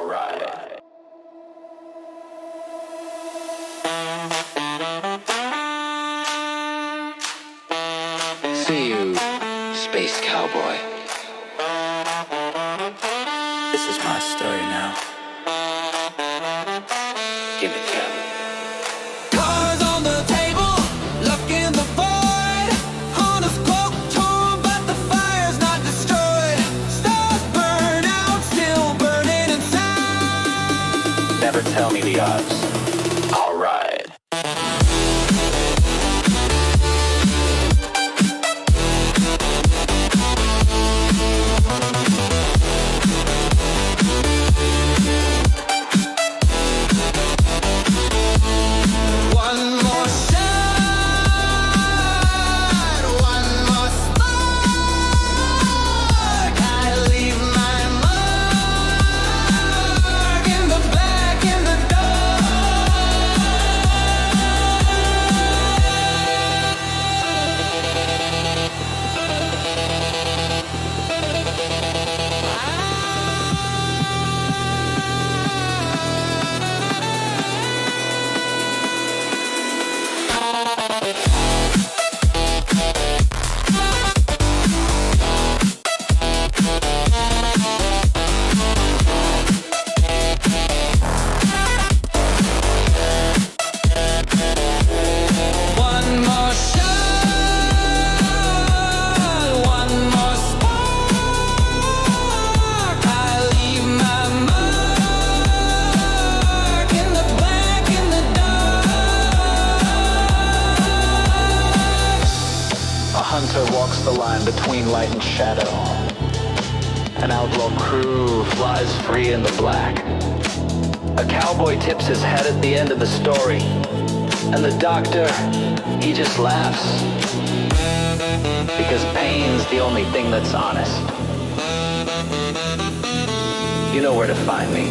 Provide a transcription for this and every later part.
Alright. See you, space cowboy. This is my story now. Give it to me. Cars on the table, luck in the void. Honest cloak torn, but the fire's not destroyed. Stars burn out, still burning inside. Never tell me the odds. Alright. Walks the line between light and shadow. An outlaw crew flies free in the black. A cowboy tips his head at the end of the story, and the doctor, he just laughs. Because pain's the only thing that's honest. You know where to find me.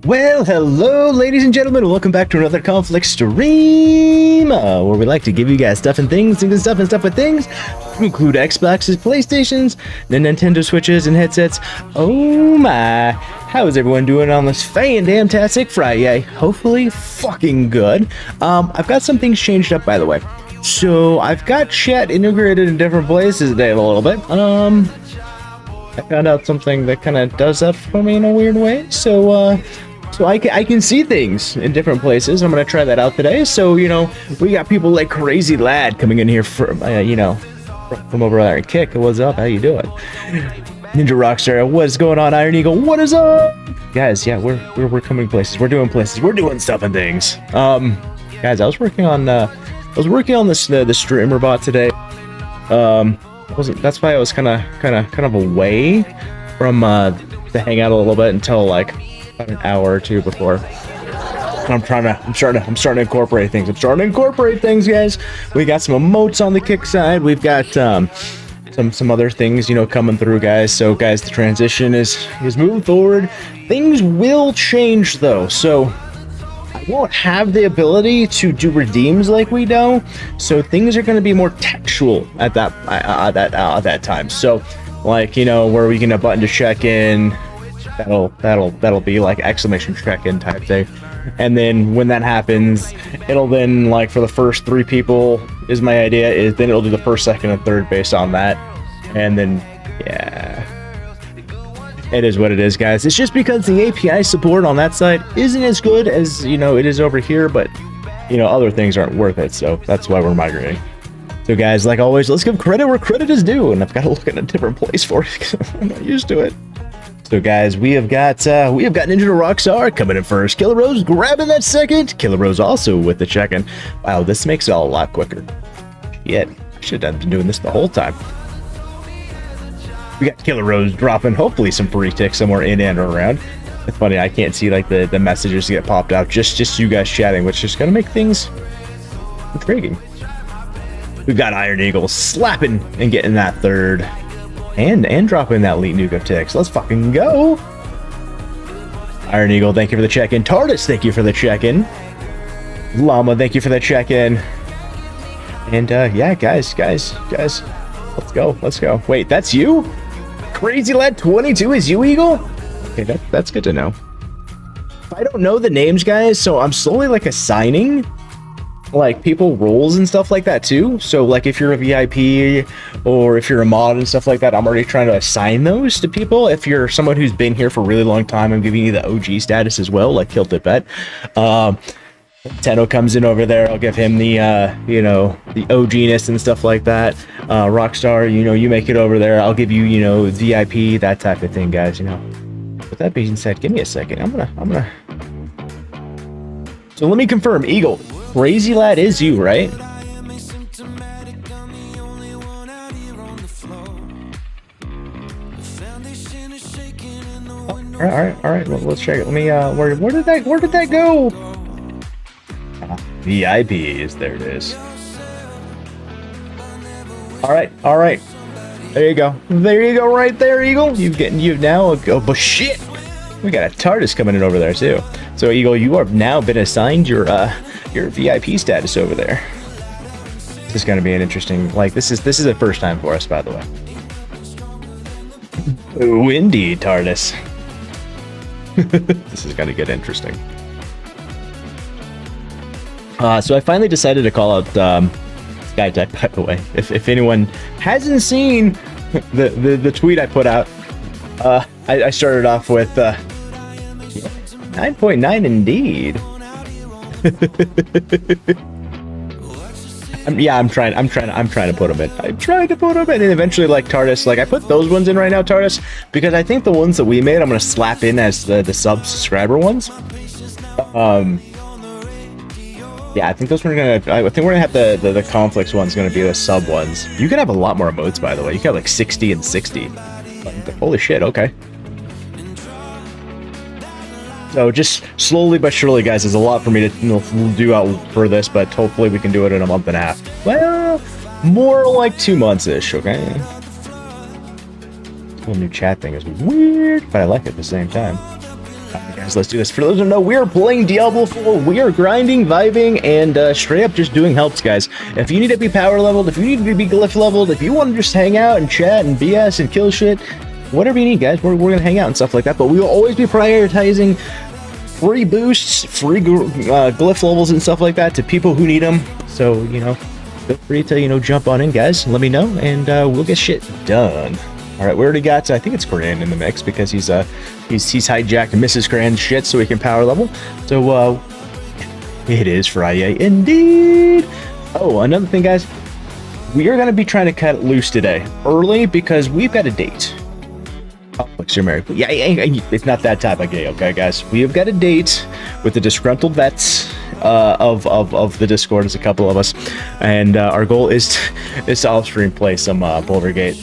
Well, hello, ladies and gentlemen, and welcome back to another Conflict stream, where we like to give you guys stuff and things with things, to include Xboxes, PlayStations, the Nintendo Switches, and headsets. Oh my, how is everyone doing on this fan-damn-tastic Friday? Hopefully fucking good. I've got some things changed up, by the way. So, I've got chat integrated in different places today a little bit. I found out something that kind of does that for me in a weird way, so I can see things in different places. I'm gonna try that out today. So, you know, we got people like Crazy Lad coming in here from, from over there. Kick, what's up? How you doing? Ninja Rockstar, what's going on? Iron Eagle, what is up? Guys, yeah, we're coming places. We're doing places. We're doing stuff and things. Guys, I was working on this the streamer bot today. That's why I was kind of away from to hang out a little bit until like about an hour or two before. I'm starting to incorporate things. Guys. We got some emotes on the kick side. We've got some other things, you know, coming through, guys. So, guys, the transition is moving forward. Things will change though. So, I won't have the ability to do redeems like we do. So, things are going to be more textual at that time. So, like, you know, where we can a button to check in. That'll be like exclamation check-in type thing, and then when that happens, it'll then, like, for the first 3 people, is my idea, is then it'll do the first, second, and third based on that, and then yeah, it is what it is, guys. It's just because the API support on that side isn't as good as, you know, it is over here, but, you know, other things aren't worth it, so that's why we're migrating. So, guys, like always, let's give credit where credit is due, and I've got to look in a different place for it because I'm not used to it. So, guys, we have got Ninja Rockstar coming in first. Killer Rose grabbing that second. Killer Rose also with the check-in. Wow, this makes it all a lot quicker. Shit, I should have been doing this the whole time. We got Killer Rose dropping hopefully some free ticks somewhere in and around. It's funny, I can't see like the messages get popped out. Just you guys chatting, which is gonna make things intriguing. We've got Iron Eagle slapping and getting that third. And dropping that elite nuke of ticks. Let's fucking go. Iron Eagle, thank you for the check-in. TARDIS, thank you for the check-in. Llama, thank you for the check-in. And yeah, guys, let's go. Wait, that's you? Crazy Lad 22 is you, Eagle? Okay, that's good to know. I don't know the names, guys, so I'm slowly like assigning like people roles and stuff like that too. So like if you're a VIP or if you're a mod and stuff like that, I'm already trying to assign those to people. If you're someone who's been here for a really long time, I'm giving you the OG status as well, like Kilted Bet. Tenno comes in over there, I'll give him the you know, the OG-ness and stuff like that. Rockstar, you know, you make it over there, I'll give you, you know, VIP, that type of thing, guys, you know. With that being said, give me a second. I'm gonna So let me confirm, Eagle, Crazy Lad is you, right? All right. Let's check it. Let me. Where did that go? VIPs. There it is. All right. There you go. Right there, Eagle. You've now. Oh, but shit. We got a TARDIS coming in over there too. So Eagle, you have now been assigned your VIP status over there. This is going to be an interesting. Like this is the first time for us, by the way. Oh, indeed, TARDIS. This is going to get interesting. So I finally decided to call out Skytech, by the way. If anyone hasn't seen the tweet I put out, I started off with 9.9 indeed. I'm trying to put them in. And eventually, like TARDIS, like I put those ones in right now, TARDIS, because I think the ones that we made, I'm gonna slap in as the subscriber ones. Yeah, I think those we're gonna have the conflicts ones gonna be the sub ones. You can have a lot more emotes, by the way. You can have like 60 and 60. Holy shit! Okay. So just slowly but surely, guys, there's a lot for me to do out for this, but hopefully we can do it in a month and a half. Well, more like 2 months-ish, okay? This whole new chat thing is weird, but I like it at the same time. Alright, guys, let's do this. For those who don't know, we are playing Diablo 4. We are grinding, vibing, and straight up just doing helps, guys. If you need to be power leveled, if you need to be glyph leveled, if you want to just hang out and chat and BS and kill shit, whatever you need, guys, we're gonna hang out and stuff like that, but we will always be prioritizing free boosts, free glyph levels and stuff like that to people who need them. So, you know, feel free to, you know, jump on in, guys, let me know, and we'll get shit done. All right, we already got, I think it's Koran in the mix, because he's hijacked Mrs. Koran's shit so he can power level. So, it is Friday indeed. Oh, another thing, guys, we are gonna be trying to cut it loose today early because we've got a date. Conflicts you're married. Yeah, it's not that type of gay, okay, guys? We have got a date with the disgruntled vets of the Discord. There's a couple of us, and our goal is to off-stream play some Boulder Gate.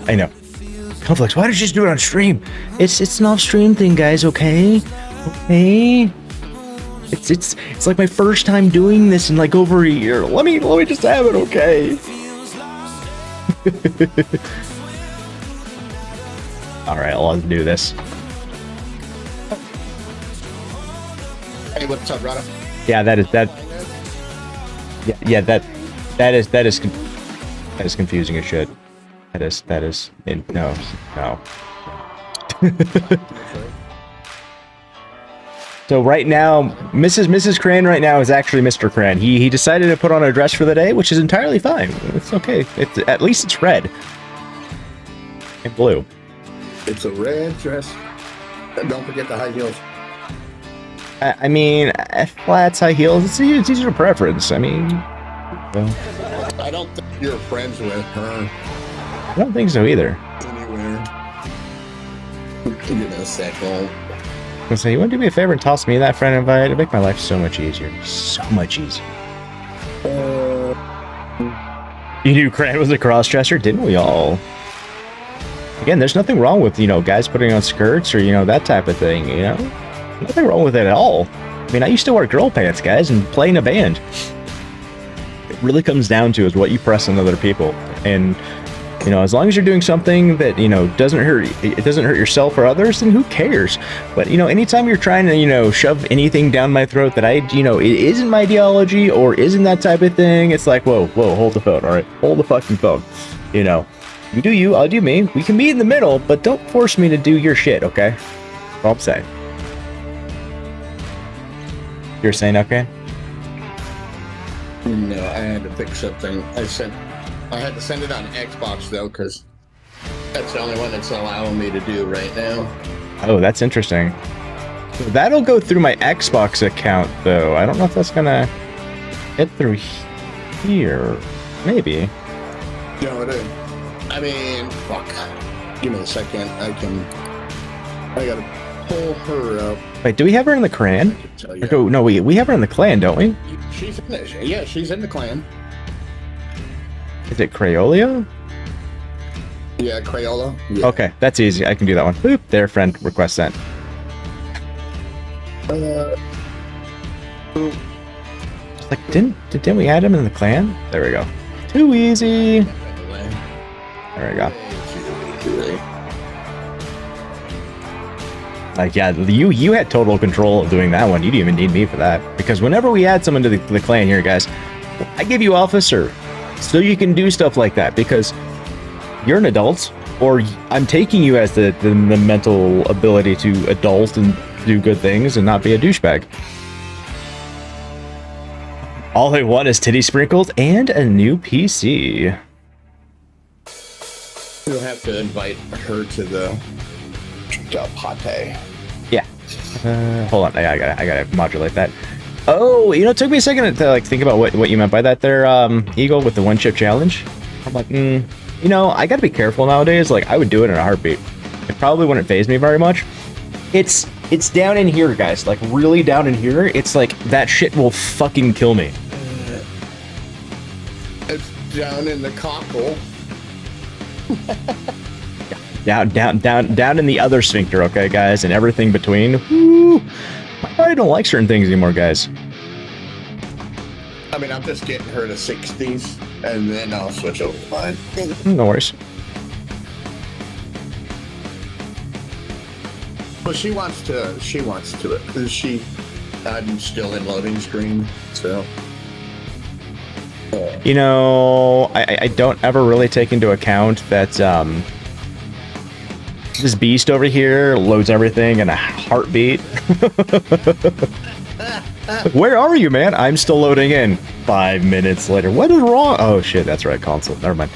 I know. Conflicts, why did you just do it on stream? It's an off-stream thing, guys. Okay. It's like my first time doing this in like over a year. Let me just have it, okay? All right, let's do this. Hey, what's up, Rada? Yeah, that is confusing as shit. No. So right now, Mrs. Crane right now is actually Mr. Crane. He decided to put on a dress for the day, which is entirely fine. It's okay. At least it's red and blue. It's a red dress. And don't forget the high heels. I mean, flats, high heels, it's easier preference. I mean, well, I don't think you're friends with her. I don't think so either. Anywhere. Give me a second. I say, you want to do me a favor and toss me that friend invite? It'd make my life so much easier. So much easier. You knew Cran was a cross-dresser, didn't we all? Again, there's nothing wrong with, you know, guys putting on skirts or, you know, that type of thing, you know? Nothing wrong with it at all. I mean, I used to wear girl pants, guys, and play in a band. It really comes down to is what you press on other people. And You know, as long as you're doing something that, you know, doesn't hurt yourself or others, then who cares? But, you know, anytime you're trying to, you know, shove anything down my throat that it isn't my ideology or isn't that type of thing, it's like, whoa, hold the phone, all right? Hold the fucking phone. You know, you do you, I'll do me. We can meet in the middle, but don't force me to do your shit, okay? That's all I'm saying. You're saying okay? No, I had to fix something. I had to send it on Xbox though, because that's the only one that's allowing me to do right now. Oh, that's interesting. So that'll go through my Xbox account, though. I don't know if that's gonna hit through here. Maybe. No, it is. I mean, fuck. Give me a second. I gotta pull her up. Wait, do we have her in the clan? Oh, no, we have her in the clan, don't we? She's in the, yeah, she's in the clan. Is it Crayola? Yeah, Crayola. Yeah. Okay, that's easy. I can do that one. Boop, there, friend request sent. It's like, didn't we add him in the clan? There we go. Too easy. There we go. Like, yeah, you had total control of doing that one. You didn't even need me for that. Because whenever we add someone to the clan here, guys, I give you officer so you can do stuff like that. Because you're an adult, or I'm taking you as the mental ability to adult and do good things and not be a douchebag. All I want is titty sprinkles and a new PC. You'll have to invite her to the party. Yeah. Hold on. I gotta modulate that. Oh, you know, it took me a second to like think about what you meant by that there, Eagle, with the one chip challenge. I'm like, you know, I gotta be careful nowadays. Like, I would do it in a heartbeat. It probably wouldn't faze me very much. It's down in here, guys. Like, really down in here. It's like that shit will fucking kill me. It's down in the cockle. Down in the other sphincter, okay, guys, and everything between. Woo! I probably don't like certain things anymore, guys. I mean, I'm just getting her to 60s, and then I'll switch over to mine. No worries. But she wants to it, because I'm still in loading screen, so. You know, I don't ever really take into account that, this beast over here loads everything in a heartbeat. Where are you, man? I'm still loading in. 5 minutes later. What is wrong? Oh, shit, that's right, console. Never mind.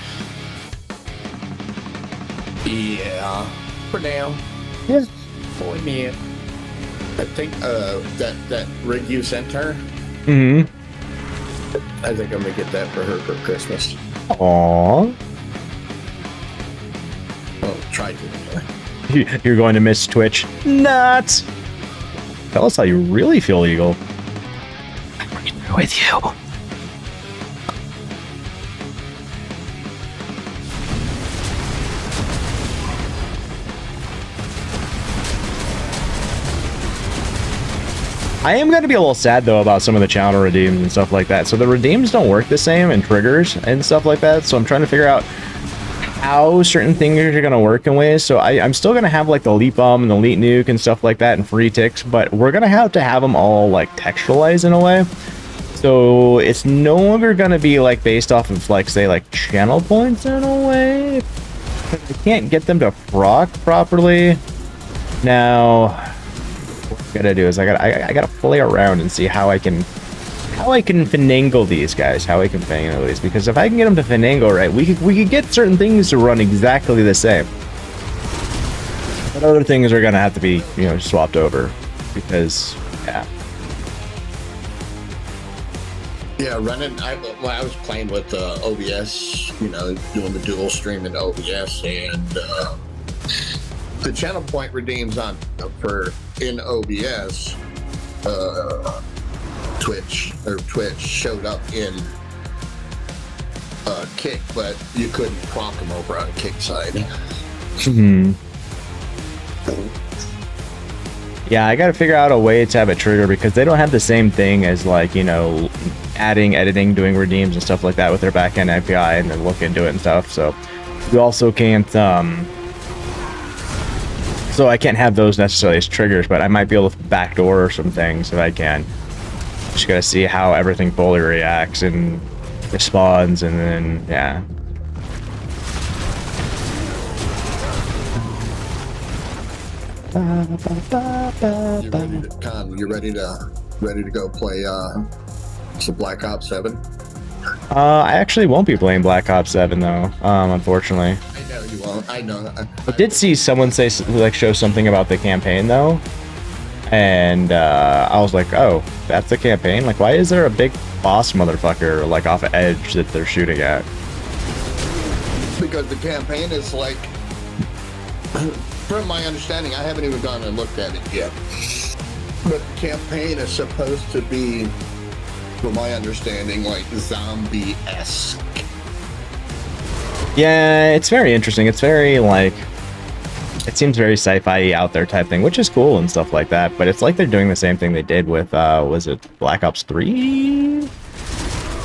Yeah. For now. Yeah. For now. I think that rig you sent her, Mm-hmm. I think I'm going to get that for her for Christmas. Aww. Well, try to. You're going to miss Twitch. Not. Tell us how you really feel, Eagle. I'm right there with you. I am going to be a little sad, though, about some of the channel redeems and stuff like that. So the redeems don't work the same, and triggers and stuff like that. So I'm trying to figure out how certain things are going to work in ways. So I'm still going to have like the Leap Bomb and the Leap Nuke and stuff like that and free ticks, but we're going to have them all like textualized in a way. So it's no longer going to be like based off of like, say, like channel points in a way. I can't get them to proc properly. Now, what I gotta do is I gotta play around and see how I can finagle these guys, because if I can get them to finagle right, we could get certain things to run exactly the same. But other things are gonna have to be, you know, swapped over, because yeah. Yeah, running. I was playing with OBS, you know, doing the dual stream in OBS, and the channel point redeems in OBS. Twitch showed up in Kick, but you couldn't proc them over on Kick side. Mm-hmm. Yeah, I gotta figure out a way to have a trigger, because they don't have the same thing as, like, you know, adding, editing, doing redeems and stuff like that with their backend API and then look into it and stuff. So You also can't, so I can't have those necessarily as triggers, but I might be able to backdoor some things if I can. Just gotta see how everything fully reacts and responds, and then, yeah. You ready to, Con, you ready to go play some Black Ops 7? I actually won't be playing Black Ops 7 though, unfortunately. I know you won't. I know. I did see someone say, like, show something about the campaign though, and I was like, oh, that's the campaign? Like, why is there a big boss motherfucker, like, off edge that they're shooting at? Because the campaign is like, from my understanding, I haven't even gone and looked at it yet, but the campaign is supposed to be, from my understanding, like zombie-esque. Yeah, it's very interesting. It's very, like, it seems very sci-fi out there type thing, which is cool and stuff like that, but it's like they're doing the same thing they did with, was it Black Ops 3?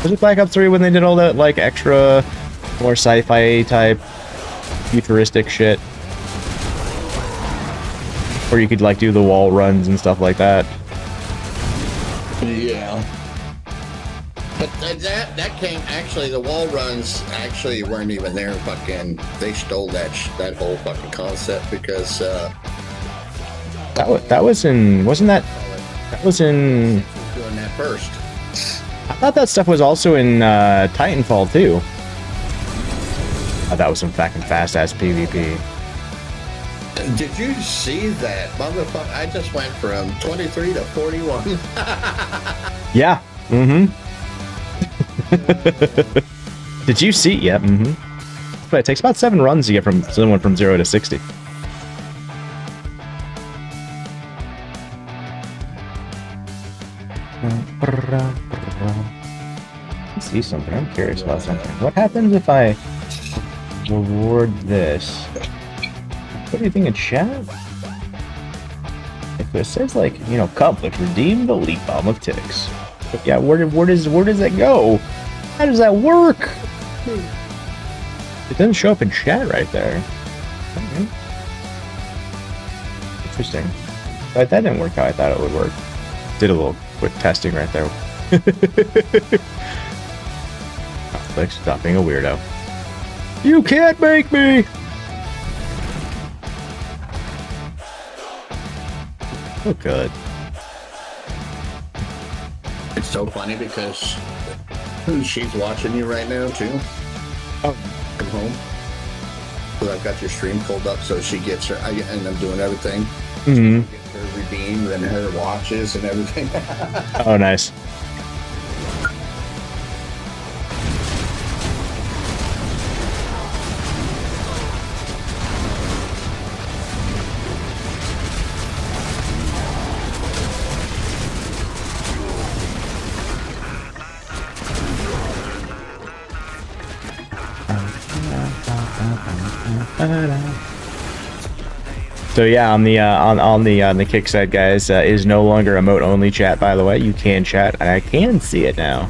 Was it Black Ops 3 when they did all that, like, extra, more sci-fi type, futuristic shit? Where you could, like, do the wall runs and stuff like that. Yeah. But that came, actually, the wall runs actually weren't even there. Fucking, they stole that whole fucking concept because that was in, wasn't that was in, doing that first. I thought that stuff was also in Titanfall too. Oh, that was some fucking fast ass PvP. Did you see that motherfucker? I just went from 23 to 41. Yeah. Mm-hmm. Did you see? Yeah. Mm-hmm. But it takes about 7 runs to get from someone from 0 to 60. Let's see something. I'm curious about something. What happens if I reward this? What do you think in chat? If it says, like, you know, conflict, redeem the leap bomb of TIX. But yeah, where does that go? How does that work? It doesn't show up in chat right there. Okay. Interesting. But that didn't work how I thought it would work. Did a little quick testing right there. Conflict, stop being a weirdo. You can't make me! Oh, good. It's so funny because she's watching you right now too. Oh. From home. So I've got your stream pulled up so she gets her, and I'm doing everything. Mm-hmm. Gets her redeemed and her watches and everything. Oh, nice. So yeah, on the kick side, guys, is no longer emote only chat. By the way, you can chat, and I can see it now.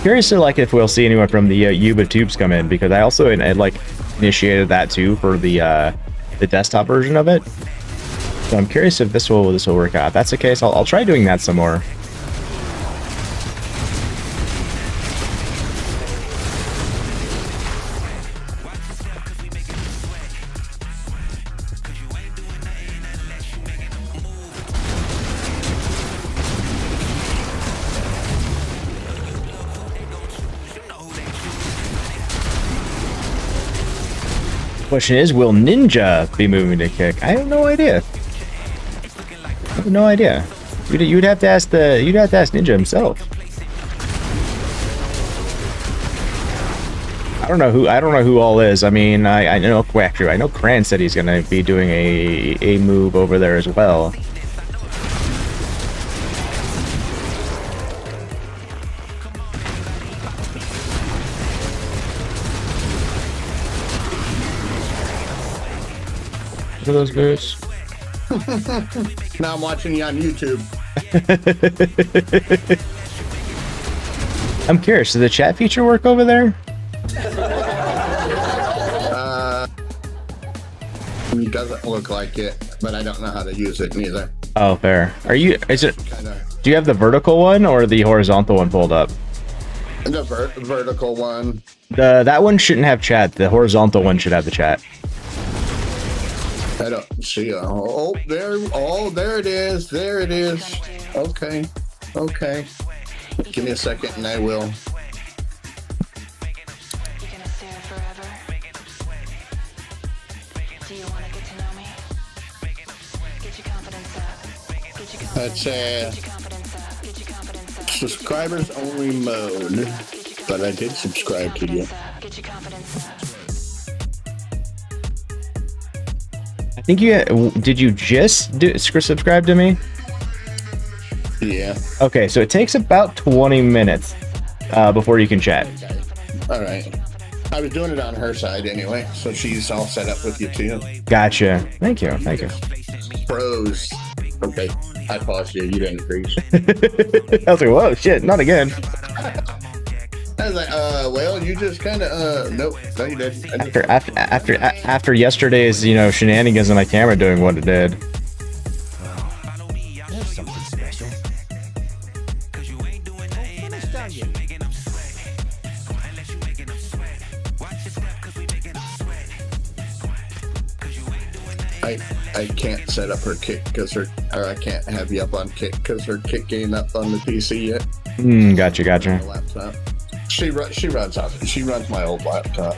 Curious to, like, if we'll see anyone from the Yuba tubes come in, because I also like initiated that too for the desktop version of it. So I'm curious if this will work out. If that's the case, I'll try doing that some more. Question is, will Ninja be moving to kick? I have no idea. I have no idea. You'd have to ask Ninja himself. I don't know who all is. I mean, I know, actually, I know Cran said he's gonna be doing a move over there as well. For those guys. Now I'm watching you on YouTube. I'm curious, does the chat feature work over there? It doesn't look like it, but I don't know how to use it neither. Oh, fair. Is it, Kinda, do you have the vertical one or the horizontal one pulled up? the vertical one. That one shouldn't have chat. The horizontal one should have the chat. I don't see it. Oh, there it is. There it is. Okay. Okay. Give me a second and I will. That's subscribers only mode, but I did subscribe to you. I think did you just subscribe to me? Yeah. Okay, so it takes about 20 minutes before you can chat. Okay. All right. I was doing it on her side anyway, so she's all set up with you too. Gotcha. Thank you. Thank you. Pros. Okay. I paused you. You didn't agree. I was like, whoa, shit, not again. I was like, well, you just kind of, nope, no, you didn't. After yesterday's, shenanigans on my camera doing what it did. There's something special. I can't set up her kick or I can't have you up on kick because her kick ain't up on the PC yet. Gotcha. The laptop. She runs off. She runs my old laptop.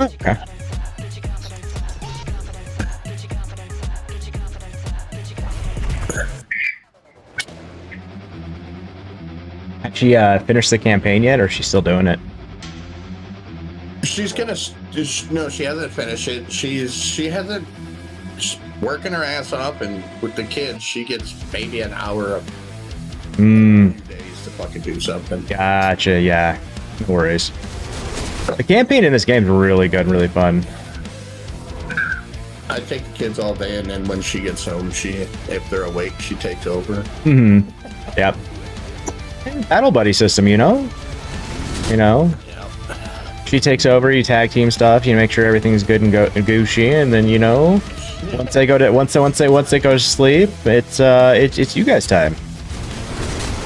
Okay. Has she finished the campaign yet, or is she still doing it? She's gonna. No, she hasn't finished it. She hasn't. She's working her ass off, and with the kids, she gets maybe an hour of days to fucking do something. Gotcha. Yeah. No worries. The campaign in this game is really good and really fun. I take the kids all day, and then when she gets home, if they're awake, she takes over. Yep. Battle buddy system, She takes over, you tag team stuff, you make sure everything's good and Gucci, and then once they go to sleep, it's you guys' time.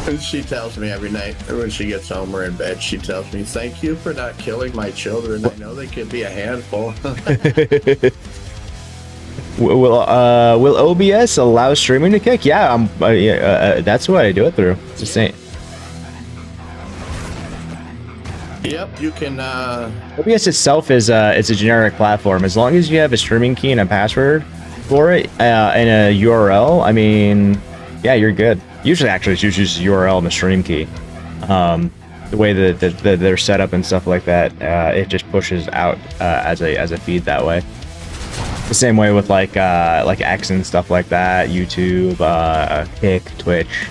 And she tells me every night when she gets home or in bed, she tells me, "Thank you for not killing my children. I know they could be a handful." Will OBS allow streaming to kick? Yeah, that's what I do it through. It's the same. Yep, you can. OBS itself is it's a generic platform. As long as you have a streaming key and a password for it and a URL, I mean, yeah, you're good. Usually, actually, it's usually just a URL and a stream key. The way that they're set up and stuff like that, it just pushes out as a feed that way. The same way with like X and stuff like that, YouTube, Kick, Twitch.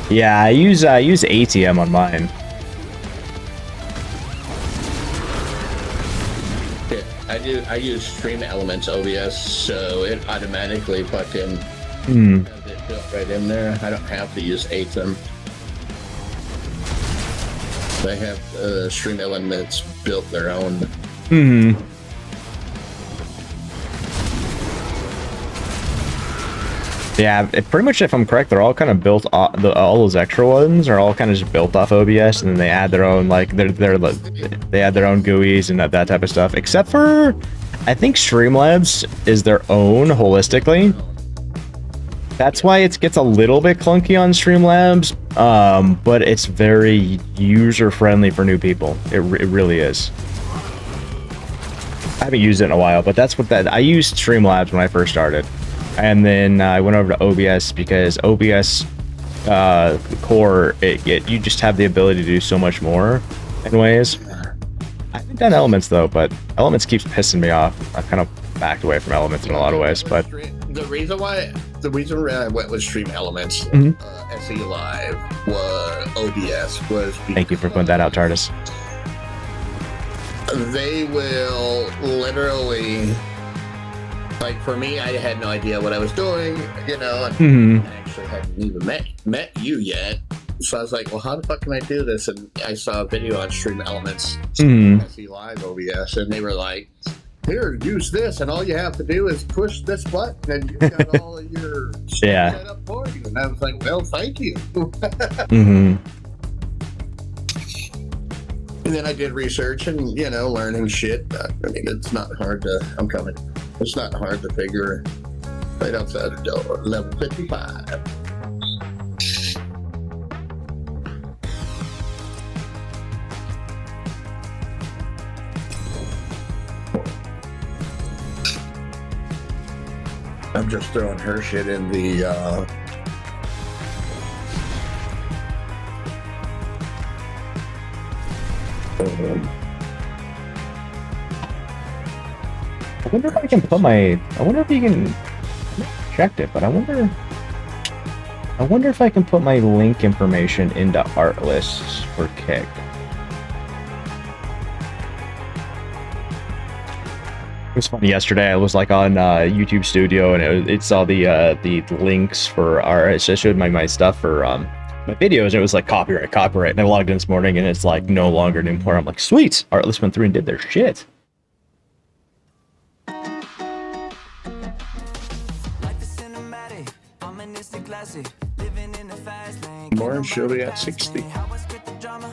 Yeah, I use ATM on mine. Yeah, I use Stream Elements OBS, so it automatically fucking has it built right in there. I don't have to use ATEM. They have Stream Elements built their own. Yeah, pretty much, if I'm correct, they're all kind of built off, all those extra ones are all kind of just built off OBS, and then they add their own, like, they add their own GUIs and that type of stuff, except for, I think Streamlabs is their own holistically. That's why it gets a little bit clunky on Streamlabs, but it's very user-friendly for new people. It really is. I haven't used it in a while, but that's what I used Streamlabs when I first started. And then I went over to OBS because OBS core, you just have the ability to do so much more in ways. I haven't done Elements though, but Elements keeps pissing me off. I've kind of backed away from Elements in a lot of ways, but the reason why I went with Stream Elements, SE Live, was OBS was because thank you for putting that out, TARDIS. They will literally. Like, for me, I had no idea what I was doing, and I actually hadn't even met you yet. so I was like, well, how the fuck can I do this? And I saw a video on Stream Elements, SE Live OBS, and they were like, here, use this, and all you have to do is push this button, and you've got all of your Yeah. set up for you. And I was like, well, thank you. Mm-hmm. And then I did research and, you know, learning shit. I mean, it's not hard to, I'm coming. It's not hard to figure right outside the door, level 55. I'm just throwing her shit in the, I wonder if I can put my. I wonder if you can. I checked it, but I wonder. I wonder if I can put my link information into art lists for Kick. It was funny yesterday. I was like on YouTube Studio, and it saw the links for art. So it showed my stuff for my videos. And it was like copyright. And I logged in this morning, and it's like no longer anymore. I'm like, sweet. Artlist went through and did their shit. more, she'll be at 60.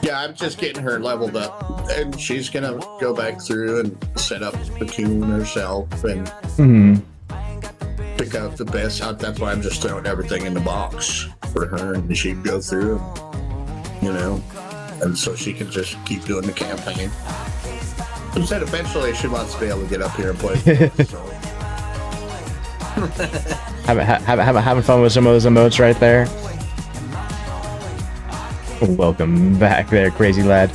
Yeah, I'm just getting her leveled up, and she's gonna go back through and set up the tune herself and pick out the best. That's why I'm just throwing everything in the box for her, and she can go through, you know, and so she can just keep doing the campaign. She said eventually she wants to be able to get up here and play. So. Having fun with some of those emotes right there. Welcome back there, crazy lad.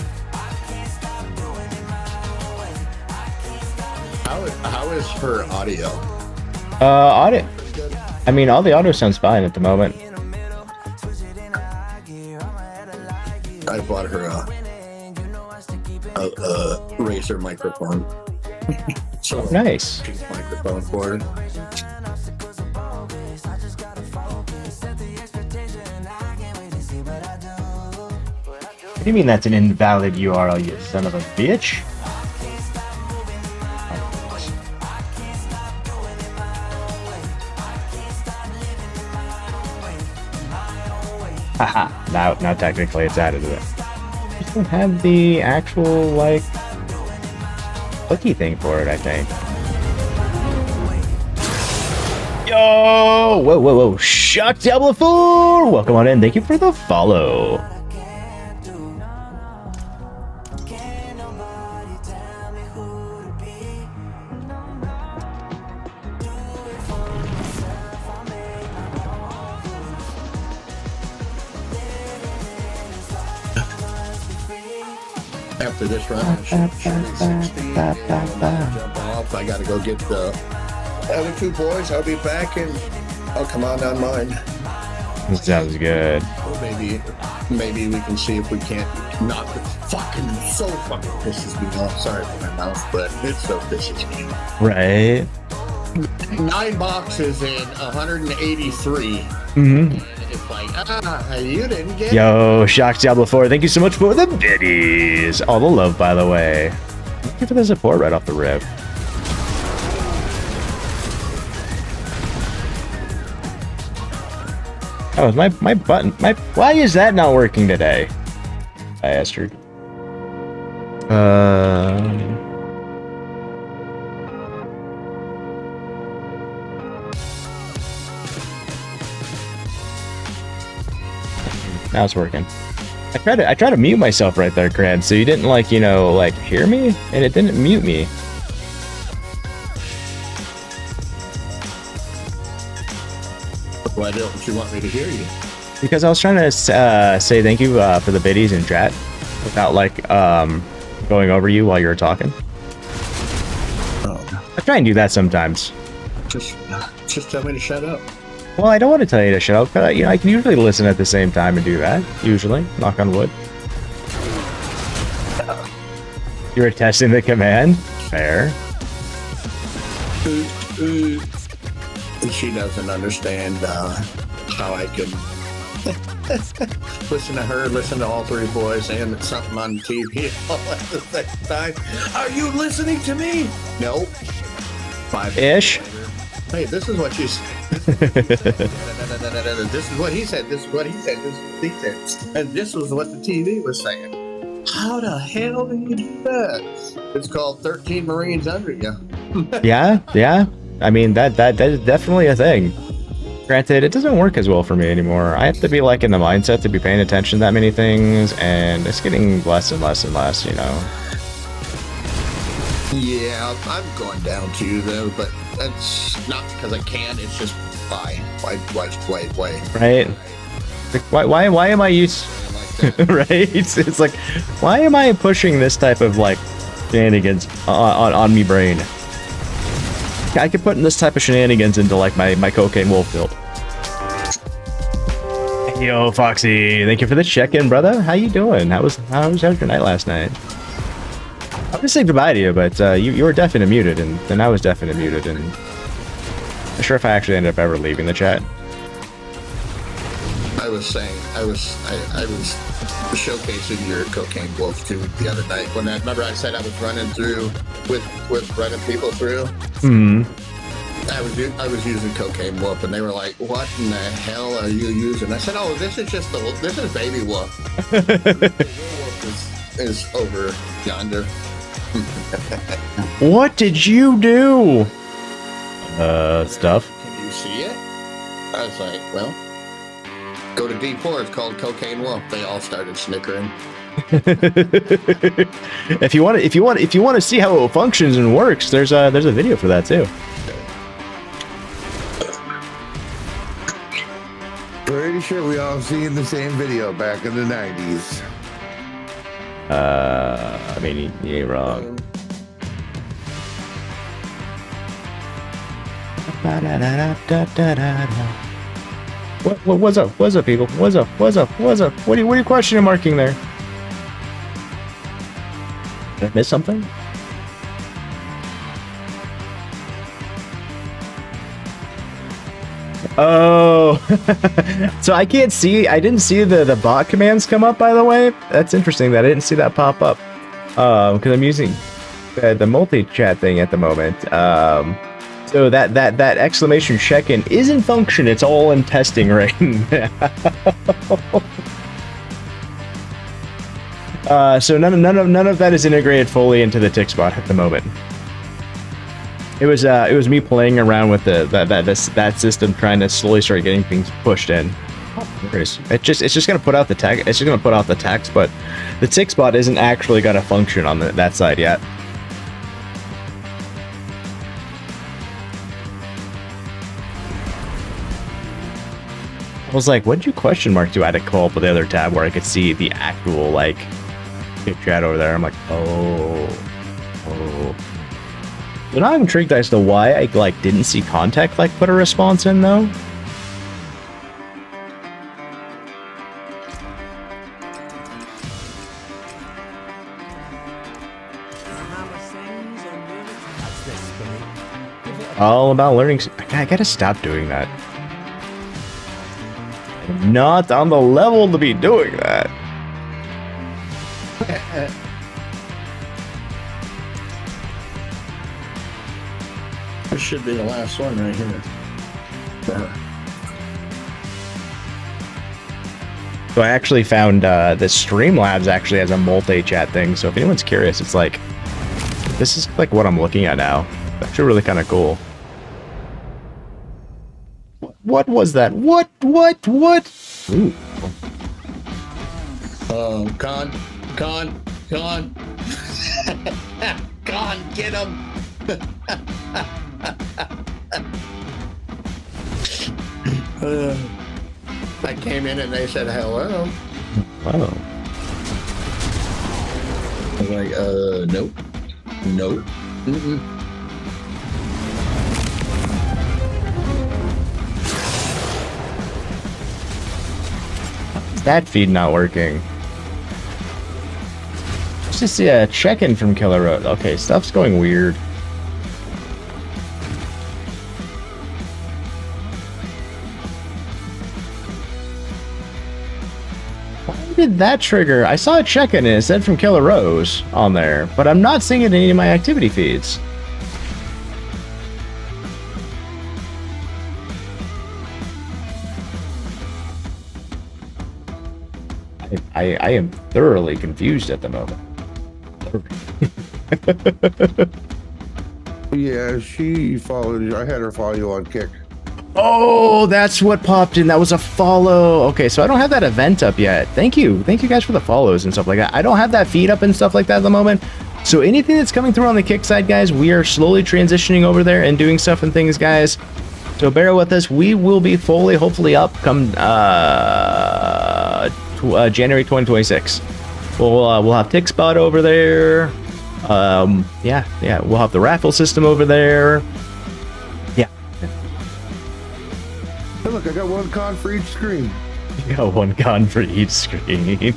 How is her audio? Audio. I mean, all the audio sounds fine at the moment. I bought her a Razer microphone. So nice. Microphone for her. What do you mean that's an invalid URL, you son of a bitch? Haha, now technically it's added to it. I just don't have the actual, like, cookie thing for it, I think. Yo! Whoa. Shock Diablo 4! Welcome on in. Thank you for the follow. After this run, I should be 60. Jump off. I gotta go get the other two boys. I'll be back and I'll come on mine. This sounds good. Or maybe we can see if we can't knock it. Fucking pisses me off. Sorry for my mouth, but it so pisses me off. Right. 9 boxes in 183. It's like, you didn't get Yo, Shock Diablo 4, thank you so much for the biddies. All the love, by the way. Thank you for the support right off the rip. Oh, my button. Why is that not working today? Bastard. Now it's working. I tried to mute myself right there, Cran, so you didn't hear me, and it didn't mute me. Why don't you want me to hear you? Because I was trying to say thank you for the biddies in chat without going over you while you were talking. Oh. I try and do that sometimes. Just tell me to shut up. Well, I don't want to tell you to shut up, but I can usually listen at the same time and do that. Usually, knock on wood. You were testing the command? Fair. She doesn't understand how I can Listen to her, listen to all three boys saying that something on the TV all at the same time. Are you listening to me? Nope. 5 Ish. Hey, this is what you said. This is what he said. This is what he said. This is what he said. And this was what the TV was saying. How the hell do you do that? It's called 13 Marines Under You. Yeah. I mean, that is definitely a thing. Granted, it doesn't work as well for me anymore. I have to be like in the mindset to be paying attention to that many things, and it's getting less and less and less, you know. Yeah, I'm going down too, though, but that's not because I can. It's just why? Right? Like, why am I used? Right? It's like, why am I pushing this type of like shenanigans on me brain? I could put in this type of shenanigans into like my cocaine wolf build. Yo, Foxy, thank you for the check-in, brother. How you doing? How was your night last night? I was saying goodbye to you, but you were deaf and muted, and then I was deaf and muted, and I'm not sure if I actually ended up ever leaving the chat. I was showcasing your cocaine wolf too the other night. Remember I said I was running through with running people through. Hmm. I was using cocaine wolf, and they were like, "What in the hell are you using?" I said, "Oh, this is baby wolf. Wolf is over yonder." What did you do? Stuff. Can you see it? I was like, well, go to D4. It's called Cocaine Wolf. They all started snickering. If you want to see how it functions and works, there's a video for that too. Pretty sure we all seen the same video back in the 90s. I mean, you ain't wrong. What's up? What's up, people? What's up? What's up? What's up? What are you question marking there? Did I miss something? Oh, so I can't see. I didn't see the bot commands come up. By the way, that's interesting that I didn't see that pop up. Because I'm using the multi-chat thing at the moment. So that exclamation check-in is in function. It's all in testing right now. So none of that is integrated fully into the TIX bot at the moment. It was me playing around with that system, trying to slowly start getting things pushed in. It's just gonna put out the text. It's just gonna put out the text, but the TIX bot isn't actually gonna function on that side yet. I was like, what did you question mark to? I had to call up with the other tab where I could see the actual like chat over there. I'm like, oh. But I'm intrigued as to why I like didn't see contact like put a response in though. All about learning. I gotta stop doing that. I'm not on the level to be doing that. This should be the last one right here. So I actually found the Streamlabs actually has a multi-chat thing. So if anyone's curious, it's like this is like what I'm looking at now. It's actually really kind of cool. What was that? What? Ooh. Con. Con, get him. I came in and they said hello. Wow. I was like, nope. Mm-mm. That feed not working. Just see a check-in from Killer Road. Okay, stuff's going weird. did that trigger? I saw a check-in and it said from Killer Rose on there, but I'm not seeing it in any of my activity feeds. I am thoroughly confused at the moment. Yeah, she followed you. I had her follow you on Kick. Oh, that's what popped in. That was a follow. Okay, so I don't have that event up yet. Thank you guys for the follows and stuff like that. I don't have that feed up and stuff like that at the moment. So anything that's coming through on the Kick side, guys, we are slowly transitioning over there and doing stuff and things, guys. So bear with us. We will be fully, hopefully, up come January 2026. We'll have TIX Bot over there. Yeah, we'll have the raffle system over there. Yeah. Hey, look, I got one con for each screen. You got one con for each screen.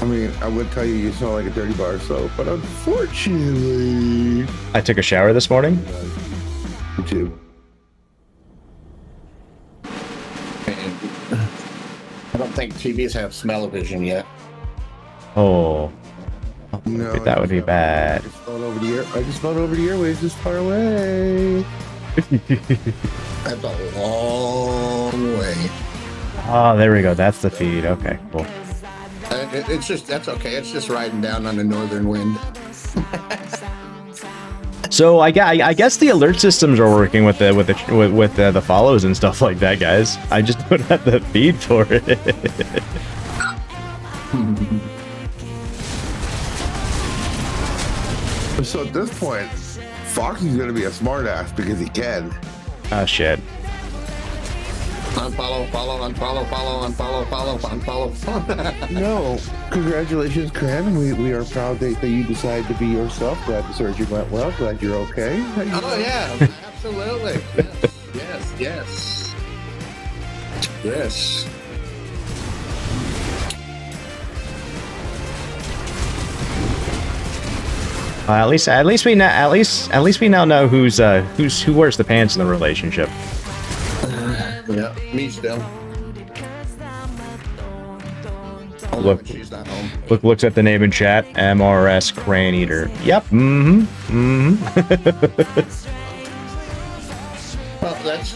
I mean, I would tell you you smell like a dirty bar of soap, but unfortunately... I took a shower this morning. Me too. I don't think TVs have smell-o-vision yet. Oh. No, That would be bad. I just felt over the airways this far away. That's a long way. Oh, there we go. That's the feed. Okay, cool. It's just, that's okay. It's just riding down on the northern wind. So I guess the alert systems are working with the follows and stuff like that, guys. I just don't have the feed for it. So at this point, Foxy's gonna be a smartass because he can. Oh shit. Unfollow, follow, unfollow, follow, unfollow, follow, unfollow. No, congratulations, Cran. We are proud that you decided to be yourself. Glad the surgery went well. Glad you're okay. Oh yeah, absolutely. Yes. At least we now know who wears the pants in the relationship. Yeah, me still. Look, she's not home. looks at the name in chat. MRS Crane Eater. Yep. Well, that's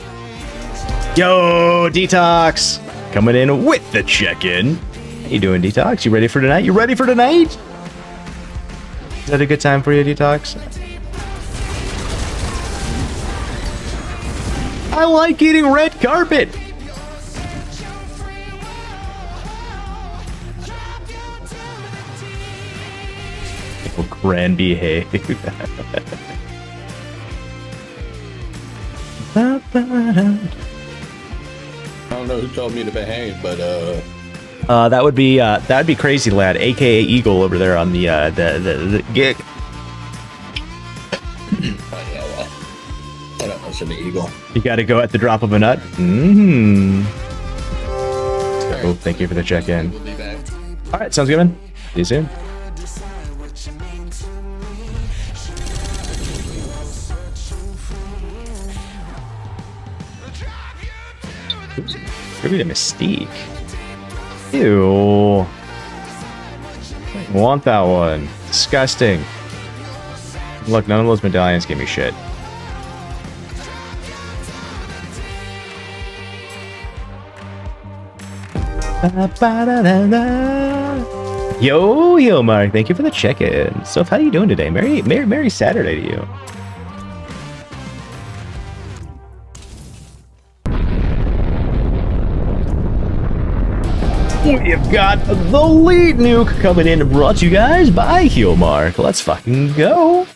Yo, Detox, coming in with the check-in. How you doing, Detox? You ready for tonight? You ready for tonight? Is that a good time for you, Detox? I like eating red carpet. Oh, grand behave. I don't know who told me to behave, but that would be Crazy Lad, aka Eagle, over there on the gig. I don't listen to Eagle. You got to go at the drop of a nut. Oh, thank you for the check-in. We'll be back. All right, sounds good, man. See you soon. Maybe a Mystique. Ew. I don't want that one. Disgusting. Look, none of those medallions give me shit. Yo, Mark. Thank you for the check-in. So, how you doing today? Merry Saturday to you. We've got the lead nuke coming in, brought to you guys by Mark. Let's fucking go.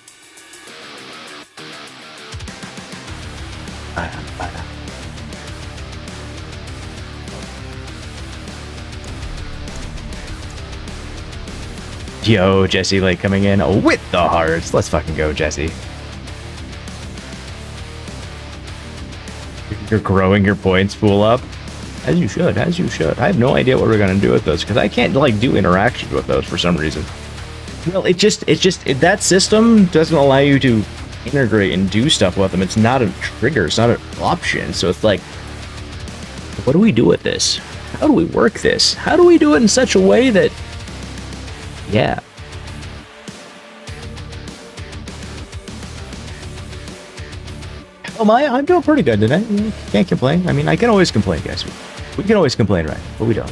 Yo, Jesse Lake coming in with the hearts. Let's fucking go, Jesse. You're growing your points pool up. As you should, as you should. I have no idea what we're gonna do with those because I can't like do interactions with those for some reason. Well, that system doesn't allow you to integrate and do stuff with them. It's not a trigger. It's not an option. So it's like What do we do with this? How do we work this? How do we do it in such a way that, yeah. Oh, I'm doing pretty good today. Can't complain. I mean, I can always complain, guys. We can always complain, right? But we don't.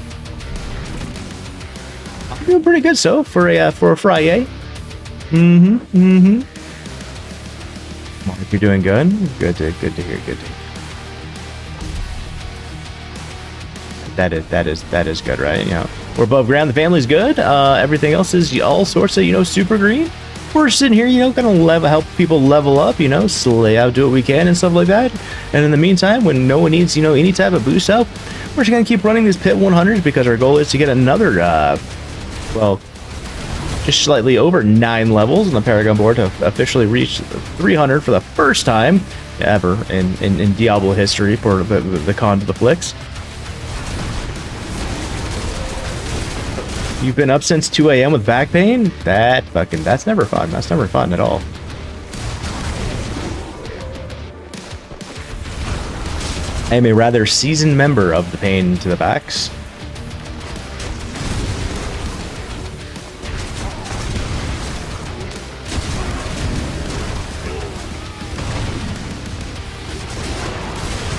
I'm doing pretty good, so for a Friday. Mark, you're doing good. Good to hear. Good to hear. That is good, right? You know, we're above ground. The family's good. Everything else is all sorts of super green. We're sitting here, gonna help people level up, slay out, do what we can and stuff like that. And in the meantime, when no one needs, any type of boost up, we're just gonna keep running these pit 100s because our goal is to get another, well, just slightly over 9 levels on the Paragon board to officially reach 300 for the first time ever in Diablo history for the Con to the Flicks. You've been up since 2 a.m. with back pain? That's never fun. That's never fun at all. I am a rather seasoned member of the pain to the backs.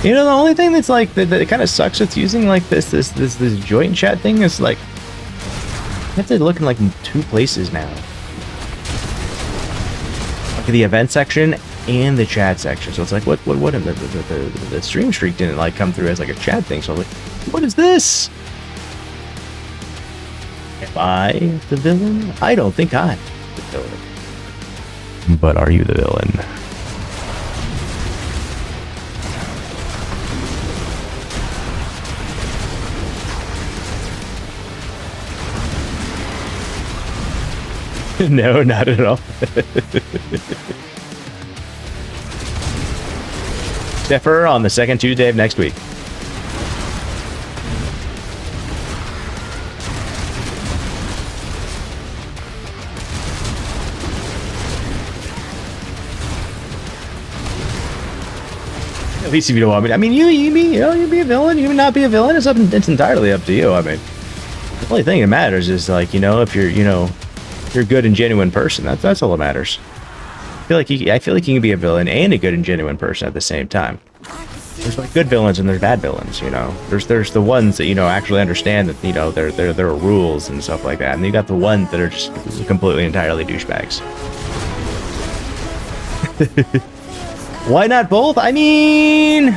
The only thing that's like that kind of sucks with using like this joint chat thing is like I have to look in like 2 places now. Like the event section and the chat section. So it's like what the stream streak didn't like come through as like a chat thing. So I was like, what is this? Am I the villain? I don't think I'm the villain. But are you the villain? No, not at all. Steffer on the second Tuesday of next week. At least if you don't want me to. I mean, you be a villain. You not be a villain. It's entirely up to you. I mean, the only thing that matters is like if you're you're a good and genuine person. That's all that matters. I feel like you can be a villain and a good and genuine person at the same time. There's like good villains and there's bad villains. There's the ones that actually understand that there are rules and stuff like that, and you got the ones that are just completely entirely douchebags. Why not both? I mean,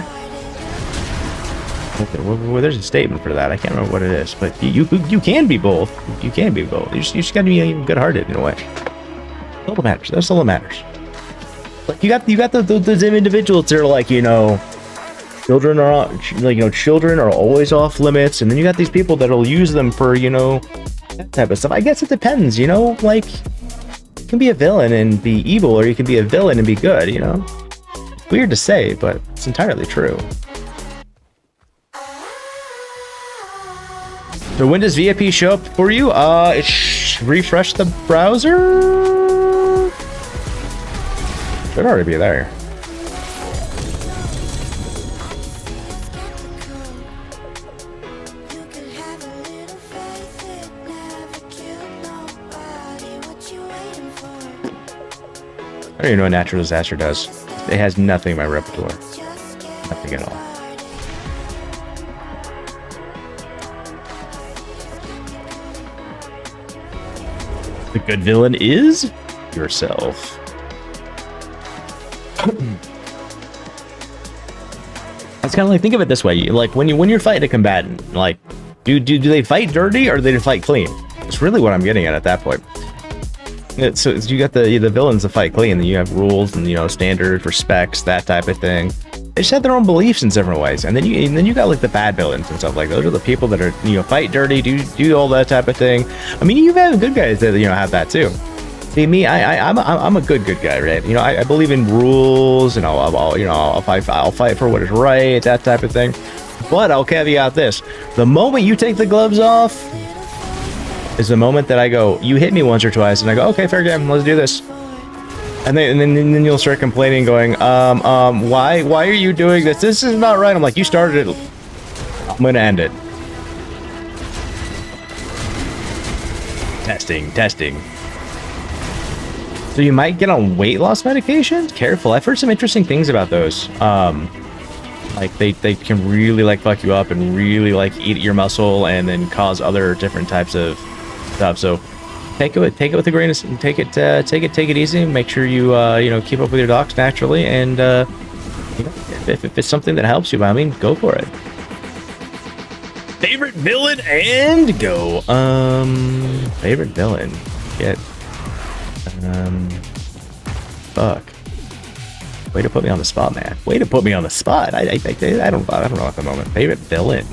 well, there's a statement for that. I can't remember what it is, but you can be both. You can be both. You just got to be good-hearted in a way. That's all that matters. That's all that matters. Like you got those individuals that are like children are always off limits, and then you got these people that'll use them for that type of stuff. I guess it depends. Like you can be a villain and be evil, or you can be a villain and be good. Weird to say, but it's entirely true. So when does VIP show up for you? Refresh the browser. Should already be there. I don't even know what natural disaster does. It has nothing in my repertoire. Nothing at all. The good villain is yourself. It's kind of like, think of it this way: like when you're fighting a combatant, like do they fight dirty or do they fight clean? It's really what I'm getting at that point. So you got the villains that fight clean, and you have rules and standards, respects, that type of thing. They just have their own beliefs in different ways, and then you got like the bad villains and stuff like those are the people that are fight dirty, do all that type of thing. I mean, you've had good guys that have that too. See me, I'm a good guy, right? I believe in rules, and I'll fight for what is right, that type of thing. But I'll caveat this: the moment you take the gloves off is the moment that I go, you hit me once or twice, and I go, okay, fair game, let's do this. And then you'll start complaining, going, why are you doing this? This is not right. I'm like, you started it. I'm gonna end it. Testing. So you might get on weight loss medication? Careful, I've heard some interesting things about those. Like they can really like fuck you up and really like eat your muscle and then cause other different types of stuff. So take it with a grain of, take it easy. Make sure you you know, keep up with your docs naturally, and you know, if it's something that helps you, I mean, go for it. Favorite villain and go. Favorite villain. Get. Fuck. Way to put me on the spot, man. Way to put me on the spot. I don't know at the moment. Favorite villain.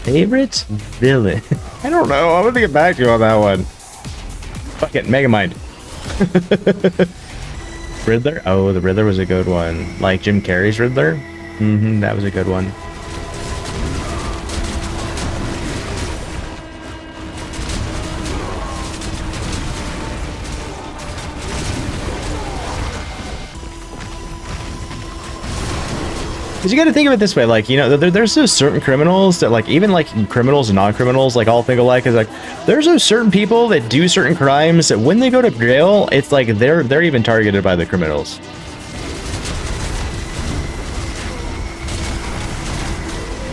Favorite villain. I don't know. I'm gonna get back to you on that one. Fuck it, Megamind. Riddler? Oh, the Riddler was a good one. Like Jim Carrey's Riddler? Mm-hmm, that was a good one. Because you got to think of it this way, like, you know, there's those certain criminals that, like, even like criminals and non-criminals, like, all think alike. Is like, there's those certain people that do certain crimes that when they go to jail, it's like they're even targeted by the criminals.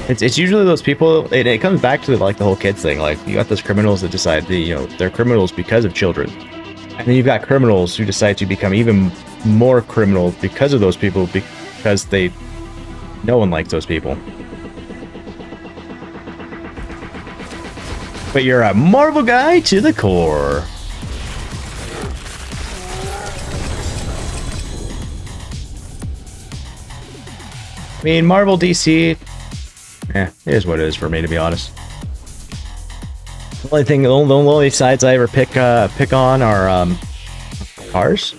It's usually those people. It comes back to like the whole kids thing. Like, you got those criminals that decide you know, they're criminals because of children, and then you've got criminals who decide to become even more criminal because of those people, because they. No one likes those people. But you're a Marvel guy to the core. I mean, Marvel, DC, it is what it is for me, to be honest. The only sides I ever pick on are cars.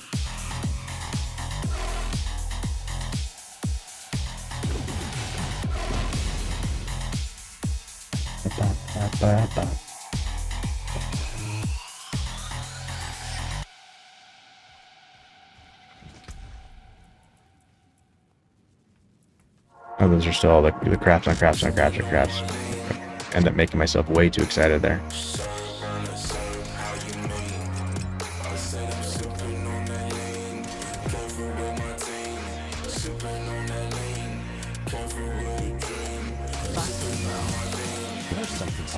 Oh, those are still all the craps on craps on craps on craps. End up making myself way too excited there.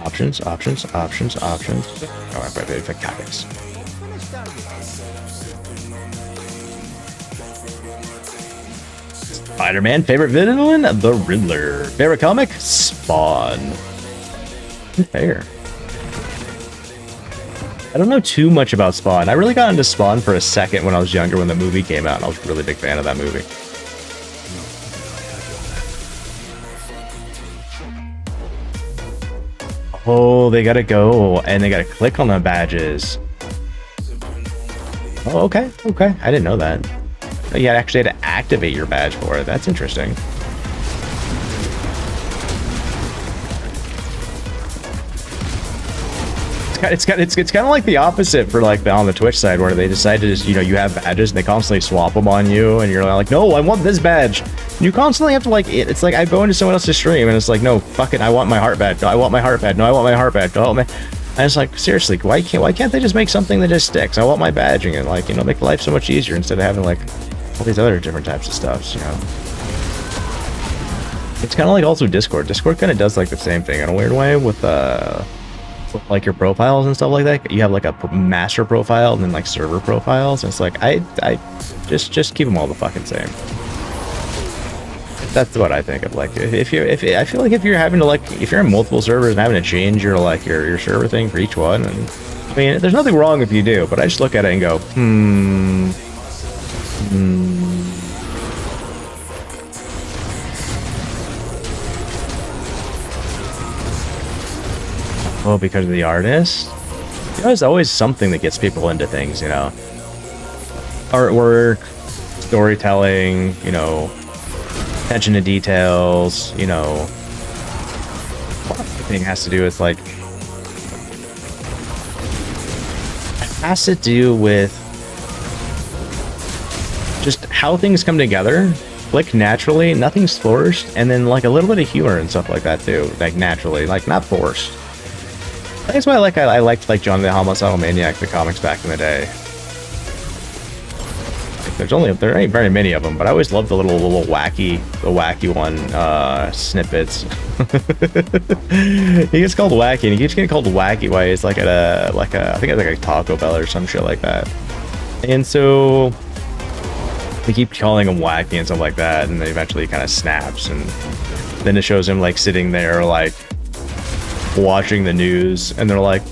Options. Oh, I better pick topics. Spider-Man. Favorite villain? The Riddler. Favorite comic? Spawn. Fair. I don't know too much about Spawn. I really got into Spawn for a second when I was younger, when the movie came out, and I was a really big fan of that movie. Oh, they gotta go, and they gotta click on the badges. Oh, okay. I didn't know that. You actually had to activate your badge for it. That's interesting. It's kind of like the opposite for like on the Twitch side, where they decide to just, you know, you have badges and they constantly swap them on you, and you're like, no, I want this badge. And you constantly have to like, it's like I go into someone else's stream and it's like, no, fuck it, I want my heart badge. No, I want my heart badge. No, I want my heart badge. Oh man. And it's like, seriously, why can't they just make something that just sticks? I want my badging and, like, you know, make life so much easier instead of having like all these other different types of stuff, you know. It's kind of like also Discord. Discord kind of does like the same thing in a weird way with like your profiles and stuff like that. You have like a master profile and then like server profiles, and it's like I just keep them all the fucking same. That's what I think of. Like, if I feel like if you're having to, like, if you're in multiple servers and having to change your like your server thing for each one, and I mean, there's nothing wrong if you do, but I just look at it and go, Oh, because of the artist? You know, there's always something that gets people into things, you know. Artwork, storytelling, you know, attention to details, you know. Everything has to do with, like, has to do with just how things come together, like naturally, nothing's forced, and then like a little bit of humor and stuff like that too, like naturally, like not forced. That's why I liked like John the Homicidal Maniac, the comics back in the day. Like, there ain't very many of them, but I always loved the little wacky one snippets. He gets called wacky, and he keeps getting called wacky while he's like at a I think it's like a Taco Bell or some shit like that. And so they keep calling him wacky and stuff like that, and then eventually he kind of snaps, and then it shows him like sitting there like watching the news, and they're like,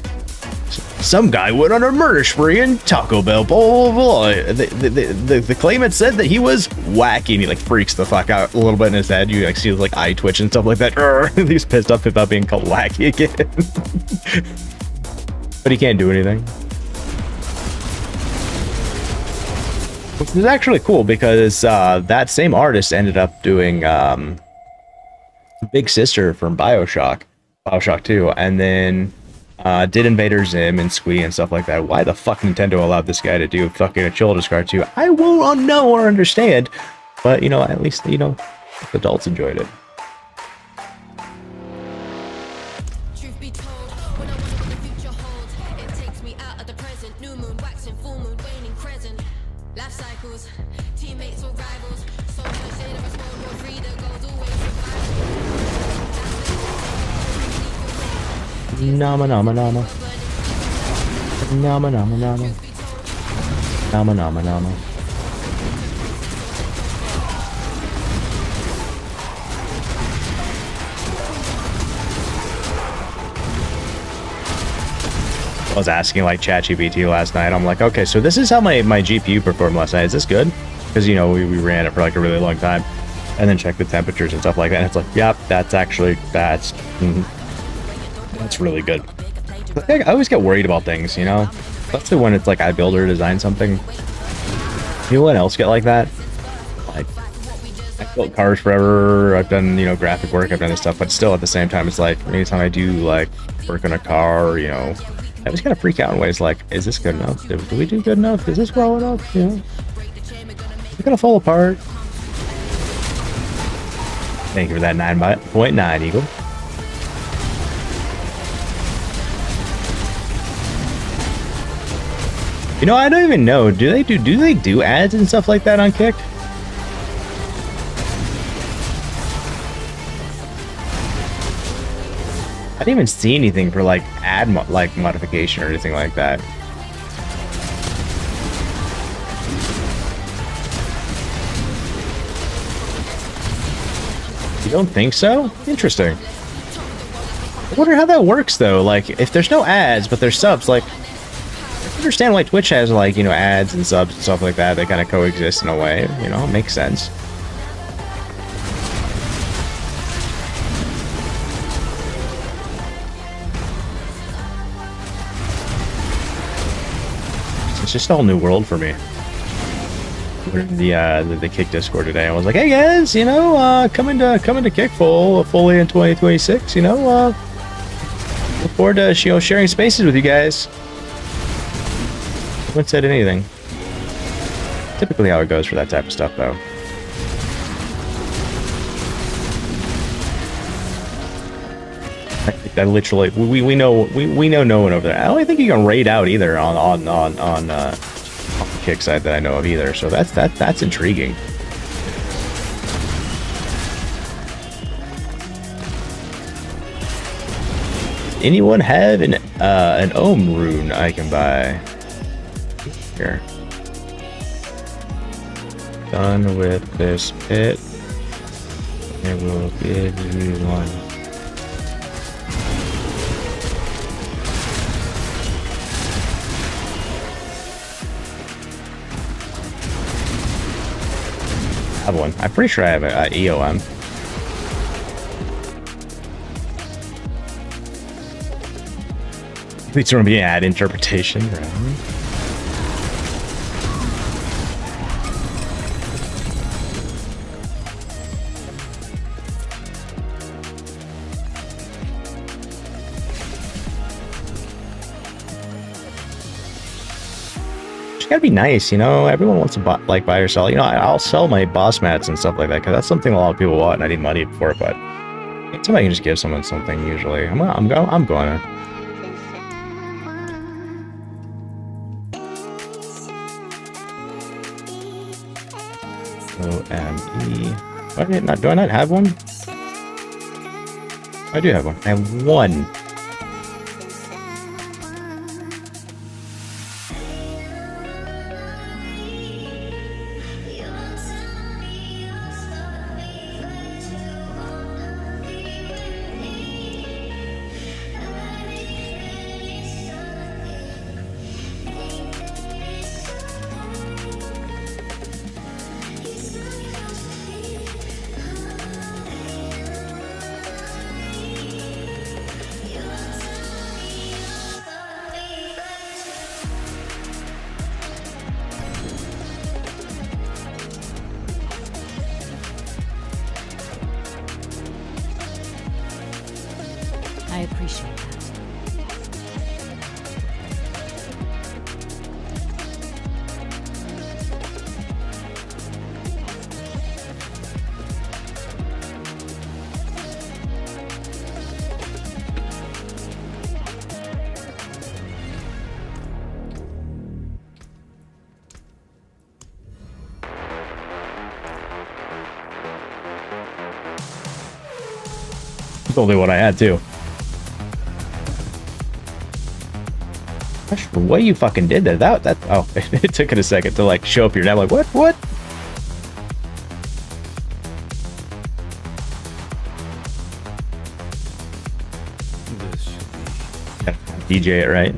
some guy went on a murder spree in Taco Bell, blah, blah, blah. The claimant said that he was wacky, and he like freaks the fuck out a little bit in his head. You like see his like eye twitch and stuff like that. He's pissed off about being called wacky again. But he can't do anything. Which is actually cool, because that same artist ended up doing Big Sister from Bioshock 2, and then did Invader Zim and Squee and stuff like that. Why the fuck Nintendo allowed this guy to do fucking a Children's cartoon, I won't know or understand. But, you know, at least, you know, adults enjoyed it. Truth be told, when I wonder what the future holds, it takes me out of the present. New moon waxing, full moon waning, crescent. Life cycles, teammates or rivals. So much shade of a small more free that goes away. Nama nama nama. Nama nama nama. Nama nama nama. I was asking like ChatGPT last night. I'm like, okay, so this is how my GPU performed last night. Is this good? Because, you know, we ran it for like a really long time, and then checked the temperatures and stuff like that. And it's like, yep, that's really good. I always get worried about things, you know, especially when it's like I build or design something. Anyone else get like that? Like, I built cars forever. I've done, you know, graphic work. I've done this stuff, but still at the same time, it's like anytime I do like work on a car, you know, I always kind of freak out in ways like, is this good enough? Do we do good enough? Is this well enough? You know, it's gonna fall apart. Thank you for that 9.9 Eagle. You know, I don't even know. Do they do ads and stuff like that on Kick? I didn't even see anything for like ad modification or anything like that. You don't think so? Interesting. I wonder how that works though. Like, if there's no ads but there's subs, like, I understand why Twitch has like, you know, ads and subs and stuff like that. They kind of coexist in a way, you know, it makes sense. It's just all new world for me. The Kick Discord today, I was like, hey guys, you know, coming to Kick fully in 2026, you know, look forward to, you know, sharing spaces with you guys. No one said anything. Typically how it goes for that type of stuff, though. I literally, we know no one over there. I don't think you can raid out either on the Kick side that I know of either. So that's intriguing. Does anyone have an Ohm rune I can buy? Here. Done with this pit. I will give you one. I have one. I'm pretty sure I have an EOM. Please don't be an ad interpretation, right? just gotta be nice, you know. Everyone wants to buy or sell. You know, I'll sell my boss mats and stuff like that because that's something a lot of people want, and I need money for it. But somebody can just give someone something. Usually, I'm going to. OME. Do I not have one? I do have one. I have one. I appreciate that. That's only what I had too. Gosh, what you fucking did there? That oh, it took it a second to like show up your name. Like what? DJ it right.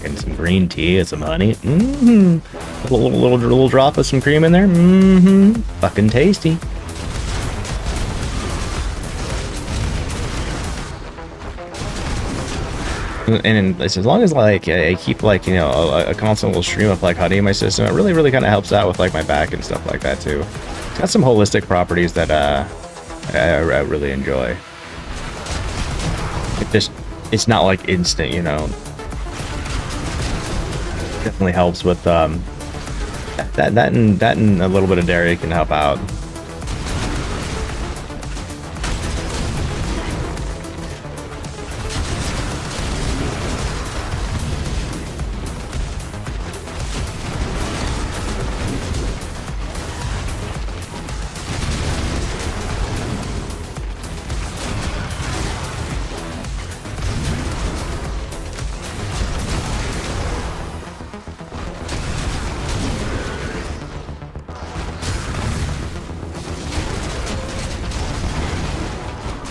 Getting some green tea and some honey. Little drop of some cream in there. Fucking tasty. And as long as like I keep like, you know, a constant little stream of like honey in my system, it really kind of helps out with like my back and stuff like that too. It's got some holistic properties that I really enjoy. It's not like instant, you know. Definitely helps with that and a little bit of dairy can help out.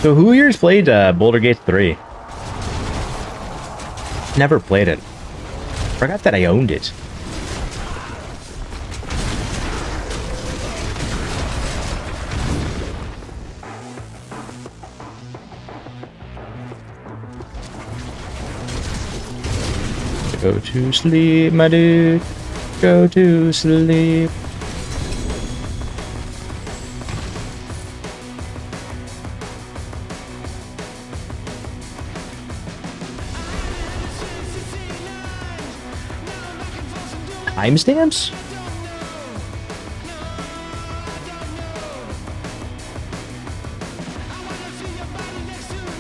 So who here's played Boulder Gate 3? Never played it. Forgot that I owned it. Go to sleep, my dude. Go to sleep. Timestamps?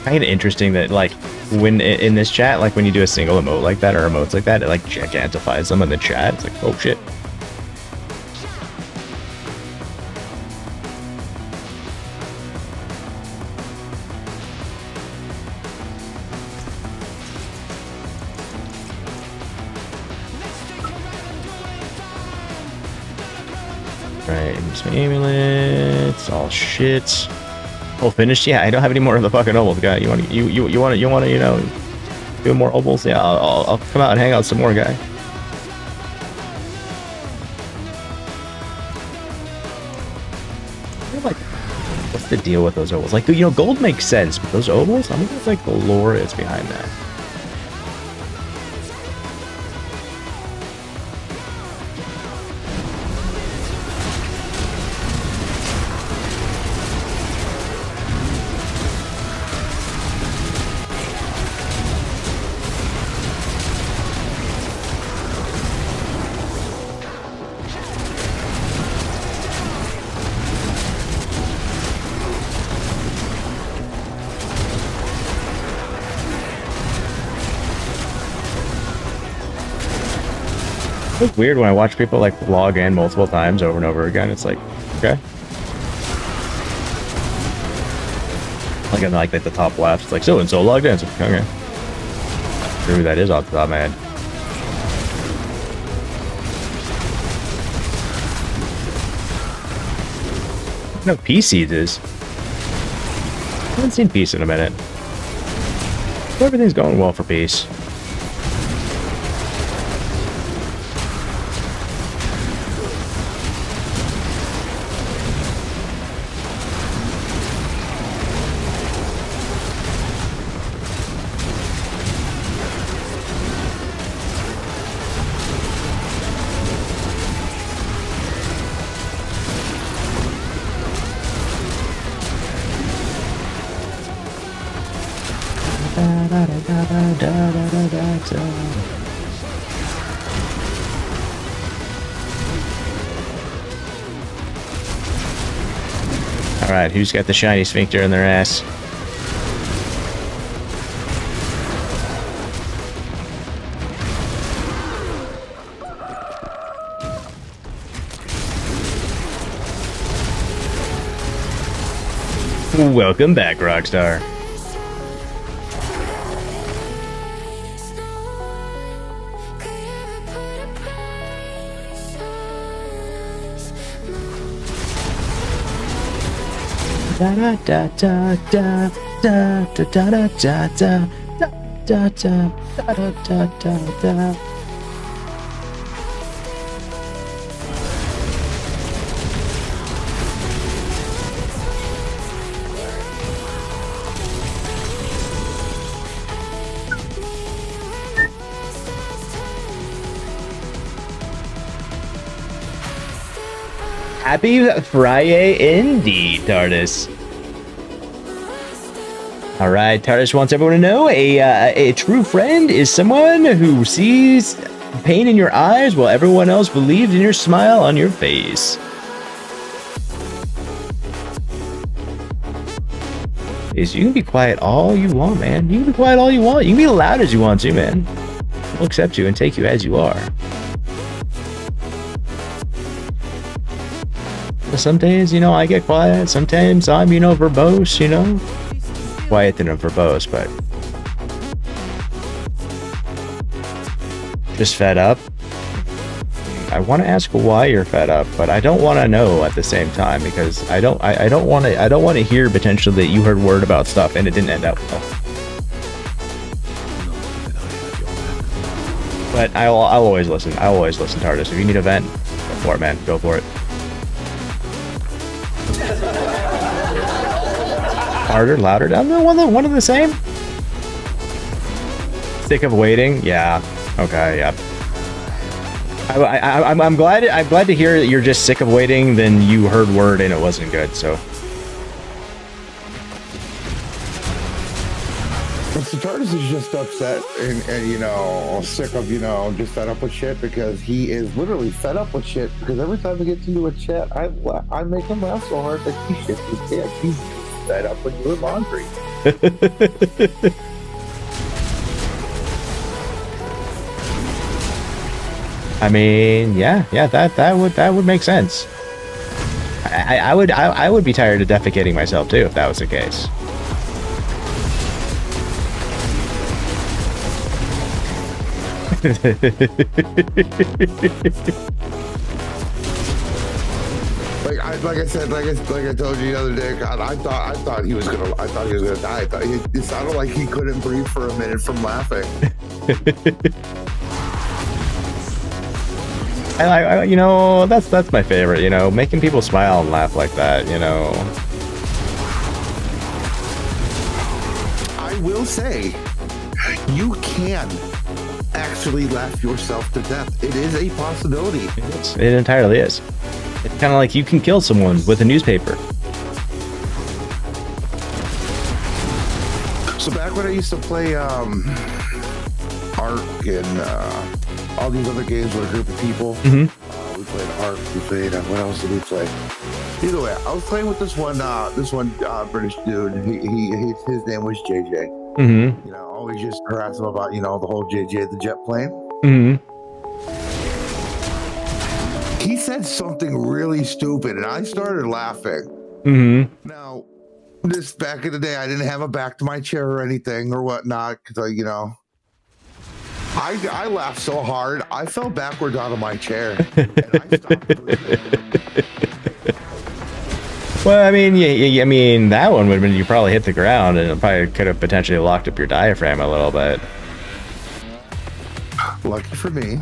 Kind of interesting that like when in this chat, like when you do a single emote like that or emotes like that, it like gigantifies them in the chat. It's like, oh shit. Right, ambulance, all shit. Oh, finished? Yeah, I don't have any more of the fucking ovals, guy. You want to, you want to, you know, do more ovals? Yeah, I'll come out and hang out some more, guy. I feel like, what's the deal with those ovals? Like, you know, gold makes sense, but those ovals, I mean, it's like the lore is behind that. It's weird when I watch people like log in multiple times over and over again. It's like, okay. Like in like at the top left, it's like so and so logged in. It's like, okay. Who that is off the top of my head. No, Peace Seeds is. I haven't seen Peace in a minute. So everything's going well for Peace. Alright, who's got the shiny sphincter in their ass? Welcome back, Rockstar. Da da da da da da da da da da da da da da da da. Happy Friday indeed, TARDIS. Alright, TARDIS wants everyone to know a true friend is someone who sees pain in your eyes while everyone else believes in your smile on your face. Is you can be quiet all you want, man. You can be quiet all you want. You can be loud as you want to, man. We'll accept you and take you as you are. Some days, you know, I get quiet. Sometimes I'm, you know, verbose, you know. Quiet than I'm verbose, but just fed up. I want to ask why you're fed up, but I don't want to know at the same time because I don't want to hear potentially that you heard word about stuff and it didn't end up well. But I'll always listen. I always listen, TARDIS. If you need a vent, go for it, man. Go for it. Harder, louder. I'm one of the same. Sick of waiting. Yeah. Okay. Yeah. I'm glad to hear that you're just sick of waiting. Then you heard word and it wasn't good. So. Mr. TARDIS is just upset and you know, sick of, you know, just fed up with shit because he is literally fed up with shit because every time he gets into a chat, I make him laugh so hard that he shits his pants. He's fed up with doing laundry. I mean, yeah, that would make sense. I would be tired of defecating myself too if that was the case. like I said, like I told you the other day, God, I thought he was gonna die. It sounded like he couldn't breathe for a minute from laughing. I you know, that's my favorite. You know, making people smile and laugh like that. You know. I will say, you can actually laugh yourself to death. It is a possibility. It entirely is. It's kind of like you can kill someone with a newspaper. So back when I used to play Arc and all these other games with a group of people, we played Arc. We played what else did we play? Either way, I was playing with this one British dude. His name was JJ. You know, always just harass him about the whole JJ the jet plane. He said something really stupid, and I started laughing. Now, this back in the day, I didn't have a back to my chair or anything or whatnot, because I laughed so hard I fell backwards out of my chair. And I stopped breathing. Well, I mean, I mean, that one would have been you probably hit the ground, and it probably could have potentially locked up your diaphragm a little bit. Lucky for me,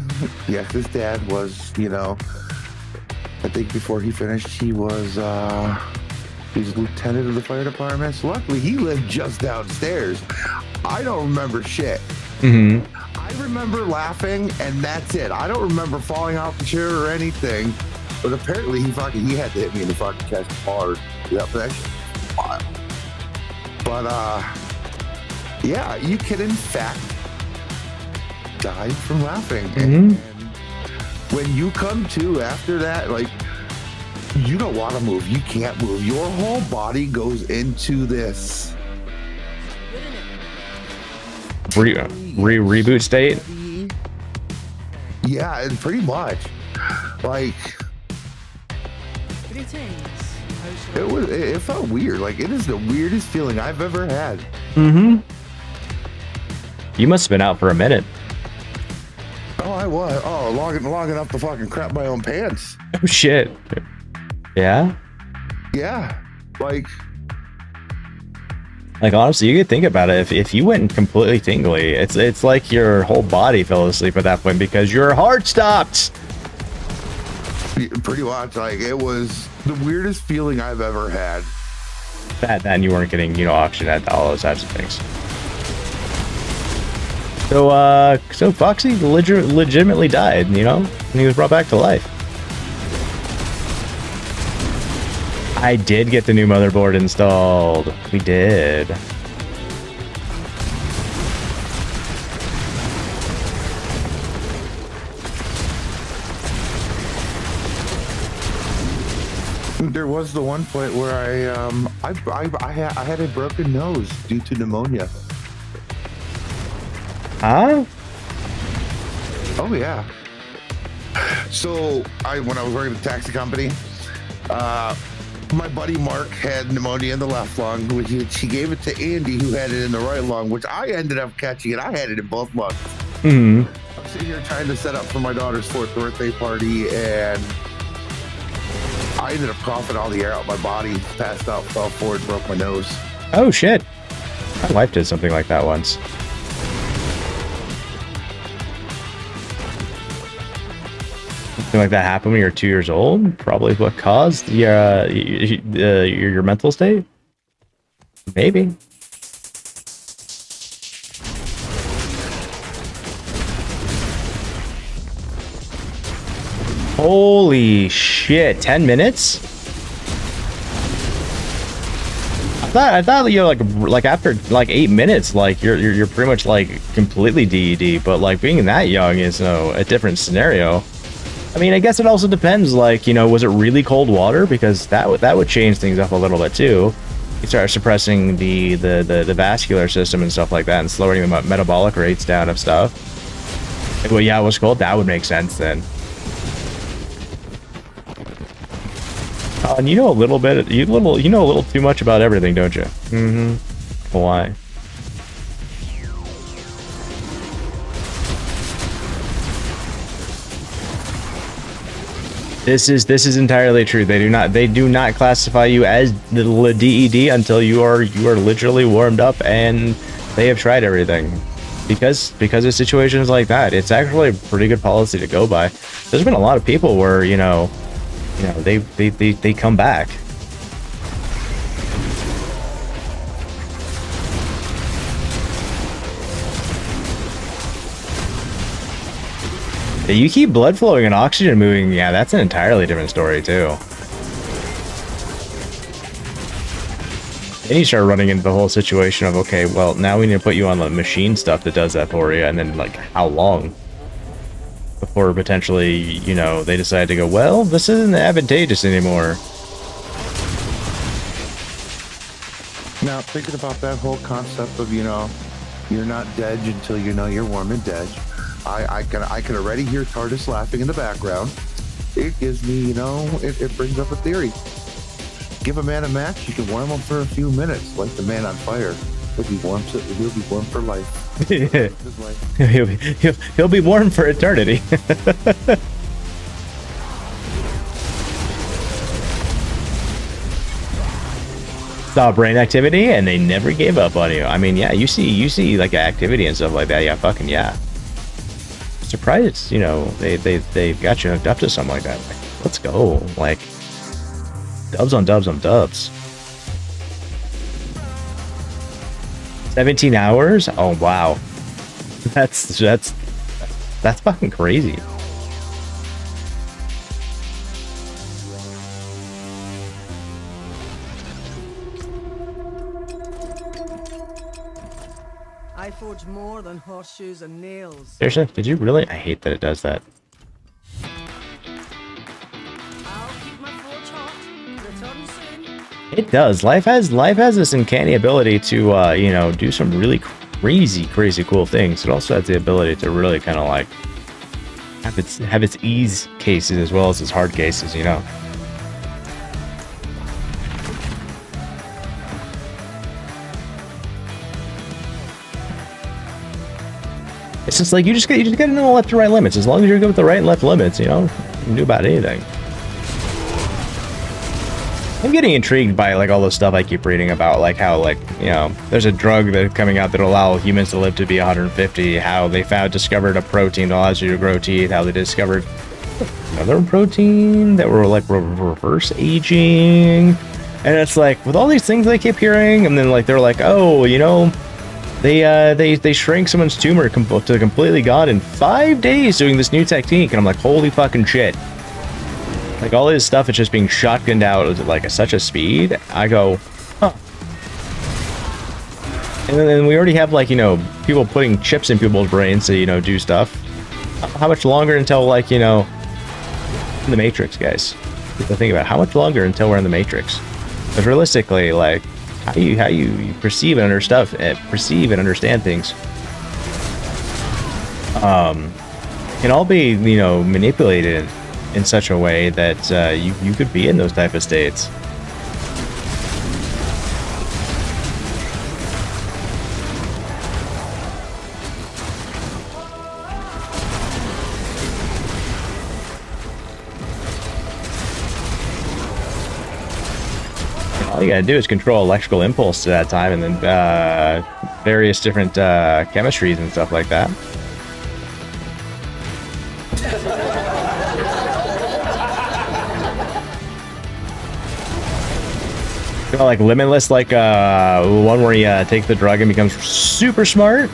yes, his dad was, I think before he finished, he was he's a lieutenant of the fire department. So luckily, he lived just downstairs. I don't remember shit. I remember laughing, and that's it. I don't remember falling off the chair or anything. But apparently, he had to hit me in the fucking chest hard. Yep, that's wild. But yeah, you can in fact die from laughing. And when you come to after that, like, you don't want to move. You can't move. Your whole body goes into this reboot state. Yeah, and pretty much like it felt weird. Like, it is the weirdest feeling I've ever had. You must have been out for a minute. Oh, I was. Oh, long enough to fucking crap my own pants. Oh shit. Yeah. Yeah. Like honestly, you could think about it. If you went completely tingly, it's like your whole body fell asleep at that point because your heart stopped. Pretty much. Like, it was the weirdest feeling I've ever had. That and you weren't getting oxygen at all those types of things. So Foxy legitimately died, and he was brought back to life. I did get the new motherboard installed. We did. There was the one point where I had a broken nose due to pneumonia. Huh? Oh yeah. So when I was working at a taxi company, my buddy Mark had pneumonia in the left lung, which he gave it to Andy, who had it in the right lung, which I ended up catching it. I had it in both lungs. I'm sitting here trying to set up for my daughter's 4th birthday party, and I ended up coughing all the air out my body, passed out, fell forward, broke my nose. Oh shit. My wife did something like that once. Something like that happened when you were 2 years old? Probably what caused your mental state? Maybe. Holy shit, 10 minutes? I thought like after like 8 minutes, like you're pretty much like completely DED, but like being that young is a different scenario. I mean, I guess it also depends, like, was it really cold water? Because that would change things up a little bit too. You start suppressing the vascular system and stuff like that, and slowing the metabolic rates down of stuff. Well, yeah, it was cold. That would make sense then. And you know a little bit. You know a little too much about everything, don't you? Why? This is entirely true. They do not classify you as the DED until you are literally warmed up and they have tried everything. Because of situations like that, it's actually a pretty good policy to go by. There's been a lot of people where they come back. You keep blood flowing and oxygen moving, yeah, that's an entirely different story too. Then you start running into the whole situation of, okay, well, now we need to put you on the machine stuff that does that for you, and then, like, how long? Before potentially, they decide to go, well, this isn't advantageous anymore. Now, thinking about that whole concept of, you're not dead until you know you're warm and dead. I can already hear TARDIS laughing in the background. It gives me, it brings up a theory. Give a man a match, you can warm him for a few minutes, like the man on fire. He'll be warm for life. He'll be warm for eternity. Saw brain activity and they never gave up on you. I mean, yeah, you see like activity and stuff like that. Yeah, fucking yeah. Surprised, they've got you hooked up to something like that. Like, let's go. Like, dubs on dubs on dubs. 17 hours? Oh wow. That's fucking crazy. I forge more than horseshoes and nails. Seriously? Did you really? I hate that it does that. I'll keep my forge hot. Return soon. It does. Life has this uncanny ability to do some really crazy cool things. It also has the ability to really kind of like have its ease cases as well as its hard cases, It's just like you just gotta know the left and right limits. As long as you're good with the right and left limits, you can do about anything. I'm getting intrigued by like all the stuff I keep reading about, like how there's a drug that's coming out that'll allow humans to live to be 150. How they discovered a protein that allows you to grow teeth. How they discovered another protein that were like reverse aging. And it's like with all these things I keep hearing, and then like they're like, oh, they shrink someone's tumor to completely gone in 5 days doing this new technique, and I'm like, holy fucking shit. Like all this stuff is just being shotgunned out at like such a speed. I go, huh. And then we already have like, people putting chips in people's brains to, do stuff. How much longer until like, in the Matrix, guys? Think about it. How much longer until we're in the Matrix? Because realistically, like, how you perceive and understand things can all be manipulated in such a way that you could be in those type of states. All you gotta do is control electrical impulse to that time, and then various different chemistries and stuff like that. Like Limitless, like one where you take the drug and becomes super smart.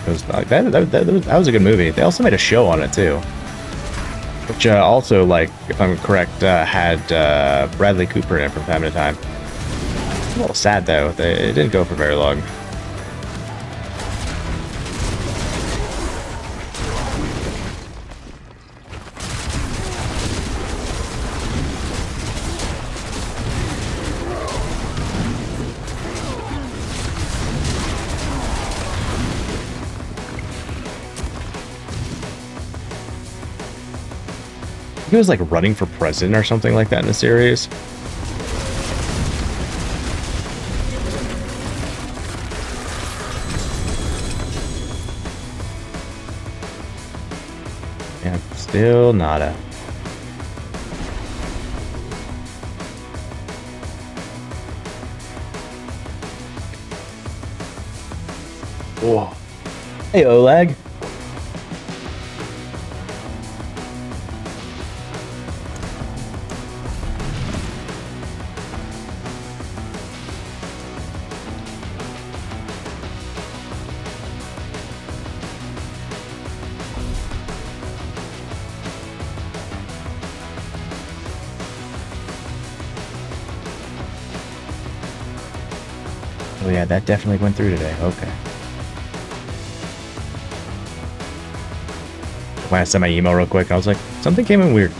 It was like that was a good movie. They also made a show on it too, which also, like, if I'm correct, had Bradley Cooper in it from time to time. It's a little sad though. It didn't go for very long. He was like running for president or something like that in the series. Yeah, still nada. Whoa. Hey, Oleg. Oh yeah, that definitely went through today. Okay. When I sent my email real quick, I was like, something came in weird.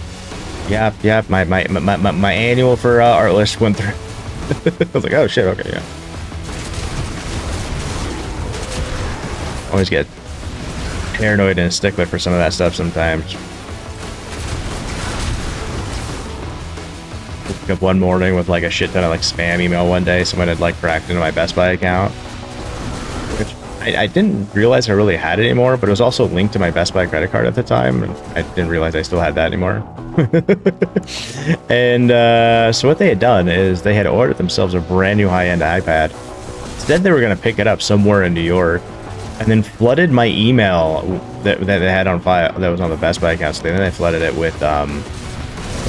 Yeah, my annual for Artlist went through. I was like, oh shit, okay, yeah. Always get paranoid and a stickler for some of that stuff sometimes. Woke up one morning with like a shit ton of like spam email one day. Someone had like cracked into my Best Buy account. Which I didn't realize I really had it anymore, but it was also linked to my Best Buy credit card at the time, and I didn't realize I still had that anymore. And so what they had done is they had ordered themselves a brand new high-end iPad. Instead, they were going to pick it up somewhere in New York, and then flooded my email that they had on file that was on the Best Buy account. So then they flooded it with a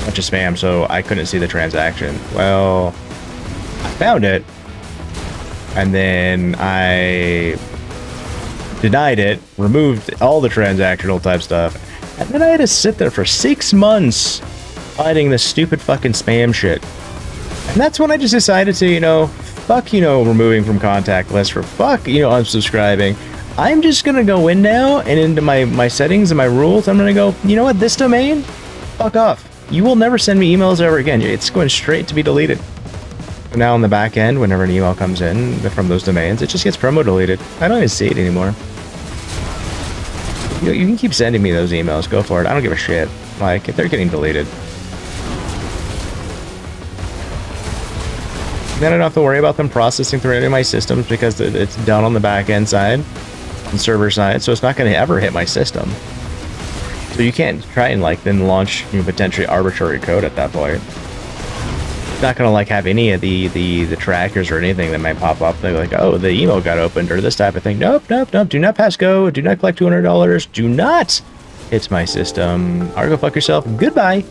bunch of spam, so I couldn't see the transaction. Well, I found it, and then I denied it, removed all the transactional type stuff, and then I had to sit there for 6 months fighting this stupid fucking spam shit. And that's when I just decided to, you know, fuck, you know, removing from contact list, for fuck, you know, unsubscribing. I'm just gonna go in now and into my settings and my rules. I'm gonna go, you know what, this domain, fuck off. You will never send me emails ever again. It's going straight to be deleted. Now on the back end, whenever an email comes in from those domains, it just gets promo deleted. I don't even see it anymore. You can keep sending me those emails. Go for it. I don't give a shit. Like, if they're getting deleted. Then I don't have to worry about them processing through any of my systems because it's done on the back end side and server side, so it's not going to ever hit my system. So you can't try and like then launch, you know, potentially arbitrary code at that point. It's not gonna like have any of the trackers or anything that might pop up. They're like, oh, the email got opened or this type of thing. Nope, nope, nope. Do not pass go. Do not collect $200. Do not hit my system. Or go fuck yourself. Goodbye.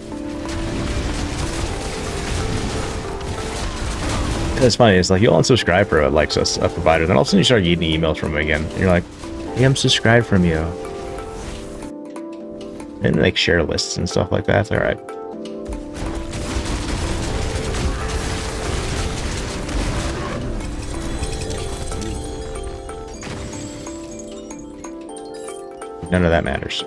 It's funny. It's like you'll unsubscribe for like a provider, then all of a sudden you start getting emails from them again. And you're like, hey, I'm subscribed from you. And like share lists and stuff like that. It's all right. None of that matters.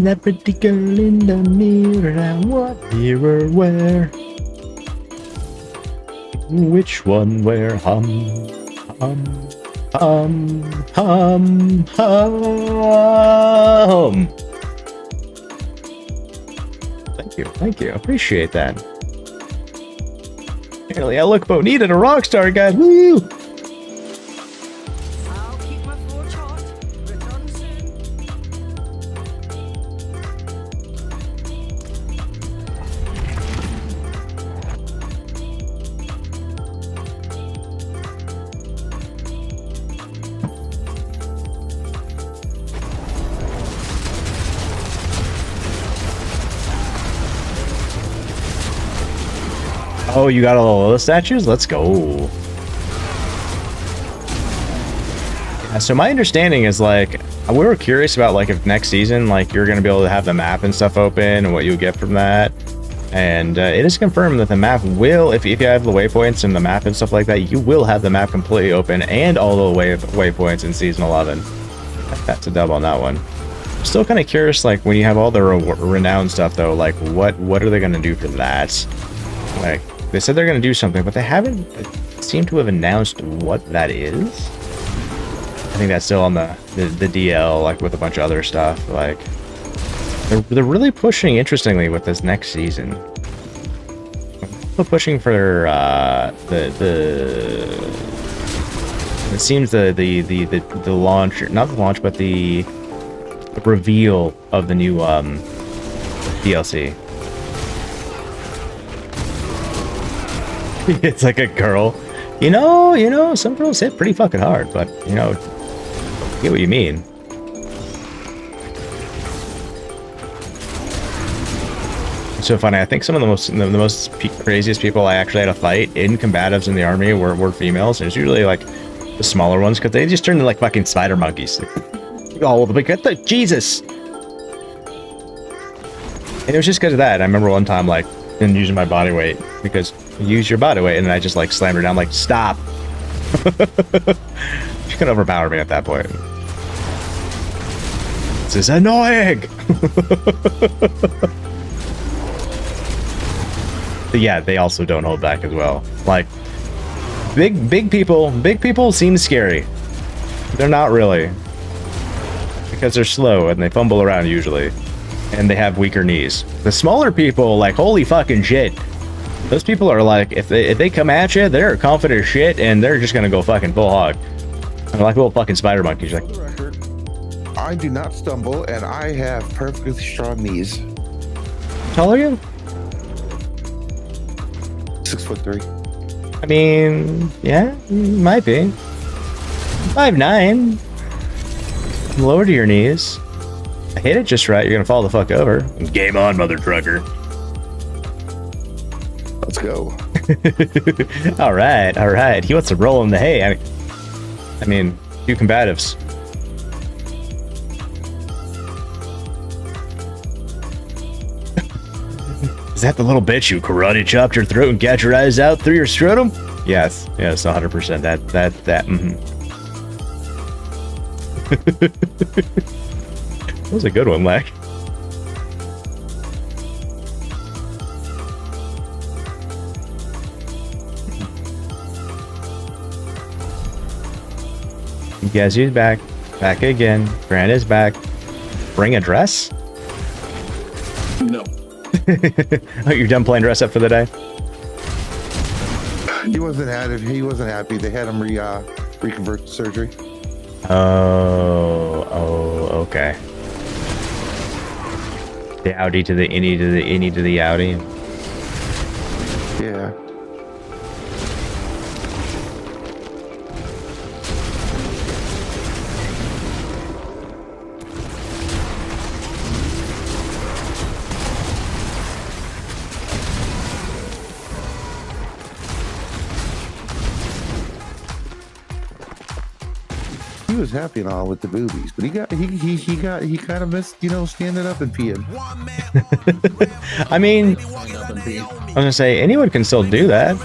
That pretty girl in the mirror, and what mirror where? Which one where? Hum. Thank you, appreciate that. Apparently I look bonita to Rockstar, guys. Woo! I'll keep my forge hot. Return soon. Oh, you got all those statues? Let's go. Yeah, so my understanding is like, we were curious about like if next season, like you're going to be able to have the map and stuff open and what you'll get from that. And it is confirmed that the map will, if you have the waypoints and the map and stuff like that, you will have the map completely open and all the waypoints in Season 11. That's a dub on that one. Still kind of curious, like, when you have all the renowned stuff, though, like, what are they going to do for that? Like, they said they're going to do something, but they haven't seemed to have announced what that is. I think that's still on the DL, like, with a bunch of other stuff. Like, they're really pushing, interestingly, with this next season. They're pushing for, it seems the launch, not the launch, but the reveal of the new DLC. It's like a girl. You know, some girls hit pretty fucking hard, but you know, I get what you mean. It's so funny. I think some of the most craziest people I actually had to fight in combatives in the army were females, and it's usually like the smaller ones because they just turn into like fucking spider monkeys. Oh, but get the Jesus! And it was just because of that. I remember one time, like, didn't using my body weight because you use your body weight, and then I just like slammed her down, like, stop. She could overpower me at that point. This is annoying. But yeah, they also don't hold back as well. Like, big people seem scary. They're not really. Because they're slow and they fumble around usually. And they have weaker knees. The smaller people, like, holy fucking shit. Those people are like, if they come at you, they're confident as shit and they're just gonna go fucking full hog. They're like little fucking spider monkeys. Like, I do not stumble and I have perfectly strong knees. how tall are you? 6'3". I mean, yeah, might be. 5'9". Lower to your knees. I hit it just right, you're gonna fall the fuck over. Game on, mother trucker. Let's go. all right. He wants to roll in the hay. I mean, do combatives. Is that the little bitch who karate chopped your throat and got your eyes out through your scrotum? Yes, 100%. That. That was a good one, Lack. Yazoo's back. Back again. Grant is back. Bring a dress? No. Oh, you're done playing dress up for the day? He wasn't happy. They had him reconvert to surgery. Oh, okay. The outie to the innie to the innie to the outie. Yeah. He was happy and all with the boobies, but he kind of missed, standing up and peeing. I mean, I was gonna say anyone can still do that.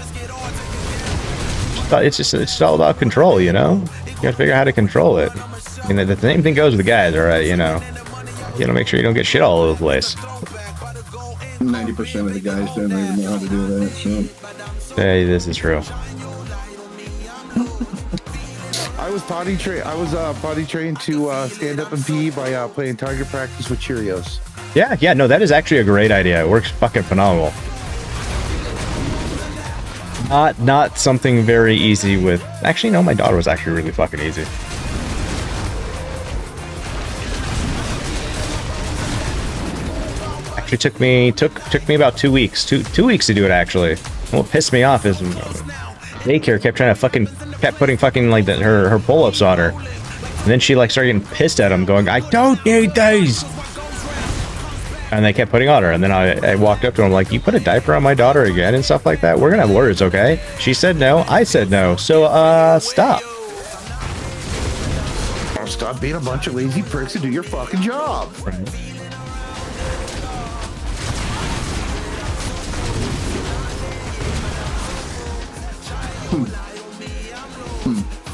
It's all about control, you know. You gotta figure out how to control it. I mean, the same thing goes with the guys, all right? You know, you gotta make sure you don't get shit all over the place. 90% of the guys don't even know how to do that. So. Hey, this is true. I was potty trained to stand up and pee by playing target practice with Cheerios. Yeah, no, that is actually a great idea. It works fucking phenomenal. Not something very easy with... Actually, no, my daughter was actually really fucking easy. Actually took me about 2 weeks. Two weeks to do it, actually. What pissed me off is daycare kept putting fucking like her pull-ups on her. And then she like started getting pissed at him, going, I don't need these! And they kept putting on her, and then I walked up to him like, you put a diaper on my daughter again and stuff like that? We're gonna have words, okay? She said no, I said no, so stop. Oh, stop being a bunch of lazy pricks and do your fucking job. Right.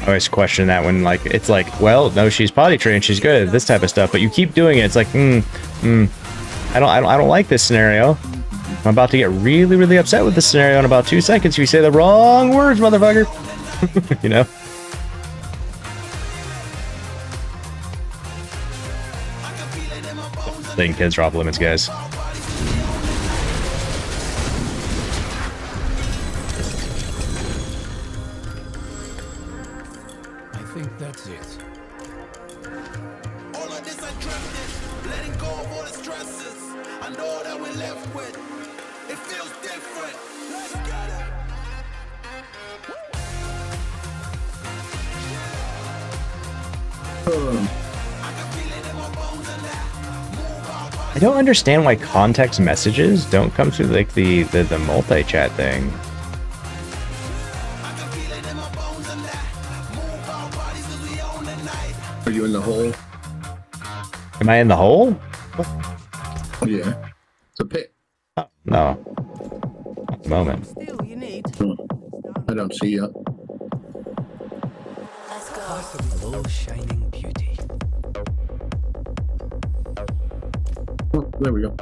I always question that when like it's like, well, no, she's potty trained, she's good at this type of stuff, but you keep doing it. It's like, I don't like this scenario. I'm about to get really, really upset with this scenario in about 2 seconds if you say the wrong words, motherfucker. You know? Letting kids drop limits, guys. I think that's it. All of this I dreamt it, letting go of all the stresses. I know that we're left with. It feels different. Let's get it. I don't understand why context messages don't come through like the multi-chat thing. Are you in the hole? Am I in the hole? Yeah. It's a pit. Oh, no. At the moment. Still, you need. I don't see you. Possible shining beauty. Oh, there we go.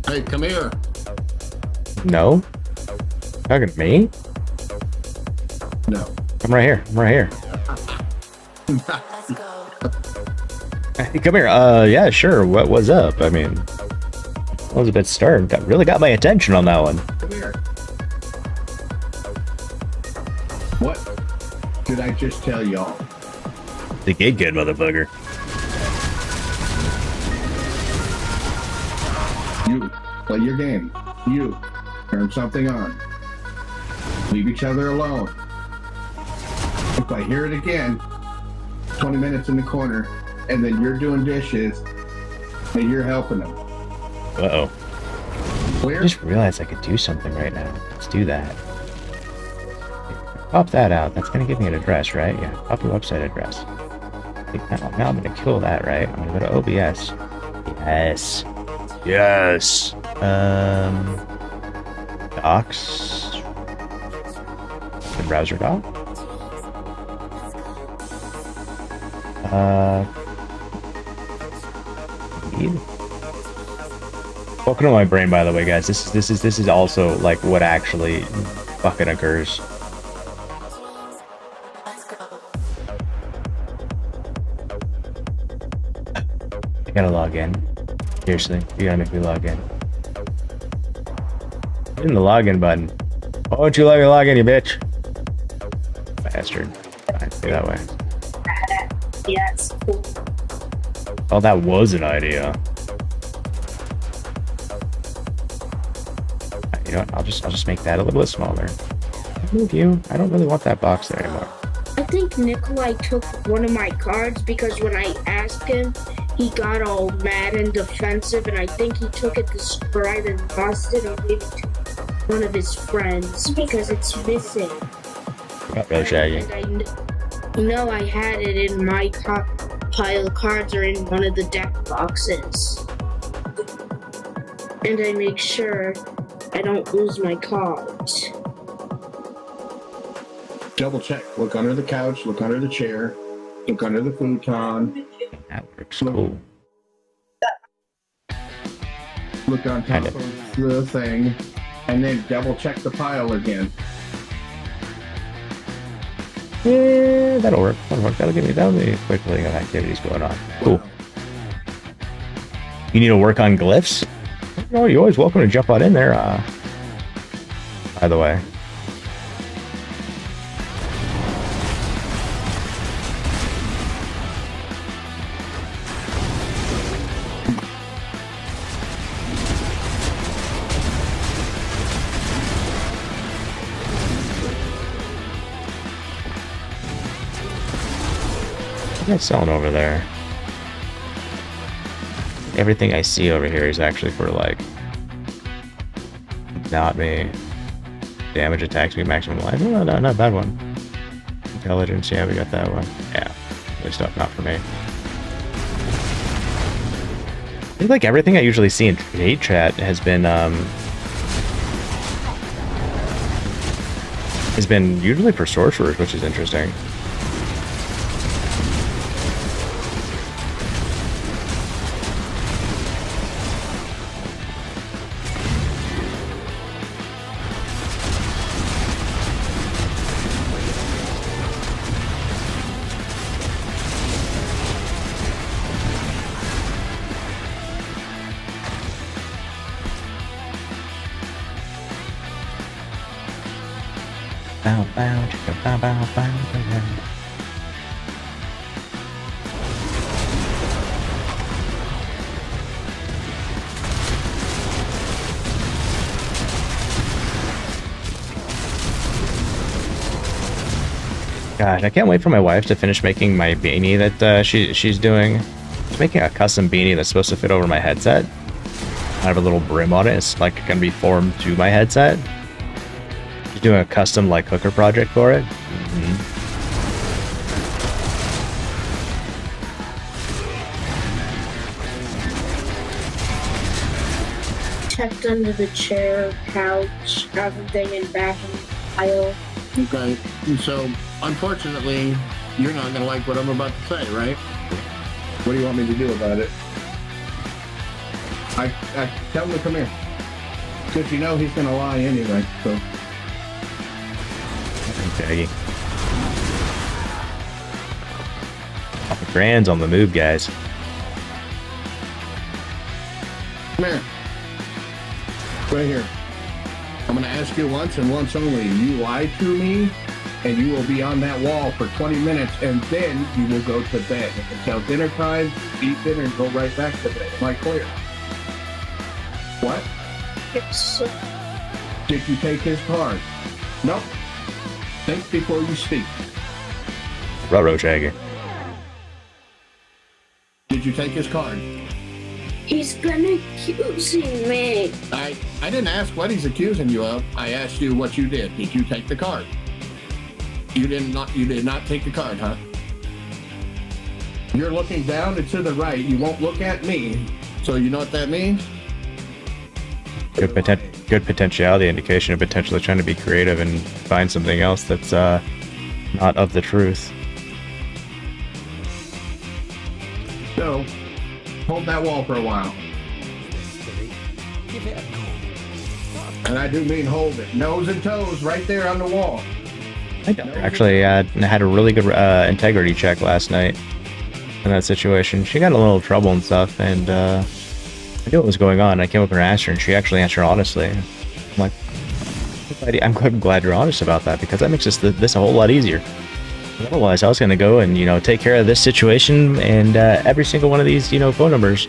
Hey, come here. No? Talking to me? No. I'm right here. I'm right here. Hey, come here. Yeah, sure. What was up? I mean, that was a bit stern. Really got my attention on that one. Come here. What did I just tell y'all? The gig good, motherfucker. You play your game. You turn something on. Leave each other alone. If I hear it again, 20 minutes in the corner, and then you're doing dishes, and you're helping them. Uh-oh. I Where? just realized I could do something right now. Let's do that. Pop that out. That's going to give me an address, right? Yeah, pop your website address. Now I'm going to kill that, right? I'm going to go to OBS. Yes. Yes. Docs. The browser doc. Indeed. Welcome to my brain, by the way, guys. This is also like what actually fucking occurs. I gotta log in. Seriously, you gotta make me log in. Hit the login button. Why don't you let me log in, you bitch? Bastard. Fine, stay that way. Yes. Oh, that was an idea. You know what? I'll just make that a little bit smaller. Move you. I don't really want that box there anymore. I think Nikolai took one of my cards because when I asked him, he got all mad and defensive, and I think he took it to Sprite and lost it and gave it to one of his friends because it's missing. Not really shaggy. And I know I had it in my pile of cards or in one of the deck boxes. And I make sure I don't lose my cards. Double check. Look under the couch. Look under the chair. Look under the futon. That works. Cool. Look on top of the thing. And then double check the pile again. Yeah, that'll work. That'll be a quick thing of activities going on. Cool. You need to work on glyphs? Oh, you're always welcome to jump on in there. By the way. What are you selling over there? Everything I see over here is actually for like not me. Damage, attack speed, maximum life. No, not a bad one. Intelligence, yeah, we got that one. Yeah. cosplay stuff, not for me. I think like everything I usually see in trade chat has been usually for sorcerers, which is interesting. Bow, bow, chicka, bow, bow, bow, bow. Gosh, I can't wait for my wife to finish making my beanie that she's doing. She's making a custom beanie that's supposed to fit over my headset. I have a little brim on it. It's like gonna be formed to my headset. She's doing a custom like hooker project for it. Checked under the chair, couch, everything, and back in the pile. Okay, so unfortunately, you're not gonna like what I'm about to say, right? What do you want me to do about it? I tell him to come here. Because you know he's gonna lie anyway, so. Okay. Grand's on the move, guys. Come here. Right here. I'm gonna ask you once and once only. You lie to me, and you will be on that wall for 20 minutes, and then you will go to bed. If it's now dinner time, eat dinner and go right back to bed. Am I clear? What? It's Did you take his card? Nope. Think before you speak. Ruh-roh, Shaggy. Did you take his card? he's been accusing me. I didn't ask what he's accusing you of. I asked you what you did. Did you take the card? You did not take the card, huh? You're looking down and to the right. You won't look at me. So you know what that means? Good potentiality indication of potentially trying to be creative and find something else that's not of the truth. So, hold that wall for a while. And I do mean hold it. Nose and toes right there on the wall. I actually had a really good integrity check last night in that situation. She got in a little trouble and stuff, and I knew what was going on. I came up and asked her, and she actually answered honestly. I'm like, I'm glad you're honest about that, because that makes this a whole lot easier. Otherwise, I was going to go and, take care of this situation, and every single one of these, phone numbers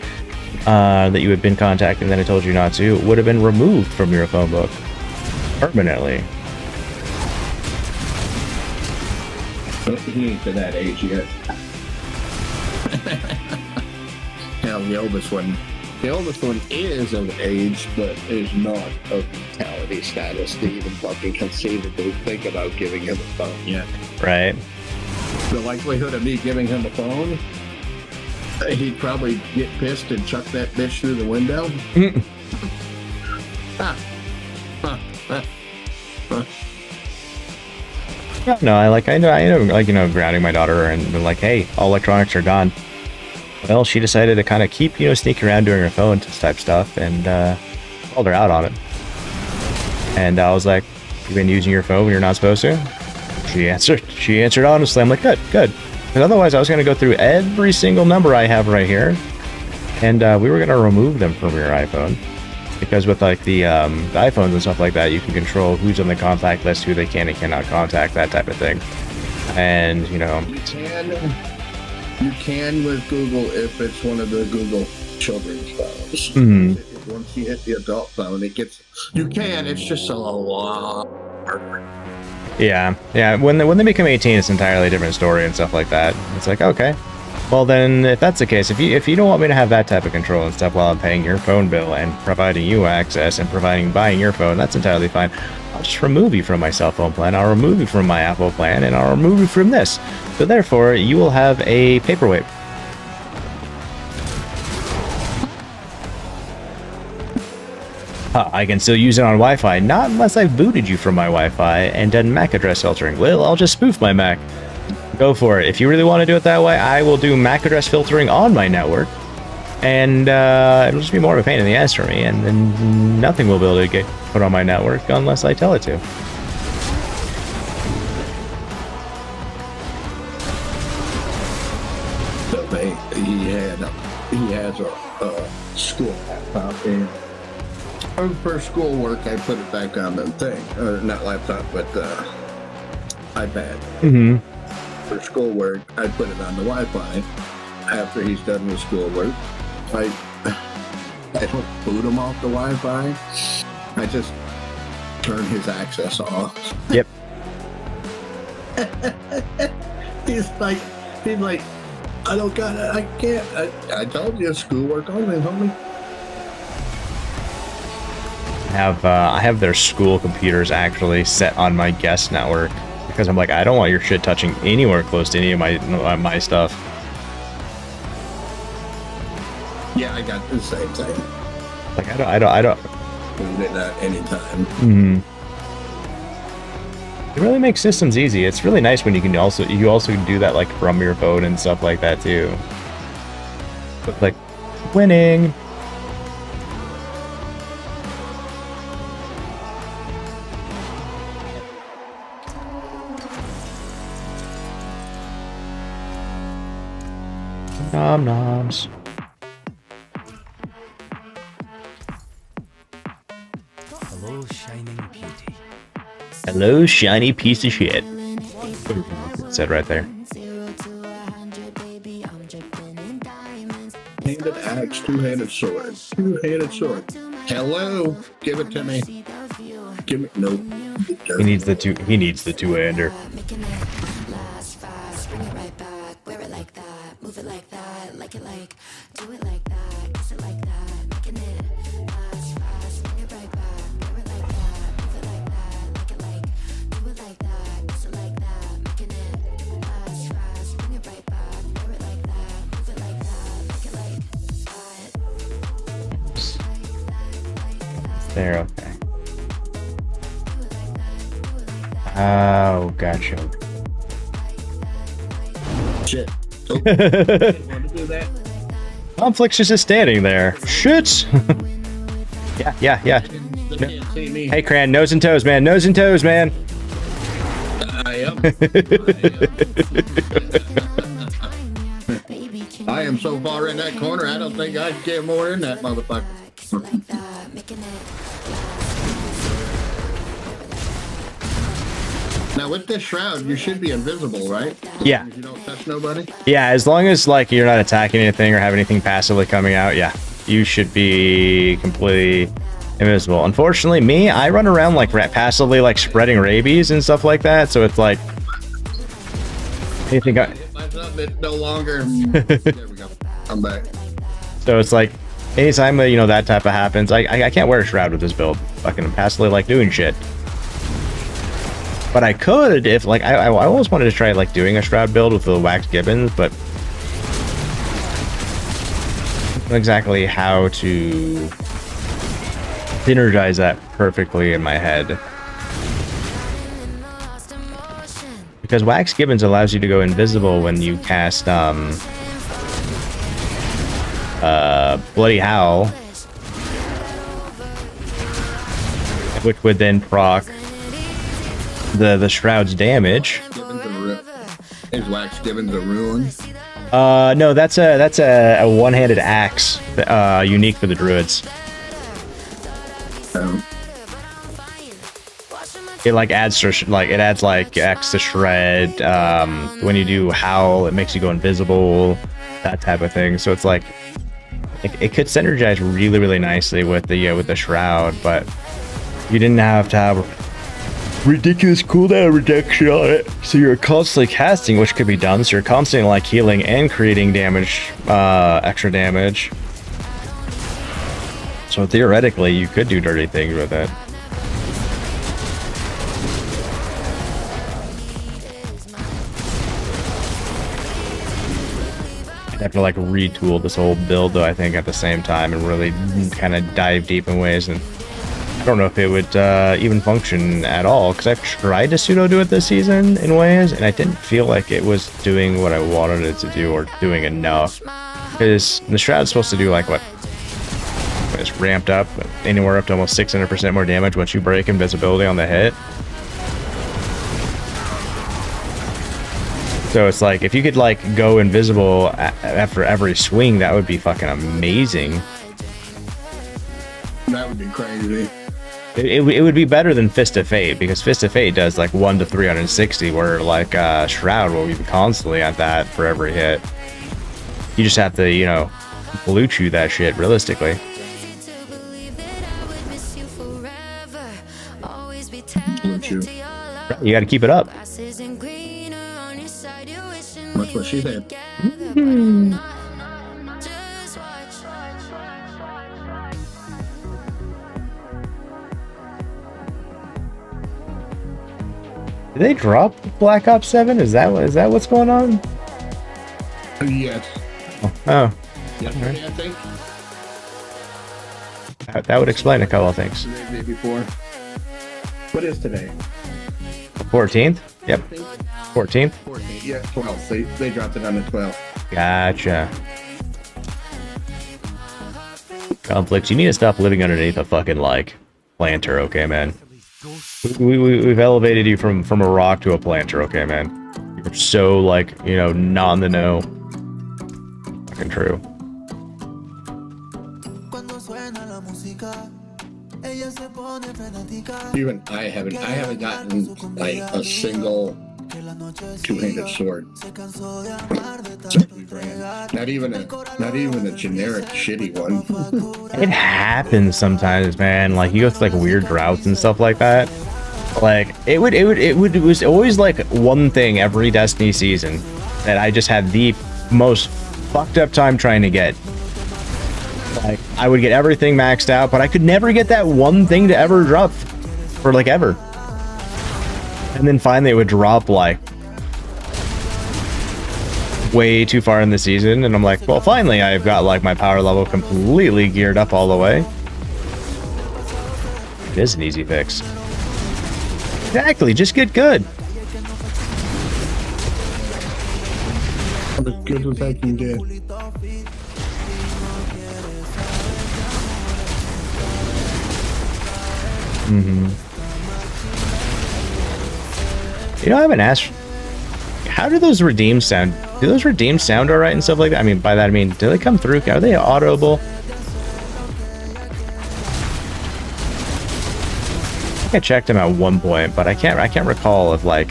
that you had been contacting that I told you not to would have been removed from your phone book permanently. He ain't to that age yet. Hell, the oldest one is of age, but is not of mentality status to even fucking conceivably think about giving him a phone yet. Right. The likelihood of me giving him a phone, he'd probably get pissed and chuck that bitch through the window. No, I know, grounding my daughter and been like, hey, all electronics are gone. Well, she decided to kind of keep, sneaking around doing her phone type stuff, and called her out on it. And I was like, you've been using your phone when you're not supposed to? She answered honestly. I'm like, good. Because otherwise I was going to go through every single number I have right here, and we were going to remove them from your iPhone. Because with like the iPhones and stuff like that, you can control who's on the contact list, who they can and cannot contact, that type of thing. And, You can with Google if it's one of the Google children's phones. Mm-hmm. Once you hit the adult phone, you can, it's just a lot harder. Yeah. When they become 18, it's an entirely different story and stuff like that. It's like, okay. Well then, if that's the case, if you don't want me to have that type of control and stuff while I'm paying your phone bill and providing you access and buying your phone, that's entirely fine. I'll just remove you from my cell phone plan, I'll remove you from my Apple plan, and I'll remove you from this. So therefore, you will have a paperweight. I can still use it on Wi-Fi, not unless I've booted you from my Wi-Fi and done MAC address filtering. Well, I'll just spoof my MAC. Go for it. If you really want to do it that way, I will do MAC address filtering on my network, and it'll just be more of a pain in the ass for me, and then nothing will be able to get put on my network unless I tell it to. He has a school laptop, and for schoolwork, I put it back on the thing, or not laptop, but iPad. Mm-hmm. For schoolwork, I put it on the Wi-Fi. After he's done with schoolwork, I don't boot him off the Wi-Fi. I just turn his access off. Yep. he's like, I don't got it. I can't. I told you, schoolwork only, homie. I have their school computers actually set on my guest network because I'm like, I don't want your shit touching anywhere close to any of my stuff. Yeah, I got the same thing. Like I don't. Boot it at any time. Mm-hmm. It really makes systems easy. It's really nice when you also do that like from your phone and stuff like that too. But like winning. Nom noms. Hello, shining beauty. Hello, shiny piece of shit. It said right there. Handed axe, two-handed sword. Two-handed sword. Hello, give it to me. Give me nope. He needs the two-hander. There, okay. Oh, gotcha. Shit. Oh, want to do that? Conflict's just standing there. Shit. yeah. They can't see me. Hey, Cran, nose and toes, man. Nose and toes, man. I am. I am so far in that corner, I don't think I can get more in that motherfucker. Now with this shroud, you should be invisible, right? Yeah. You don't touch nobody? Yeah, as long as like you're not attacking anything or have anything passively coming out, yeah. You should be completely invisible. Unfortunately, I run around like passively like spreading rabies and stuff like that, so it's like anything It's no longer. There we go. I'm back. So it's like anytime that type of happens, I can't wear a shroud with this build. Fucking passively like doing shit. But I could if like I always wanted to try like doing a shroud build with the Wax Gibbons, but I don't know exactly how to synergize that perfectly in my head. Because Wax Gibbons allows you to go invisible when you cast Bloody Howl, which would then proc the shroud's damage. Is Wax Gibbons a ruin? No, that's a one-handed axe, unique for the druids. It like adds to X to shred. When you do howl, it makes you go invisible, that type of thing. So it's like it could synergize really nicely with the shroud, but you didn't have to have ridiculous cooldown reduction on it. So you're constantly casting, which could be done. So you're constantly like healing and creating damage, extra damage. So theoretically, you could do dirty things with it. I'd have to like retool this whole build though, I think, at the same time and really kind of dive deep in ways. And I don't know if it would even function at all, because I've tried to pseudo do it this season in ways, and I didn't feel like it was doing what I wanted it to do or doing enough. Because the Shroud's supposed to do like what? It's ramped up anywhere up to almost 600% more damage once you break invisibility on the hit. So it's like, if you could like go invisible after every swing, that would be fucking amazing. That would be crazy. It would be better than Fist of Fate, because Fist of Fate does like 1 to 360, where like Shroud will be constantly at that for every hit. You just have to, you know, blue chew that shit realistically. Blue chew. You got to keep it up. That's what she said. Did they drop Black Ops 7? Is that what's going on? Yes. Oh. Yesterday, I think. That would explain a couple of things. The day before. What is today? 14th? Yep. 14th? 14th. Yeah, 12th. They dropped it on the 12th. Gotcha. Conflicts, you need to stop living underneath a fucking, like, planter, okay, man? We've elevated you from a rock to a planter, okay, man? You're so, like, you know, not in the know. Fucking true. Even I haven't gotten like a single two-handed sword. Not even a generic shitty one. It happens sometimes, man. Like, you go through like weird droughts and stuff like that. Like, it was always like one thing every Destiny season that I just had the most fucked up time trying to get. Like, I would get everything maxed out, but I could never get that one thing to ever drop for like ever. And then finally it would drop like way too far in the season, and I'm like, well, finally I've got like my power level completely geared up all the way. It is an easy fix. Exactly, just get good. I'm as good as I can get. You know, I haven't asked, how do those redeems sound? Do those redeems sound alright and stuff like that? I mean, by that I mean, do they come through? Are they audible? I think I checked them at one point, but I can't recall if like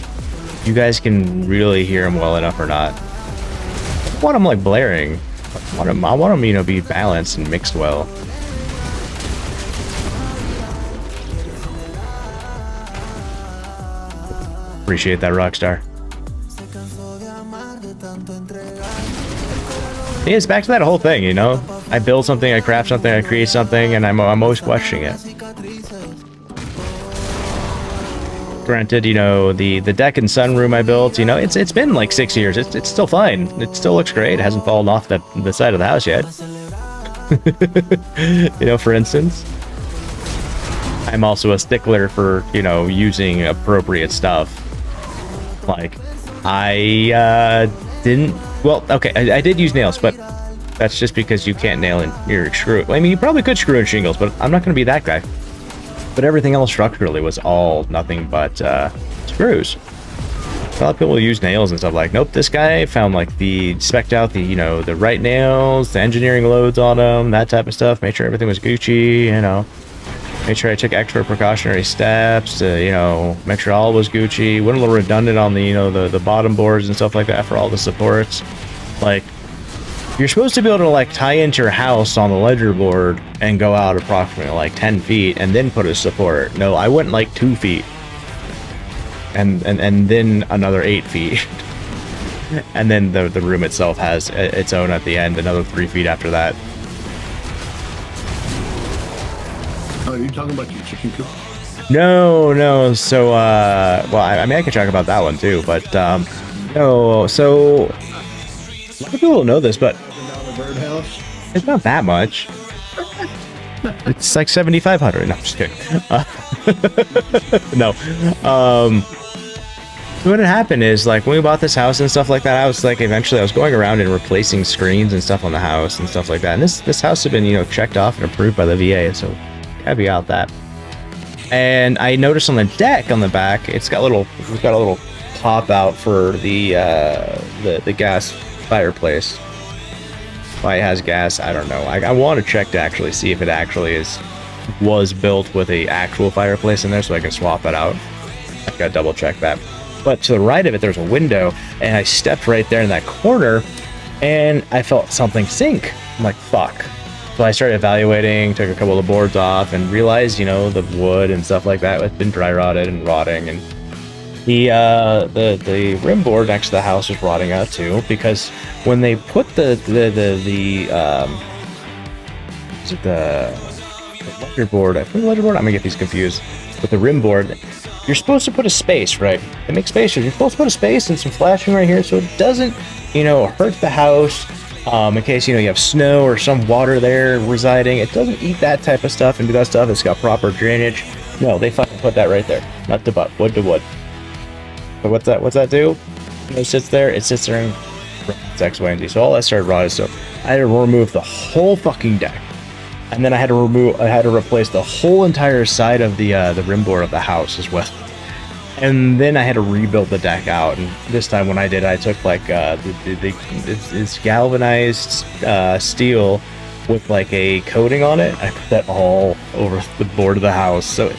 you guys can really hear them well enough or not. I want them like blaring. I want them, you know, be balanced and mixed well. Appreciate that, Rockstar. Yeah, it's back to that whole thing, you know? I build something, I craft something, I create something, and I'm always questioning it. Granted, you know, the deck and sunroom I built, you know, it's been like 6 years. It's still fine. It still looks great. It hasn't fallen off the side of the house yet. You know, for instance. I'm also a stickler for, you know, using appropriate stuff. Like, I didn't... Well, okay, I did use nails, but that's just because you can't nail in your screw. I mean, you probably could screw in shingles, but I'm not going to be that guy. But everything else structurally was all nothing but screws. A lot of people use nails and stuff like, nope, this guy found like spec'd out the, you know, the right nails, the engineering loads on them, that type of stuff, made sure everything was Gucci, you know. Made sure I took extra precautionary steps to, you know, make sure all was Gucci. Went a little redundant on the, you know, the bottom boards and stuff like that for all the supports. Like, you're supposed to be able to, like, tie into your house on the ledger board and go out approximately, like, 10 feet and then put a support. No, I went, like, 2 feet. and then another 8 feet. And then the room itself has its own at the end, another 3 feet after that. Oh, are you talking about your chicken coop? No. So, well, I mean, I can talk about that one too, but no. So, a lot of people don't know this, but Birdhouse? it's not that much. It's like 7,500. No, I'm just kidding. No. So what had happened is, like, when we bought this house and stuff like that, I was like, eventually I was going around and replacing screens and stuff on the house and stuff like that. And this house had been, you know, checked off and approved by the VA, so caveat that. And I noticed on the deck on the back, we've got a little pop out for the gas fireplace. Why it has gas, I don't know. I want to check to actually see if it actually was built with a actual fireplace in there, so I can swap it out. I gotta double check that. But to the right of it, there's a window, and I stepped right there in that corner, and I felt something sink. I'm like, fuck. So I started evaluating, took a couple of the boards off, and realized, you know, the wood and stuff like that had been dry rotted and rotting, and the rim board next to the house was rotting out too, because when they put the ledger board, I put the ledger board, I'm gonna get these confused, with the rim board, you're supposed to put a space, right? They make spaces. You're supposed to put a space and some flashing right here so it doesn't, you know, hurt the house. In case, you know, you have snow or some water there residing, it doesn't eat that type of stuff and do that stuff. It's got proper drainage. No, they fucking put that right there. Nut to butt, wood to wood. But what's that do? It sits there and it's X, Y, and Z. So all that started rotting. So I had to remove the whole fucking deck. And then I had to replace the whole entire side of the rim board of the house as well. And then I had to rebuild the deck out. And this time when I did, I took like this galvanized steel with like a coating on it. I put that all over the board of the house, so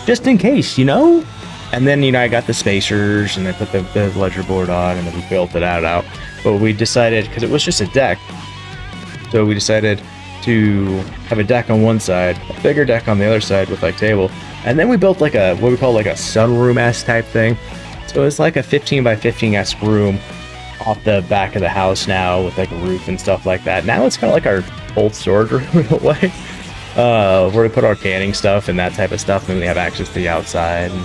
just in case, you know. And then, you know, I got the spacers and I put the ledger board on, and then we built it out. But we decided, because it was just a deck, so we decided to have a deck on one side, a bigger deck on the other side with like table, and then we built like a what we call like a sunroom-esque type thing. So it's like a 15 by 15-esque room off the back of the house now with like a roof and stuff like that. Now it's kind of like our old storage room in a way, where we put our canning stuff and that type of stuff, and we have access to the outside. And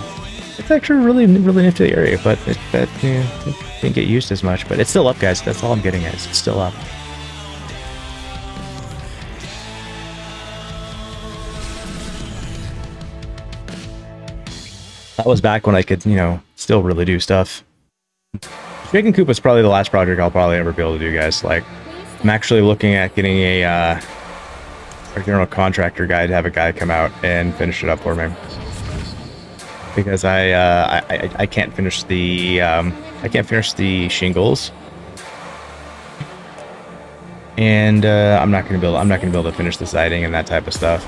it's actually really nifty area, but it didn't get used as much. But it's still up, guys. That's all I'm getting at. It's still up. That was back when I could, you know, still really do stuff. Chicken Coop was probably the last project I'll probably ever be able to do, guys. Like, I'm actually looking at getting a general contractor guy to have a guy come out and finish it up for me, because I can't finish the shingles, and I'm not gonna be able to finish the siding and that type of stuff.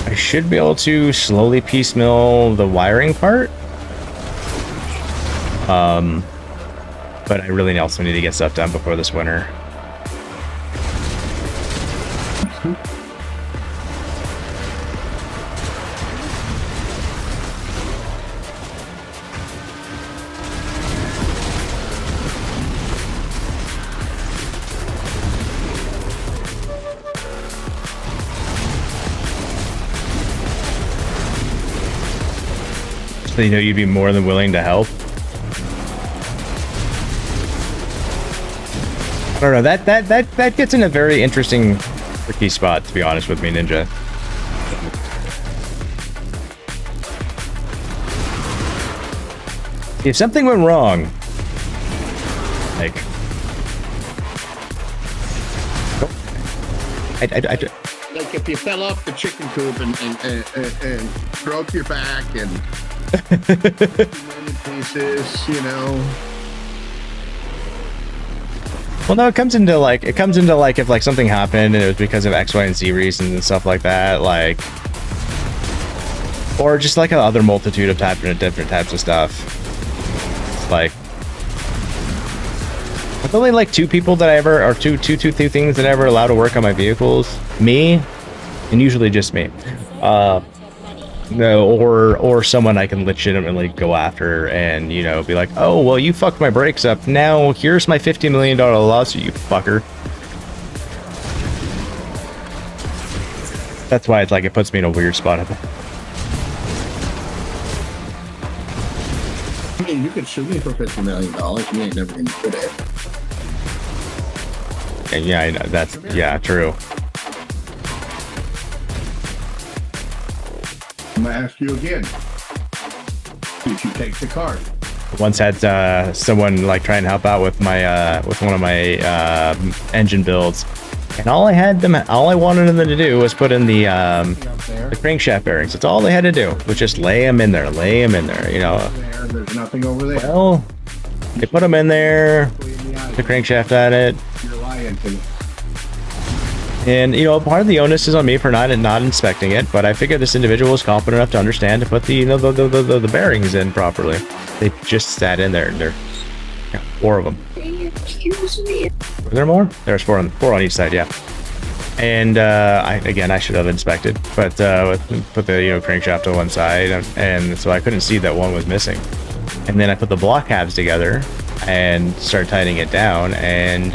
I should be able to slowly piecemeal the wiring part, but I really also need to get stuff done before this winter. So, you know, you'd be more than willing to help. I don't know, that gets in a very interesting, tricky spot, to be honest with me, Ninja. If something went wrong, like, like if you fell off the chicken coop and broke your back and pieces, you know. Well, no, it comes into like if like something happened and it was because of X, Y, and Z reasons and stuff like that, like, or just like another multitude of different types of stuff. It's like, there's only like two people that I ever, or two things that I ever allowed to work on my vehicles. Me, and usually just me. No, or someone I can legitimately go after and, you know, be like, oh, well, you fucked my brakes up. Now here's my $50 million lawsuit, you fucker. That's why it's like it puts me in a weird spot. I mean, you could sue me for $50 million. You ain't never gonna get it. And yeah, I know, that's, yeah, true. I'm gonna ask you again. Did you take the card? Once had someone like try and help out with my with one of my engine builds, and all I wanted them to do was put in the crankshaft bearings. That's all they had to do was just lay them in there, you know. There's nothing over there. Well, they put them in there, the crankshaft at it. You're lying to me. And, you know, part of the onus is on me for not inspecting it, but I figured this individual was competent enough to understand to put the, you know, the bearings in properly. They just sat in there, and there, yeah, 4 of them. Excuse me. Were there more? There's 4 on each side, yeah. And I should have inspected, but put the, you know, crankshaft on one side, and so I couldn't see that one was missing. And then I put the block halves together and started tightening it down, and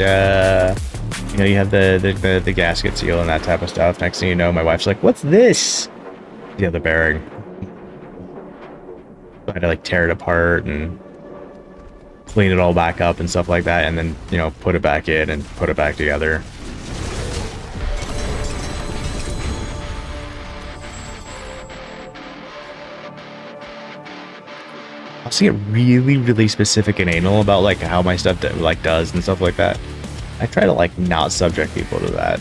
you know, you have the gasket seal and that type of stuff. Next thing you know, my wife's like, "What's this?" The other bearing. So I had to like tear it apart and clean it all back up and stuff like that, and then, you know, put it back in and put it back together. I also get really specific and anal about like how my stuff does and stuff like that. I try to like not subject people to that.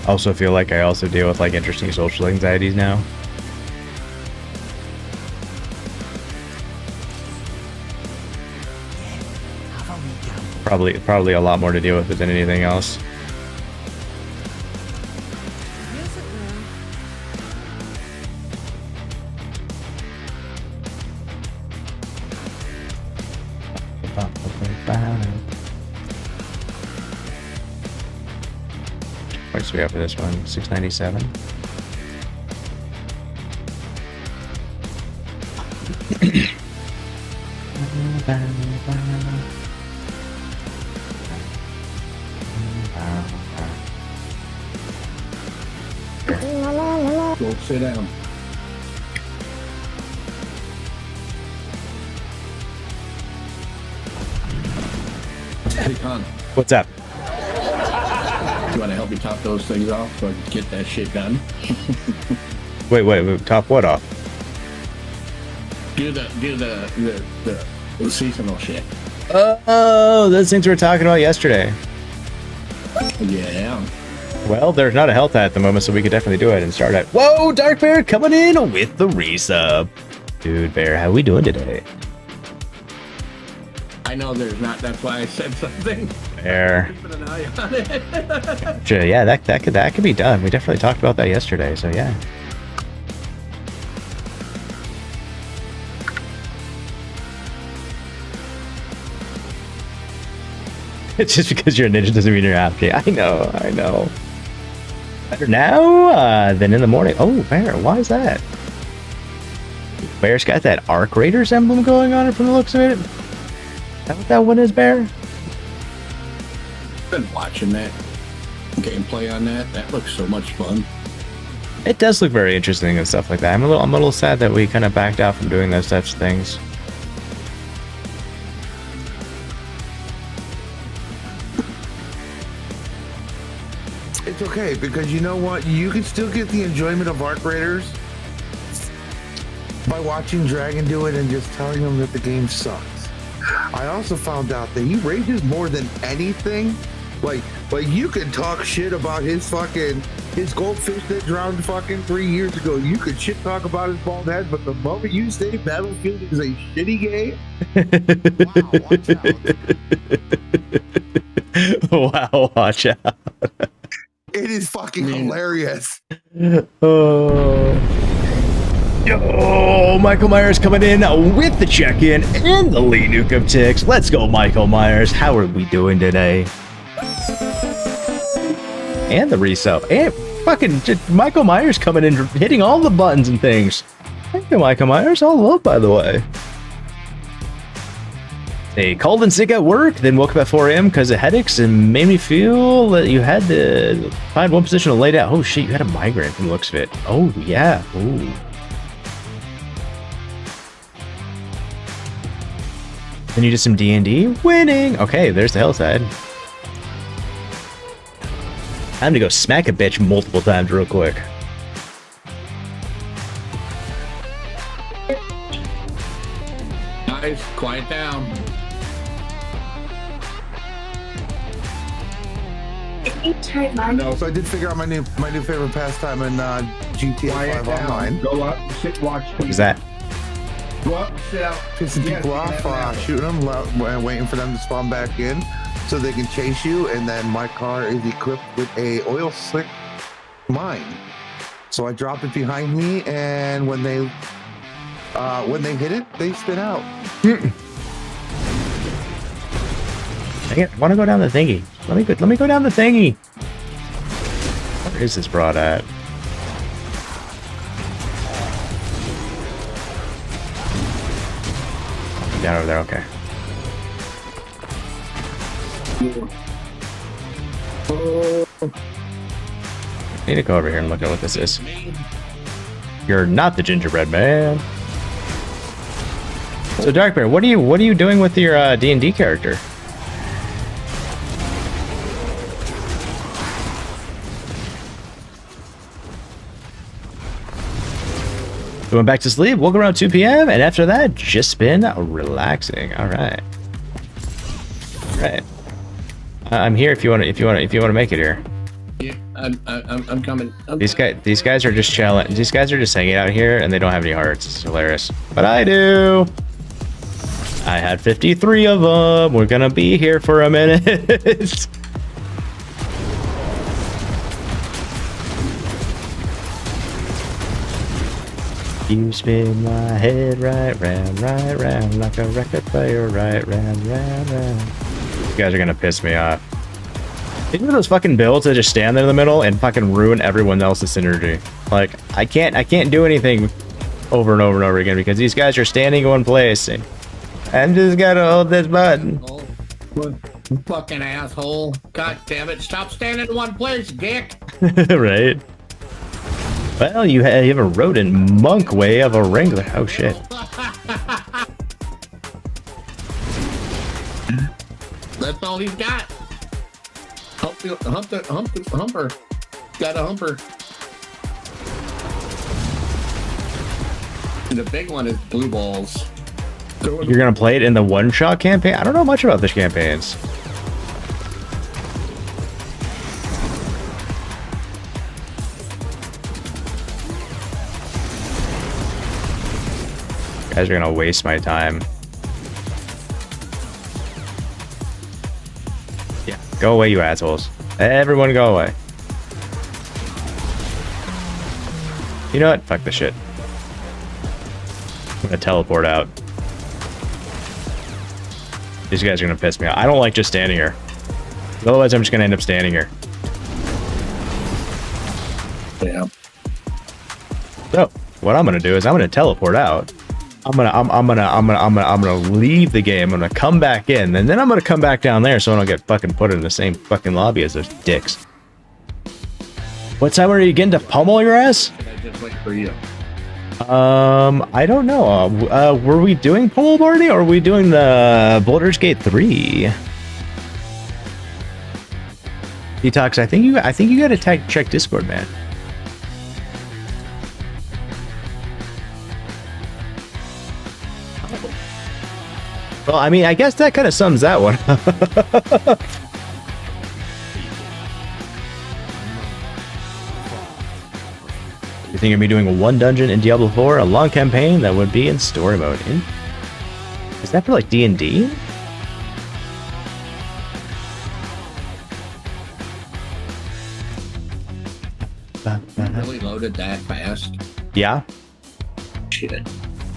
I also feel like I also deal with like interesting social anxieties now. Probably a lot more to deal with it than anything else. What do we have for this one? 697. Go sit down. Hey, Con, What's up? you want to help me top those things off so I can get that shit done? Wait, top what off? Do the seasonal shit. Oh, those things we were talking about yesterday. Yeah. Well, there's not a health at the moment, so we could definitely do it and start at. Whoa, Dark Bear coming in with the resub. Dude, Bear, how we doing today? I know there's not. That's why I said something. Bear. Keep an eye on it. Sure, yeah, that could be done. We definitely talked about that yesterday, so yeah. It's just because you're a ninja doesn't mean you're happy. I know. Better now than in the morning. Oh, Bear, why is that? Bear's got that Arc Raiders emblem going on it from the looks of it. Is that what that one is, Bear? Been watching that gameplay on that. That looks so much fun. It does look very interesting and stuff like that. I'm a little sad that we kind of backed out from doing those types of things. It's okay, because you know what? You can still get the enjoyment of Arc Raiders by watching Dragon do it and just telling him that the game sucks. I also found out that he rages more than anything. Like you can talk shit about his goldfish that drowned fucking 3 years ago. You could shit talk about his bald head, but the moment you say Battlefield is a shitty game, wow, watch out. Wow, watch out. It is fucking hilarious. Oh. Yo, Michael Myers coming in with the check-in and the lead nuke of TIX. Let's go, Michael Myers. How are we doing today? And the resell. And fucking just Michael Myers coming in, hitting all the buttons and things. Thank you, Michael Myers. All love, by the way. Hey, called in sick at work, then woke up at 4 a.m. because of headaches and made me feel that you had to find one position to lay down. Oh shit, you had a migraine from the looks of it. Oh yeah. Ooh. Then you did some D&D? Winning! Okay, there's the hillside. Time to go smack a bitch multiple times real quick. Guys, quiet down. No, so I did figure out my new favorite pastime in GTA 5 Online. Go up, sit, watch. What is that? Go up, sit out. Pissing people off, shooting them, waiting for them to spawn back in so they can chase you. And then my car is equipped with a oil slick mine. So I drop it behind me, and when they hit it, they spin out. Dang it, I want to go down the thingy. Let me go down the thingy. Where is this broad at? Down over there, okay. Need to go over here and look at what this is. You're not the gingerbread man. So Dark Bear, what are you doing with your D&D character? We went back to sleep, woke around 2 p.m. and after that, just been relaxing. All right. All right. I'm here if you want to make it here. Yeah, I'm coming. These guys are just chilling. These guys are just hanging out here and they don't have any hearts. It's hilarious. But I do. I had 53 of them. We're gonna be here for a minute. You spin my head right round like a record player, right round. You guys are gonna piss me off. These are those fucking builds that just stand there in the middle and fucking ruin everyone else's synergy. Like, I can't do anything over and over and over again because these guys are standing in one place. And I'm just gotta hold this button. Fucking asshole. God damn it. Stop standing in one place, dick. Right? Well, you have a rodent monk way of a wrangler. Oh shit. That's all he's got. Humper. Got a humper. And the big one is blue balls. You're gonna play it in the one-shot campaign? I don't know much about the campaigns. You guys are gonna waste my time. Yeah, go away, you assholes. Everyone go away. You know what? Fuck this shit. I'm gonna teleport out. These guys are gonna piss me off. I don't like just standing here. Otherwise, I'm just gonna end up standing here. Yeah. So, what I'm gonna do is I'm gonna teleport out. I'm gonna leave the game. I'm gonna come back in, and then I'm gonna come back down there so I don't get fucking put in the same fucking lobby as those dicks. What time are you getting to pummel your ass? I just wait for you. I don't know. Were we doing Pummel Party or are we doing the Baldur's Gate 3? Detox, I think you gotta check Discord, man. Well, I mean, I guess that kind of sums that one up. You think of me doing one dungeon in Diablo 4, a long campaign that would be in story mode? Is that for like D&D? Really loaded that fast. Yeah. shit.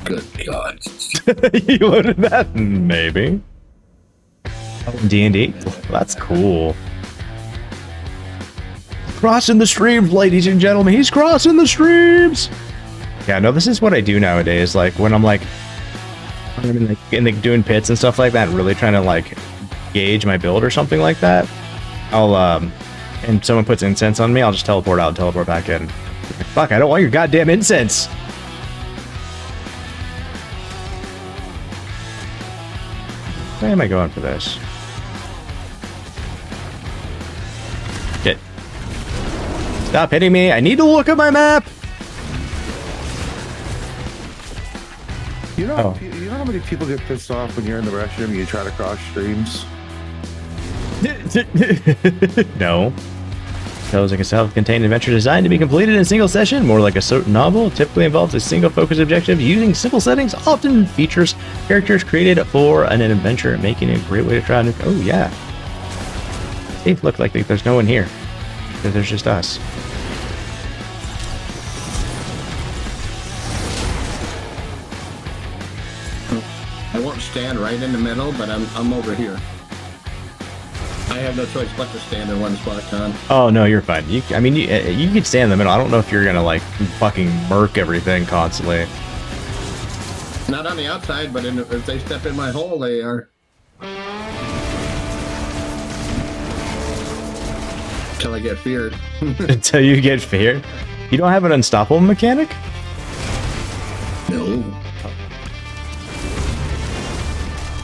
Good God. You loaded that? Maybe. Oh, D&D? That's cool. Crossing the streams, ladies and gentlemen. He's crossing the streams. Yeah, no, this is what I do nowadays. Like when I'm like, doing pits and stuff like that, really trying to like gauge my build or something like that. I'll and someone puts incense on me, I'll just teleport out and teleport back in. Fuck, I don't want your goddamn incense. Where am I going for this? Shit. Stop hitting me. I need to look at my map. You know, you know how many people get pissed off when you're in the restroom and you try to cross streams? No. Tales like a self-contained adventure designed to be completed in a single session, more like a certain novel. It typically involves a single focus objective using simple settings, often features characters created for an adventure, making it a great way to try to... Oh, yeah. See, look, like there's no one here. There's just us. I won't stand right in the middle, but I'm over here. I have no choice but to stand in one spot, Con. Oh, no, you're fine. You could stand in the middle. I don't know if you're gonna, like, fucking murk everything constantly. Not on the outside, but if they step in my hole, they are. Until I get feared. Until you get feared? You don't have an unstoppable mechanic? No.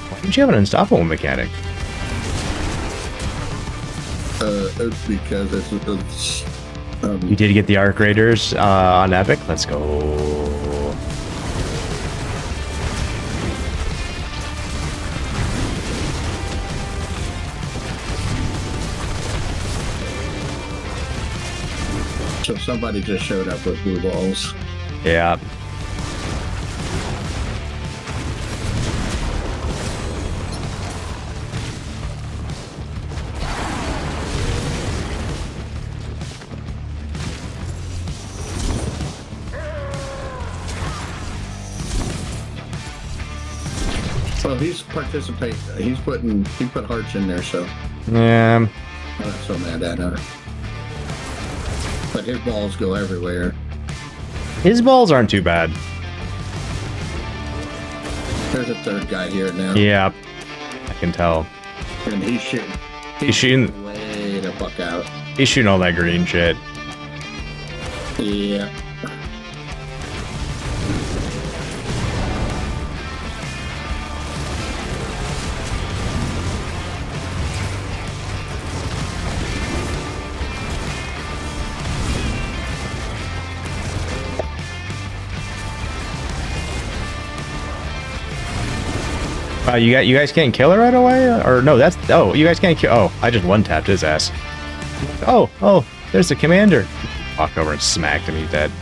Why don't you have an unstoppable mechanic? It's because it's you did get the Arc Raiders on Epic? Let's go. So somebody just showed up with blue balls. Yeah. Well, he's participating. He put hearts in there, so. Yeah. I'm not so mad at her. But his balls go everywhere. His balls aren't too bad. There's a third guy here now. Yeah. I can tell. And he's shooting. He's shooting way the fuck out. He's shooting all that green shit. Yeah. You guys can't kill her right away? Or no, that's... Oh, you guys can't kill... Oh, I just one-tapped his ass. Oh, there's the commander. Walked over and smacked him, he's dead.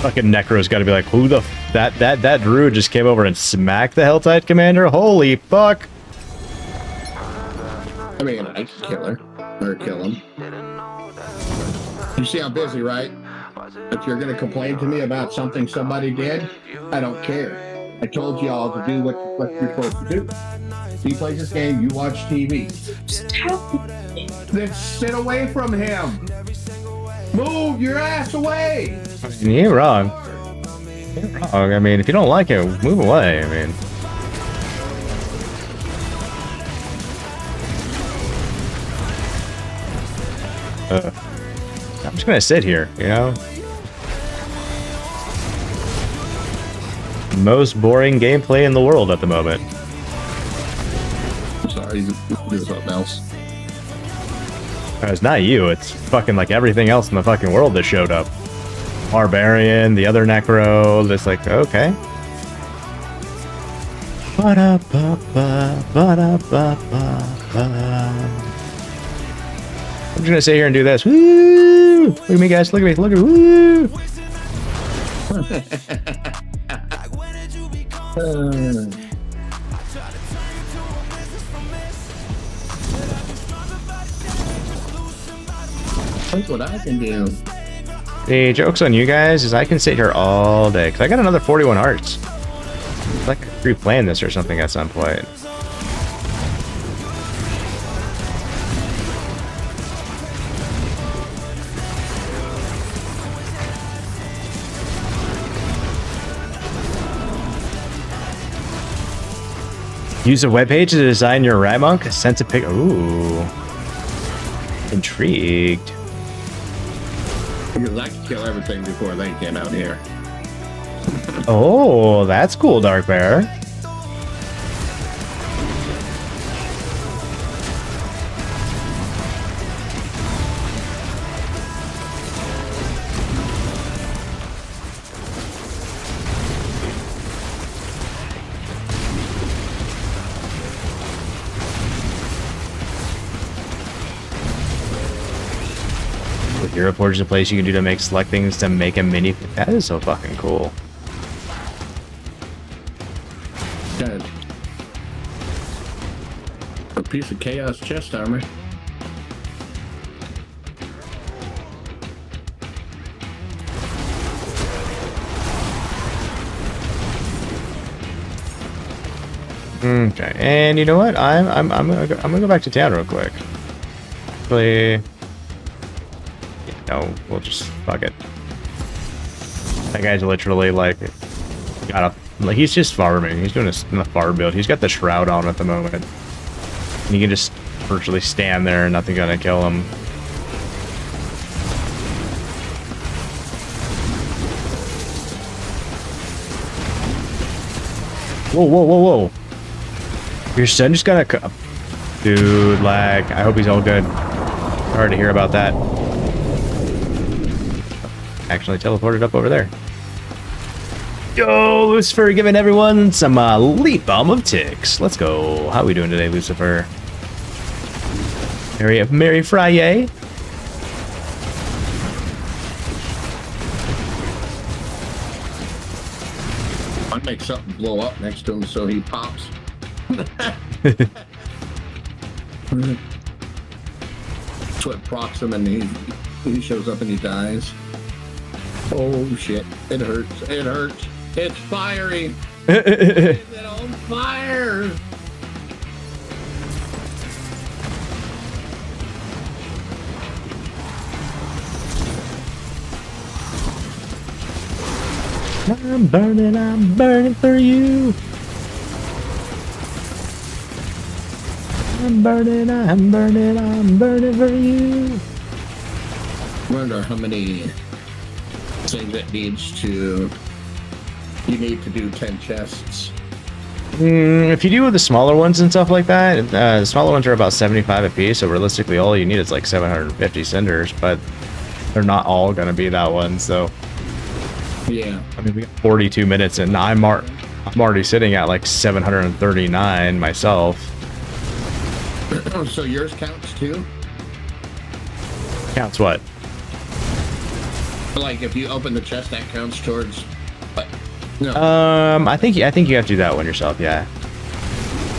Fucking Necro's gotta be like, who the... That druid just came over and smacked the Helltide commander? Holy fuck! I mean, I can kill her. Or kill him. You see I'm busy, right? If you're gonna complain to me about something somebody did, I don't care. I told y'all to do what you're supposed to do. He plays this game, you watch TV. Then sit away from him. Move your ass away. You ain't wrong. I mean, if you don't like it, move away. I mean... I'm just gonna sit here, you know? Most boring gameplay in the world at the moment. Sorry, do something else. It's not you, it's fucking like everything else in the fucking world that showed up. Barbarian, the other Necro, it's like, okay. I'm just gonna sit here and do this. Woo! Look at me, guys, look at me, look at me, woo! That's what I can do. The joke's on you guys is I can sit here all day because I got another 41 hearts. It's like replaying this or something at some point. Use a webpage to design your Ramunk. Sense a pic. Ooh. Intrigued. Because I can kill everything before they get out here. Oh, that's cool, Dark Bear. With Hero Forge is a place you can do to make select things to make a mini. That is so fucking cool. Got a piece of chaos chest armor. Okay, and you know what? I'm gonna go back to town real quick. Actually, no, we'll just fuck it. That guy's literally like got a like he's just farming. He's doing a farm build. He's got the shroud on at the moment, and you can just virtually stand there and nothing's gonna kill him. Whoa, whoa, whoa, whoa! Your son just got a... Dude, lag. I hope he's all good. Hard to hear about that. Actually teleported up over there. Yo, Lucifer giving everyone some leap bomb of ticks. Let's go. How are we doing today, Lucifer? Merry Friday. I'd make something blow up next to him so he pops. That's what procs him and he shows up and he dies. Oh shit, it hurts, it hurts. It's fiery. It's on fire. I'm burning for you. I'm burning for you. Wonder how many things it needs to. You need to do 10 chests. If you do the smaller ones and stuff like that, the smaller ones are about 75 a piece. So realistically, all you need is like 750 cinders, but they're not all gonna be that one. So yeah, I mean, we got 42 minutes, and I'm already sitting at like 739 myself. So yours counts too? Counts what? Like if you open the chest, that counts towards. What? No. I think you have to do that one yourself. Yeah.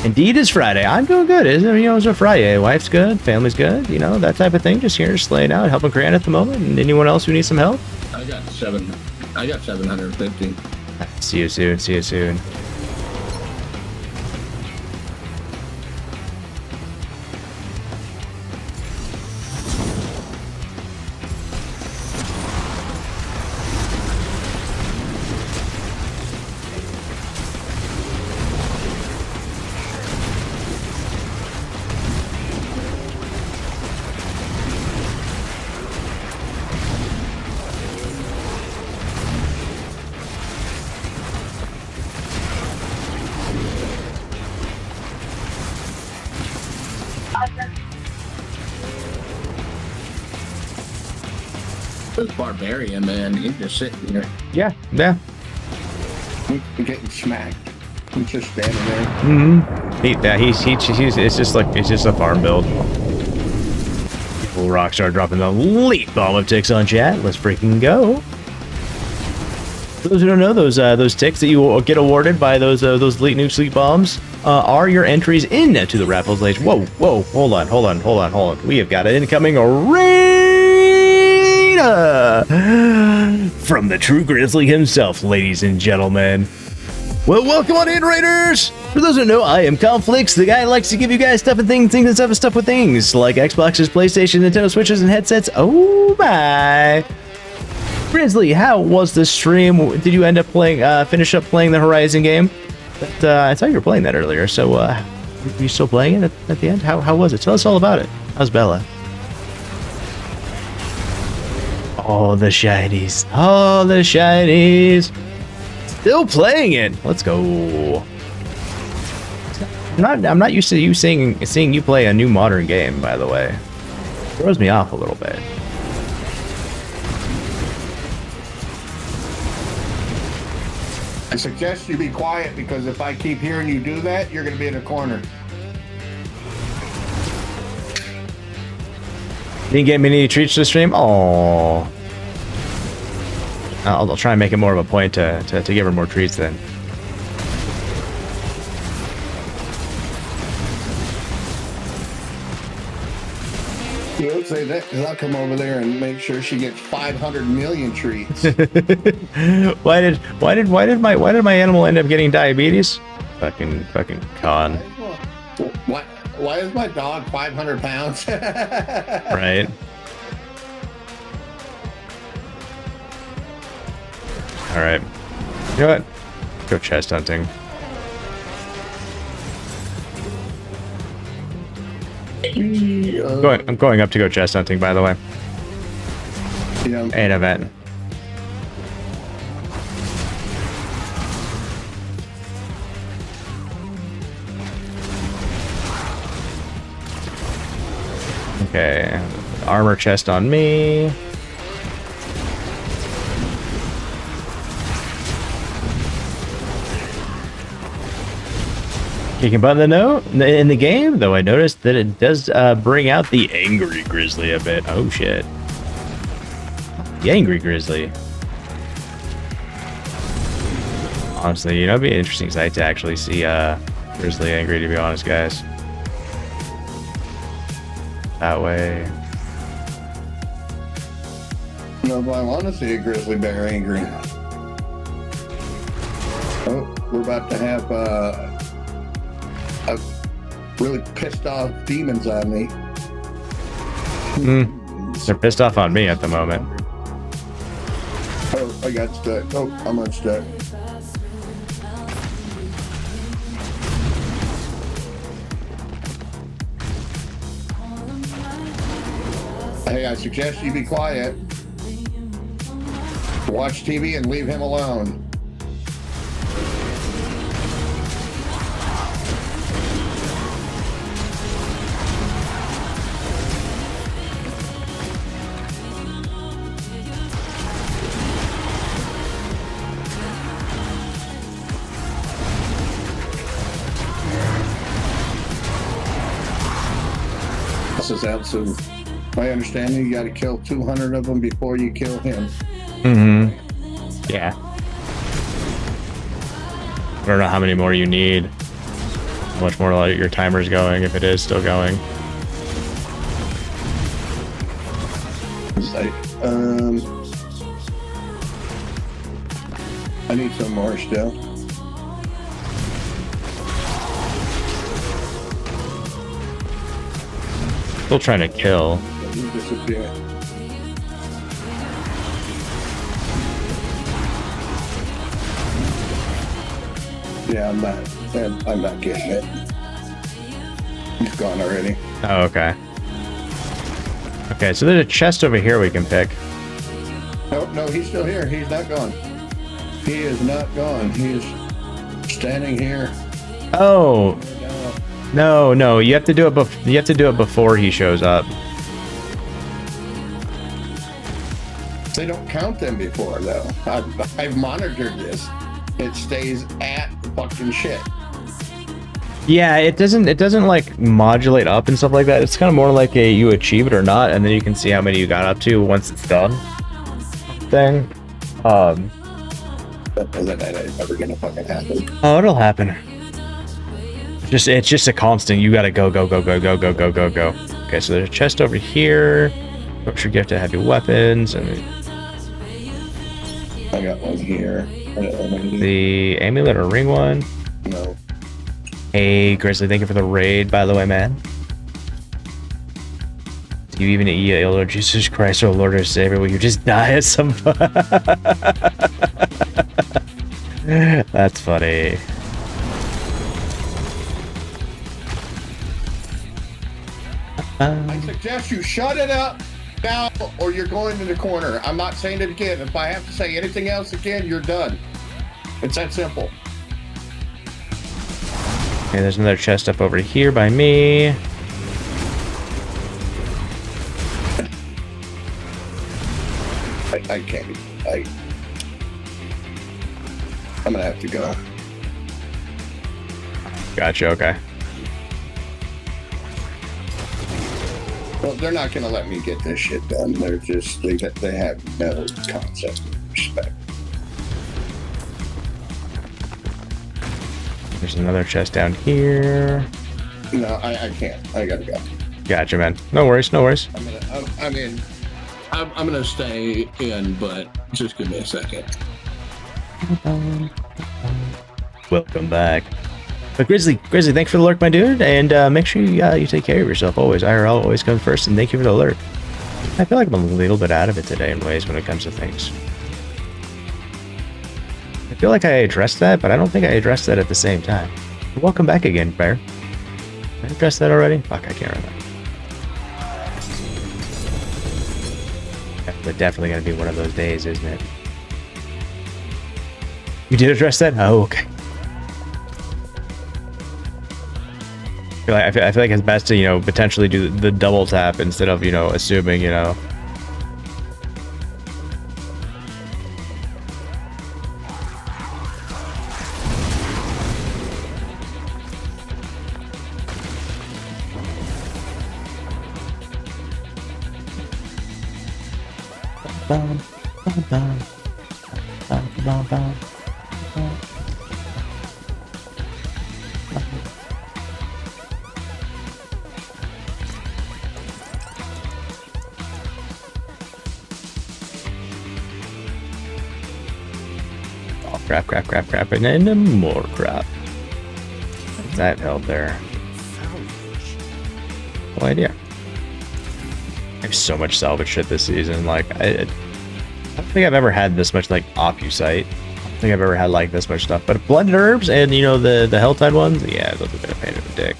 Indeed, it's Friday. I'm doing good. It's a Friday. Wife's good. Family's good. You know, that type of thing. Just here, slaying out, helping Grant at the moment. And anyone else who needs some help? I got 750. See you soon. See you soon. This barbarian man, he's just sitting here. Yeah. Yeah. He's getting smacked. He's just standing there. He's it's just a farm build. Cool Rockstar dropping the leap bomb of ticks on chat. Let's freaking go. For those who don't know, those ticks that you will get awarded by those elite new sleep bombs are your entries into the Raffles Age. Whoa, hold on. We have got an incoming raid Arena! From the true Grizzly himself, ladies and gentlemen. Well, welcome on in, Raiders! For those who don't know, I am Conflicts, the guy who likes to give you guys stuff and things and stuff with things, like Xboxes, PlayStation, Nintendo Switches, and headsets. Oh my! Grizzly, how was the stream? Did you end up playing, finish up playing the Horizon game? I thought you were playing that earlier, so, are you still playing it at the end? How was it? Tell us all about it. How's Bella? Oh, the shinies. Oh, the shinies. Still playing it. Let's go. I'm not used to you seeing you play a new modern game, by the way. Throws me off a little bit. I suggest you be quiet because if I keep hearing you do that, you're going to be in a corner. Didn't get me any treats to stream? Oh. I'll try and make it more of a point to give her more treats then. You don't say that because I'll come over there and make sure she gets 500 million treats. Why did my animal end up getting diabetes? Fucking con. Why is my dog 500 pounds? Right. All right. You know what? Go chest hunting. I'm going up to go chest hunting, by the way. Yeah. An event. Okay. Armor chest on me. Kicking button in the game, though I noticed that it does bring out the angry grizzly a bit. Oh shit. The angry grizzly. Honestly, you know, it'd be an interesting sight to actually see grizzly angry, to be honest, guys. That way. No, but I want to see a grizzly bear angry. Oh, we're about to have a really pissed off demons on me. They're pissed off on me at the moment. Oh, I got stuck. Oh, I'm unstuck. Hey, I suggest you be quiet. Watch TV and leave him alone. This is absolute. My understanding, you got to kill 200 of them before you kill him. Mm-hmm. Yeah. I don't know how many more you need. How much more like your timer's going, if it is still going. I need some more still. Still trying to kill. You disappear. Yeah, I'm not getting it. He's gone already. Oh, okay. Okay, so there's a chest over here we can pick. Oh, no, he's still here. He's not gone. He is not gone. He is standing here. Oh. No, you have to do it before he shows up. They don't count them before, though. I've monitored this. It stays at the fucking shit. Yeah, it doesn't like modulate up and stuff like that. It's kind of more like a you achieve it or not, and then you can see how many you got up to once it's done. Thing. That ain't never gonna fucking happen. Oh, it'll happen. It's just a constant. You gotta go. Okay, so there's a chest over here. Kosher gift of heavy weapons, and I got one here. the amulet or ring one. No. Hey, Grizzly, thank you for the raid, by the way, man. Do you even eat Lord Jesus Christ, oh Lord or Savior? Will you just die at some point? That's funny. I suggest you shut it up now or you're going to the corner. I'm not saying it again. If I have to say anything else again, you're done. It's that simple. Okay, there's another chest up over here by me. I can't. I'm gonna have to go. Gotcha, okay. Well, they're not gonna let me get this shit done. They're just they have no concept of respect. There's another chest down here. No, I can't. I gotta go. Gotcha, man. No worries, no worries. I'm gonna stay in, but just give me a second. Welcome back. But Grizzly, thanks for the lurk, my dude, and make sure you take care of yourself always. IRL always comes first, and thank you for the lurk. I feel like I'm a little bit out of it today in ways when it comes to things. I feel like I addressed that, but I don't think I addressed that at the same time. Welcome back again, Bear. Did I address that already? Fuck, I can't remember. But definitely gonna be one of those days, isn't it? You did address that? Oh, okay. I feel like it's best to, you know, potentially do the double tap instead of, you know, assuming, you know. Crap, and then more crap. That held there. No idea. I have so much salvage shit this season. Like, I don't think I've ever had this much, like, opusite. I don't think I've ever had, like, this much stuff. But blended herbs and, you know, the Helltide ones, yeah, those have been a pain in the dick.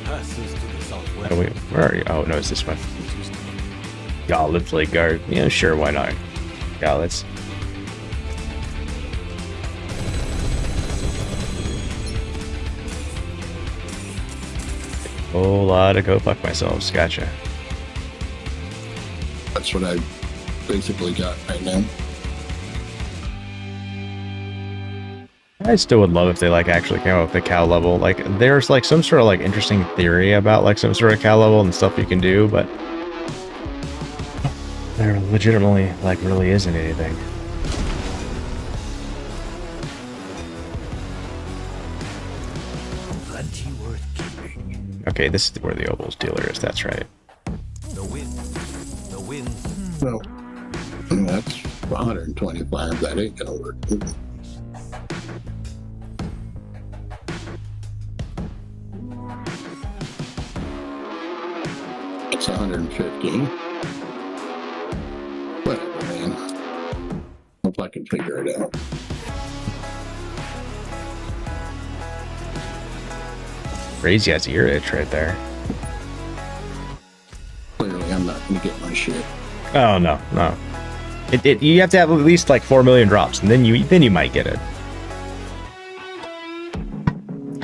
How do we, where are you? Oh, no, it's this one. Gauntlets, Lake Guard. Yeah, sure, why not? Gauntlets. Whole lot of go fuck myself. Gotcha. That's what I basically got right now. I still would love if they like actually came up with the cow level. Like there's like some sort of like interesting theory about like some sort of cow level and stuff you can do, but there legitimately like really isn't anything. Okay, this is where the Opals dealer is, that's right. The win. No. That's 125. That ain't gonna work. It's 150. Whatever, man. Hope I can figure it out. Crazy ass ear itch right there. Clearly, I'm not gonna get my shit. Oh no. You have to have at least like 4 million drops, and then you might get it.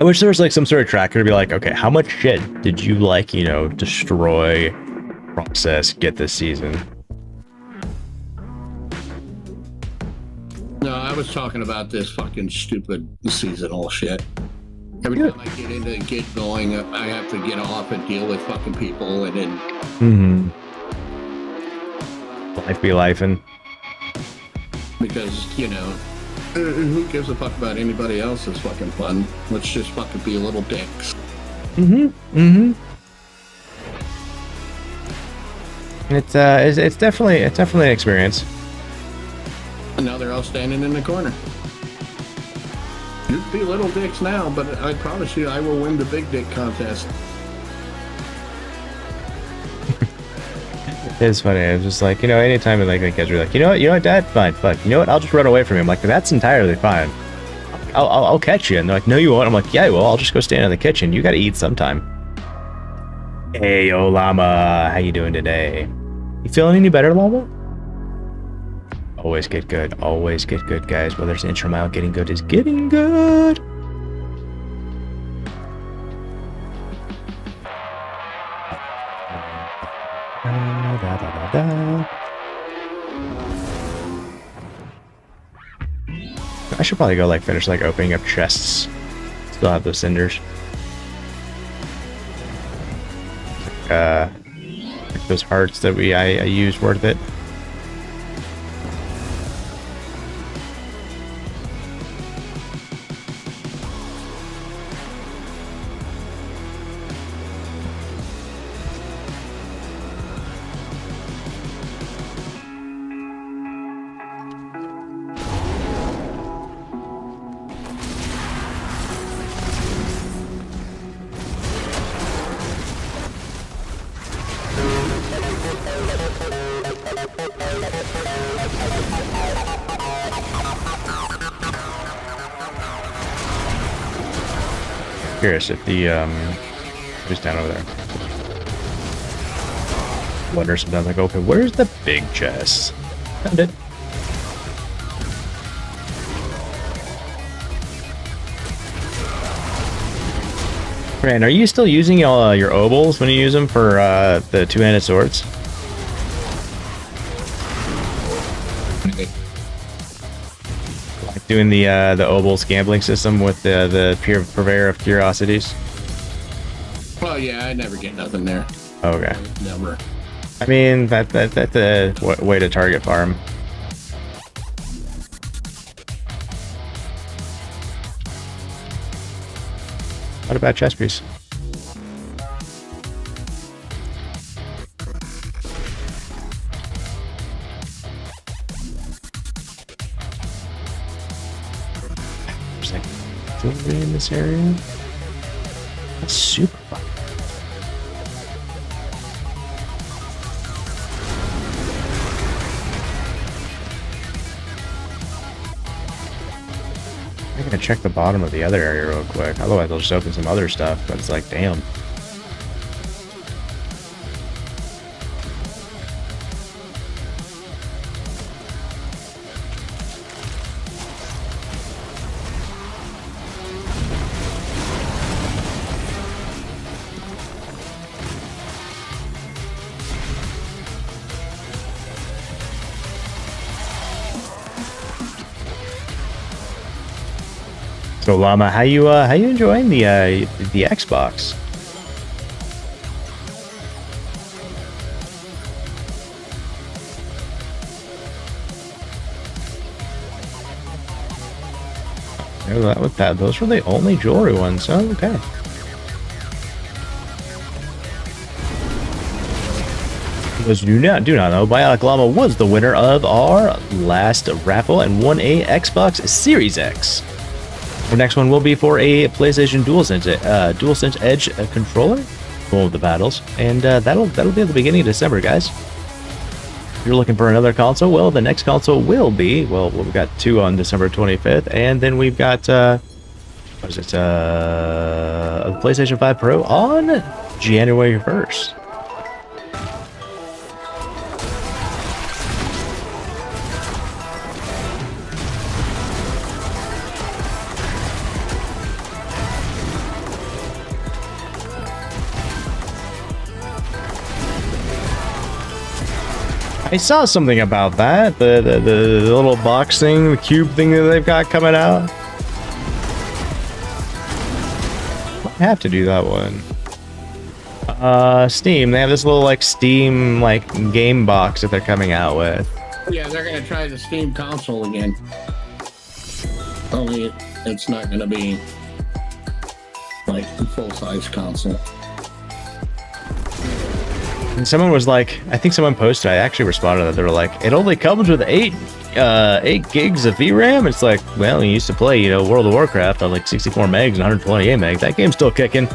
I wish there was like some sort of tracker to be like, okay, how much shit did you like, you know, destroy, process, get this season? No, I was talking about this fucking stupid seasonal shit. Every time I get going, I have to get off and deal with fucking people, and then life be lifing. Because, you know, who gives a fuck about anybody else's fucking fun? Let's just fucking be little dicks. It's definitely an experience. And now they're all standing in the corner. You'd be little dicks now, but I promise you I will win the big dick contest. It's funny. It's just like, you know, anytime like the kids are like, you know what, Dad, fine, but you know what, I'll just run away from you. I'm like, that's entirely fine. I'll catch you. And they're like, no, you won't. I'm like, yeah, well, I'll just go stand in the kitchen. You got to eat sometime. Hey, yo, Llama, how you doing today? You feeling any better, Llama? Always get good. Always get good, guys. Whether it's inch or mile, getting good is getting good. I should probably go like finish like opening up chests. Still have those cinders. Those hearts that I used worth it. Curious if the who's down over there. Wonder sometimes like, okay, where's the big chest? Found it. Fran, are you still using your obols when you use them for the two-handed swords? Like doing the obols gambling system with the purveyor of curiosities? Well, yeah, I never get nothing there. Okay. Never. I mean, that's a way to target farm. Not a bad chess piece. There's like jewelry in this area. That's super fun. I'm gonna check the bottom of the other area real quick. Otherwise, I'll just open some other stuff. But it's like, damn. So Llama, how you enjoying the Xbox? Oh, those were the only jewelry ones. Oh, okay. Those who do not know, Bionic Llama was the winner of our last raffle and won a Xbox Series X. The next one will be for a PlayStation DualSense Edge controller, one of the battles, and that'll be at the beginning of December, guys. If you're looking for another console, well, the next console will be, well, we've got two on December 25th, and then we've got what is it? A PlayStation 5 Pro on January 1st. I saw something about that, the little box thing, the cube thing that they've got coming out. Might have to do that one. Steam, they have this little like Steam like game box that they're coming out with. Yeah, they're gonna try the Steam console again. Only it's not gonna be like a full-size console. And someone was like, I think someone posted, I actually responded that they were like, it only comes with 8 gigs of VRAM. It's like, well, you used to play, you know, World of Warcraft on like 64 megs and 128 megs. That game's still kicking.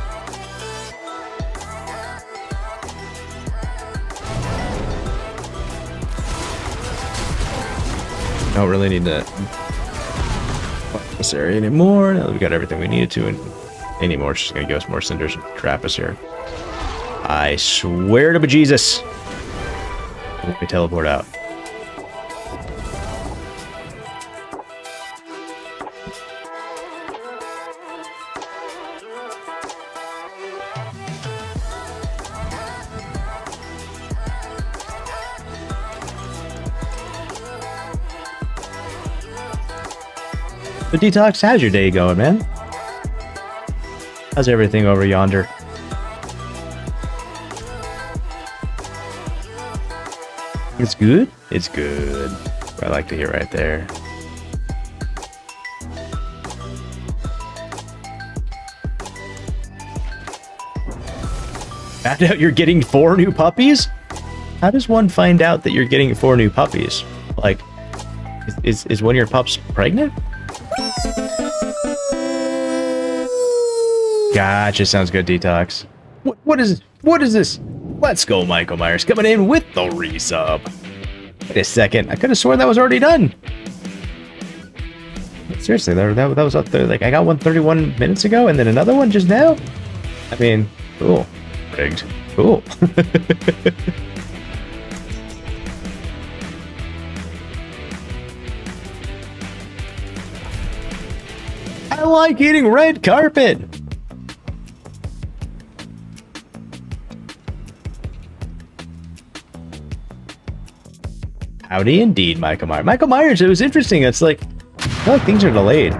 Don't really need to fuck this area anymore. Now that we got everything we needed to, and anymore, it's just gonna give us more cinders and trap us here. I swear to bejesus. Let me teleport out. But Detox, how's your day going, man? How's everything over yonder? It's good? It's good. I like to hear right there. Found out you're getting 4 new puppies? How does one find out that you're getting 4 new puppies? Like, is one of your pups pregnant? Gotcha, sounds good, Detox. What is this? Let's go, Michael Myers coming in with the resub. Wait a second, I could have sworn that was already done. Seriously, that was up there. Like, I got one 31 minutes ago and then another one just now? I mean, cool. Rigged. Cool. I like eating red carpet. Howdy indeed, Michael Myers. Michael Myers, it was interesting. It's like, I feel like things are delayed.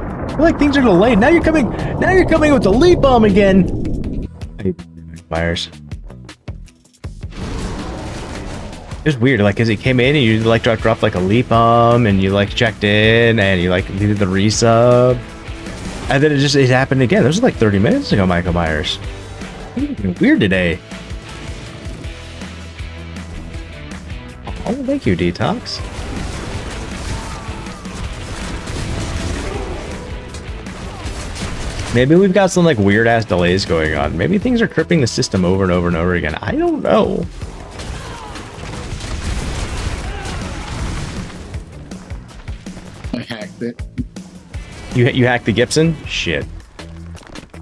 Now you're coming with the leap bomb again. Hey, Myers. It was weird, like, cause he came in and you like dropped like a leap bomb and you like checked in and you like needed the resub. And then it happened again. This was like 30 minutes ago, Michael Myers. Weird today. Oh, thank you, Detox. Maybe we've got some like weird ass delays going on. Maybe things are tripping the system over and over and over again. I don't know. I hacked it. You hacked the Gibson? Shit.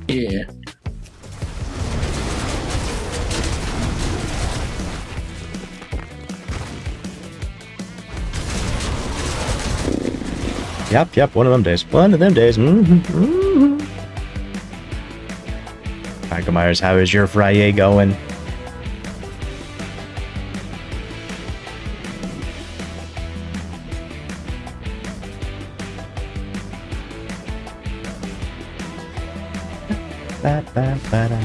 Yeah. Yep, one of them days. Michael Myers, how is your Friday going? Ba-da.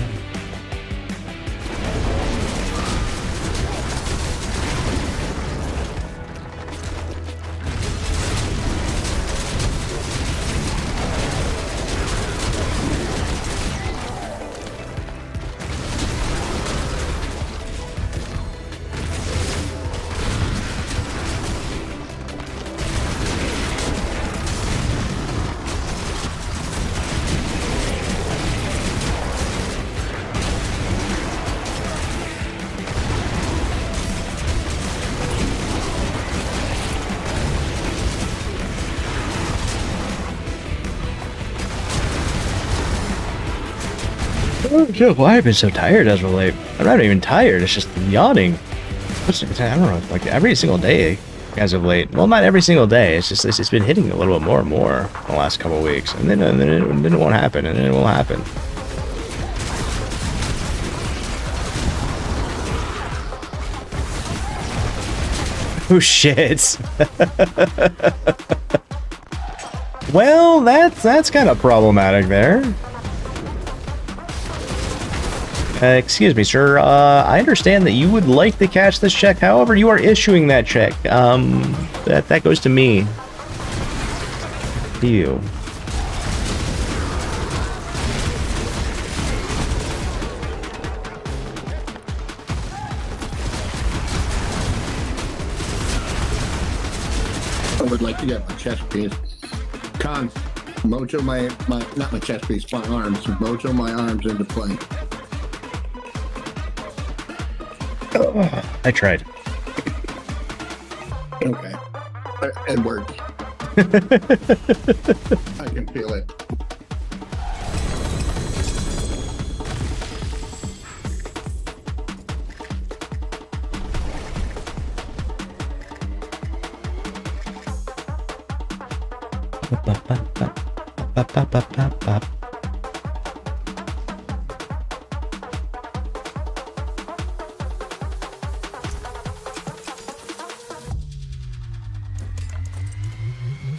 Oh, shit, why have I been so tired as of late? I'm not even tired, it's just yawning. I don't know, like every single day as of late. Well, not every single day, it's been hitting a little bit more and more in the last couple of weeks. And then it won't happen, and then it won't happen. Oh, shit. Well, that's kind of problematic there. Excuse me, sir. I understand that you would like to cash this check. However, you are issuing that check. That goes to me. To you. would like to get my chest piece. Con, mojo not my chest piece, my arms. Mojo my arms into play. I tried. Okay. It worked. I can feel it.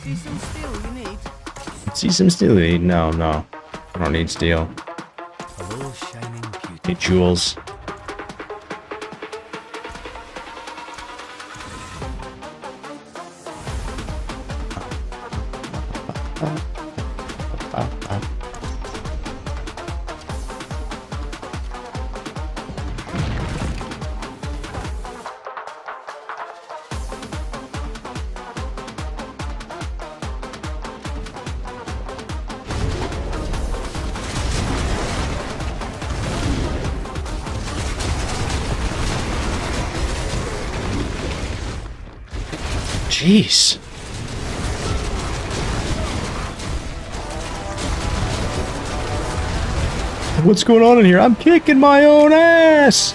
See some steel you need? See some steel? No, no. I don't need steel. Hello, shining beauty. Need jewels. Jeez. What's going on in here? I'm kicking my own ass.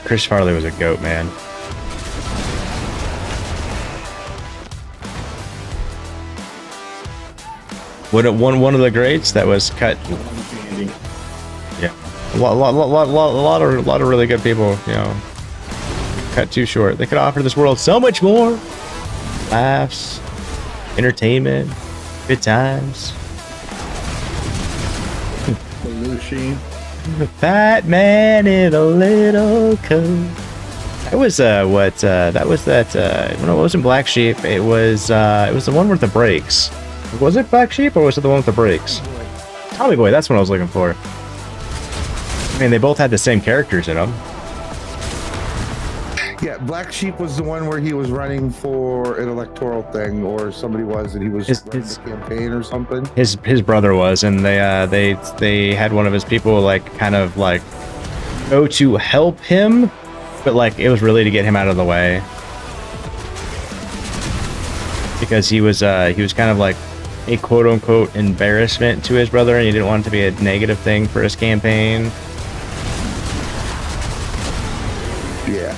Chris Farley was a goat, man. One of the greats that was cut. Yeah, a lot of really good people, you know, cut too short. They could offer this world so much more. Laughs, entertainment, good times. Belushi. Batman in a little coat. That was what that was that when it wasn't Black Sheep, it was the one with the brakes. Was it Black Sheep or was it the one with the brakes? Tommy Boy, that's what I was looking for. I mean, they both had the same characters in them. Yeah, Black Sheep was the one where he was running for an electoral thing, or somebody was, and he was running the campaign or something. His brother was, and they had one of his people like kind of like go to help him, but like it was really to get him out of the way because he was kind of like a quote unquote embarrassment to his brother, and he didn't want it to be a negative thing for his campaign. Yeah.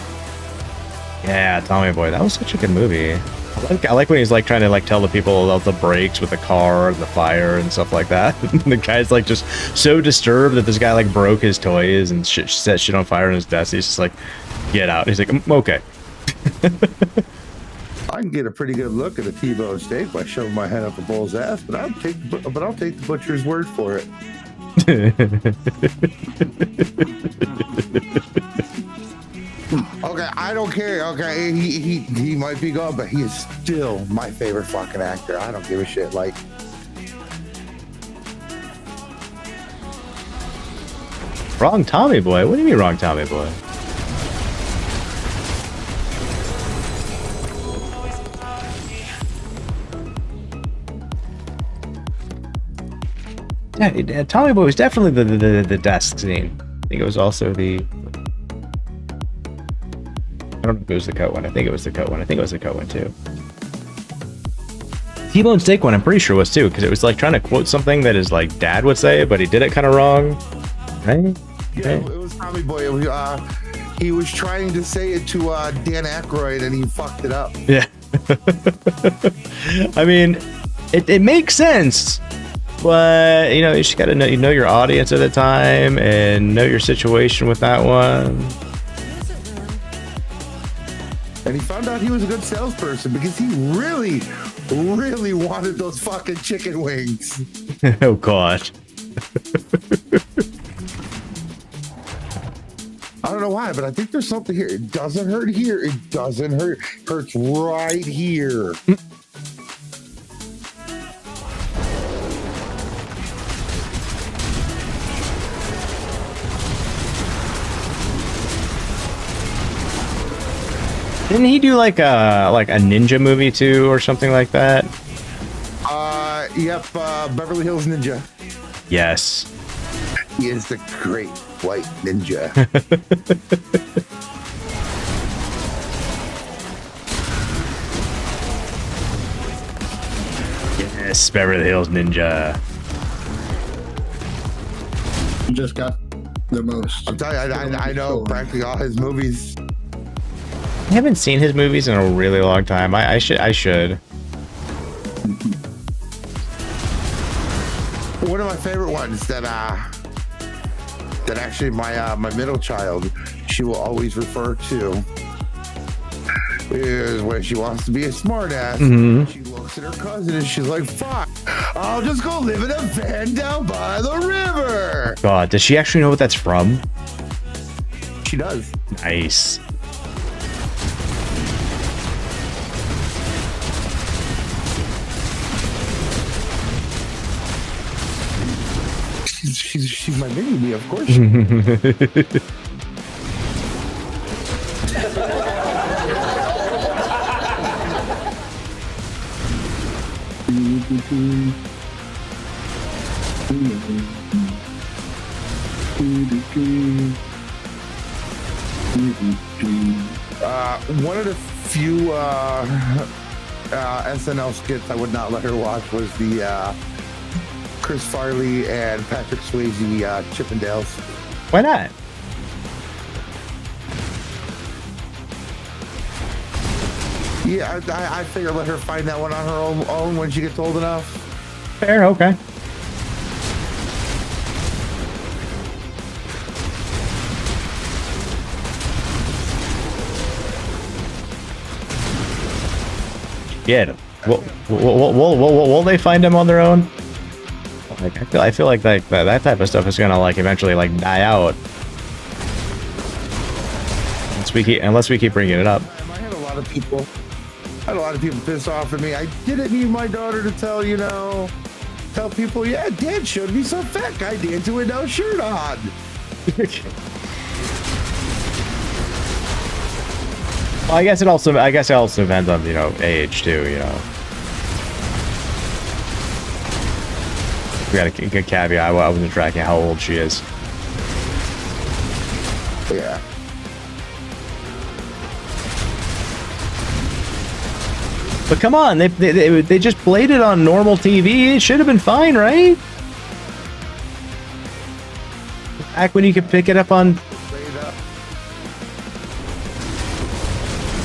Yeah, Tommy Boy, that was such a good movie. I like when he's like trying to like tell the people about the brakes with the car and the fire and stuff like that. The guy's like just so disturbed that this guy like broke his toys and set shit on fire in his desk. He's just like, get out. He's like, okay. I can get a pretty good look at a T-bone steak by shoving my head up a bull's ass, but I'll take the butcher's word for it. Okay, I don't care. Okay, he might be gone, but he is still my favorite fucking actor. I don't give a shit. Like, wrong Tommy Boy? What do you mean wrong Tommy Boy? Yeah, Tommy Boy was definitely the desk scene. I think it was also the... I don't know if it was the cut one. I think it was the cut one. I think it was the cut one too. T-Bone Steak one, I'm pretty sure was too, because it was like trying to quote something that his like dad would say, but he did it kind of wrong, right? Yeah, it was Tommy Boy. He was trying to say it to Dan Aykroyd, and he fucked it up. Yeah. I mean, it makes sense, but you know, you just gotta know your audience at the time and know your situation with that one. And he found out he was a good salesperson because he really, really wanted those fucking chicken wings. Oh, God. I don't know why, but I think there's something here. It doesn't hurt here. It doesn't hurt. Hurts right here. Didn't he do like a ninja movie too, or something like that? Yep. Beverly Hills Ninja. Yes. He is the great white ninja. Yes, Beverly Hills Ninja. You just got the most. I'm telling you, I know practically all his movies. I haven't seen his movies in a really long time. I should. One of my favorite ones that actually my middle child, she will always refer to, is when she wants to be a smartass. She looks at her cousin and she's like, "Fuck, I'll just go live in a van down by the river." God, does she actually know what that's from? She does. Nice. She's my baby, of course. One of the few SNL skits I would not let her watch was the Chris Farley and Patrick Swayze Chippendales. Why not? Yeah, I figure let her find that one on her own when she gets old enough. Fair, okay. Get him. Will they find him on their own? Like, I feel like that type of stuff is gonna like eventually like die out. Unless we keep bringing it up. I had a lot of people pissed off at me. I didn't need my daughter to tell people, yeah, Dad showed me some fat guy dancing with no shirt on. Well, I guess it also depends on, age too, We got a good caveat. I wasn't tracking how old she is. Yeah. But come on, they just played it on normal TV. It should have been fine, right? Back when you could pick it up on.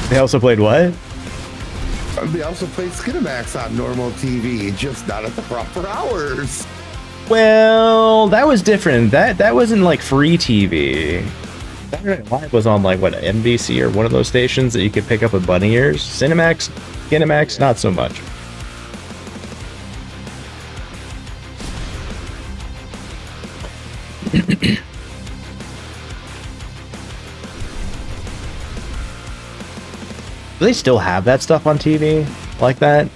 They also played what? They also played Skinamax on normal TV, just not at the proper hours. Well, that was different. That wasn't like free TV. Saturday Night Live was on like what, NBC or one of those stations that you could pick up with bunny ears. Skinamax, not so much. Do they still have that stuff on TV like that?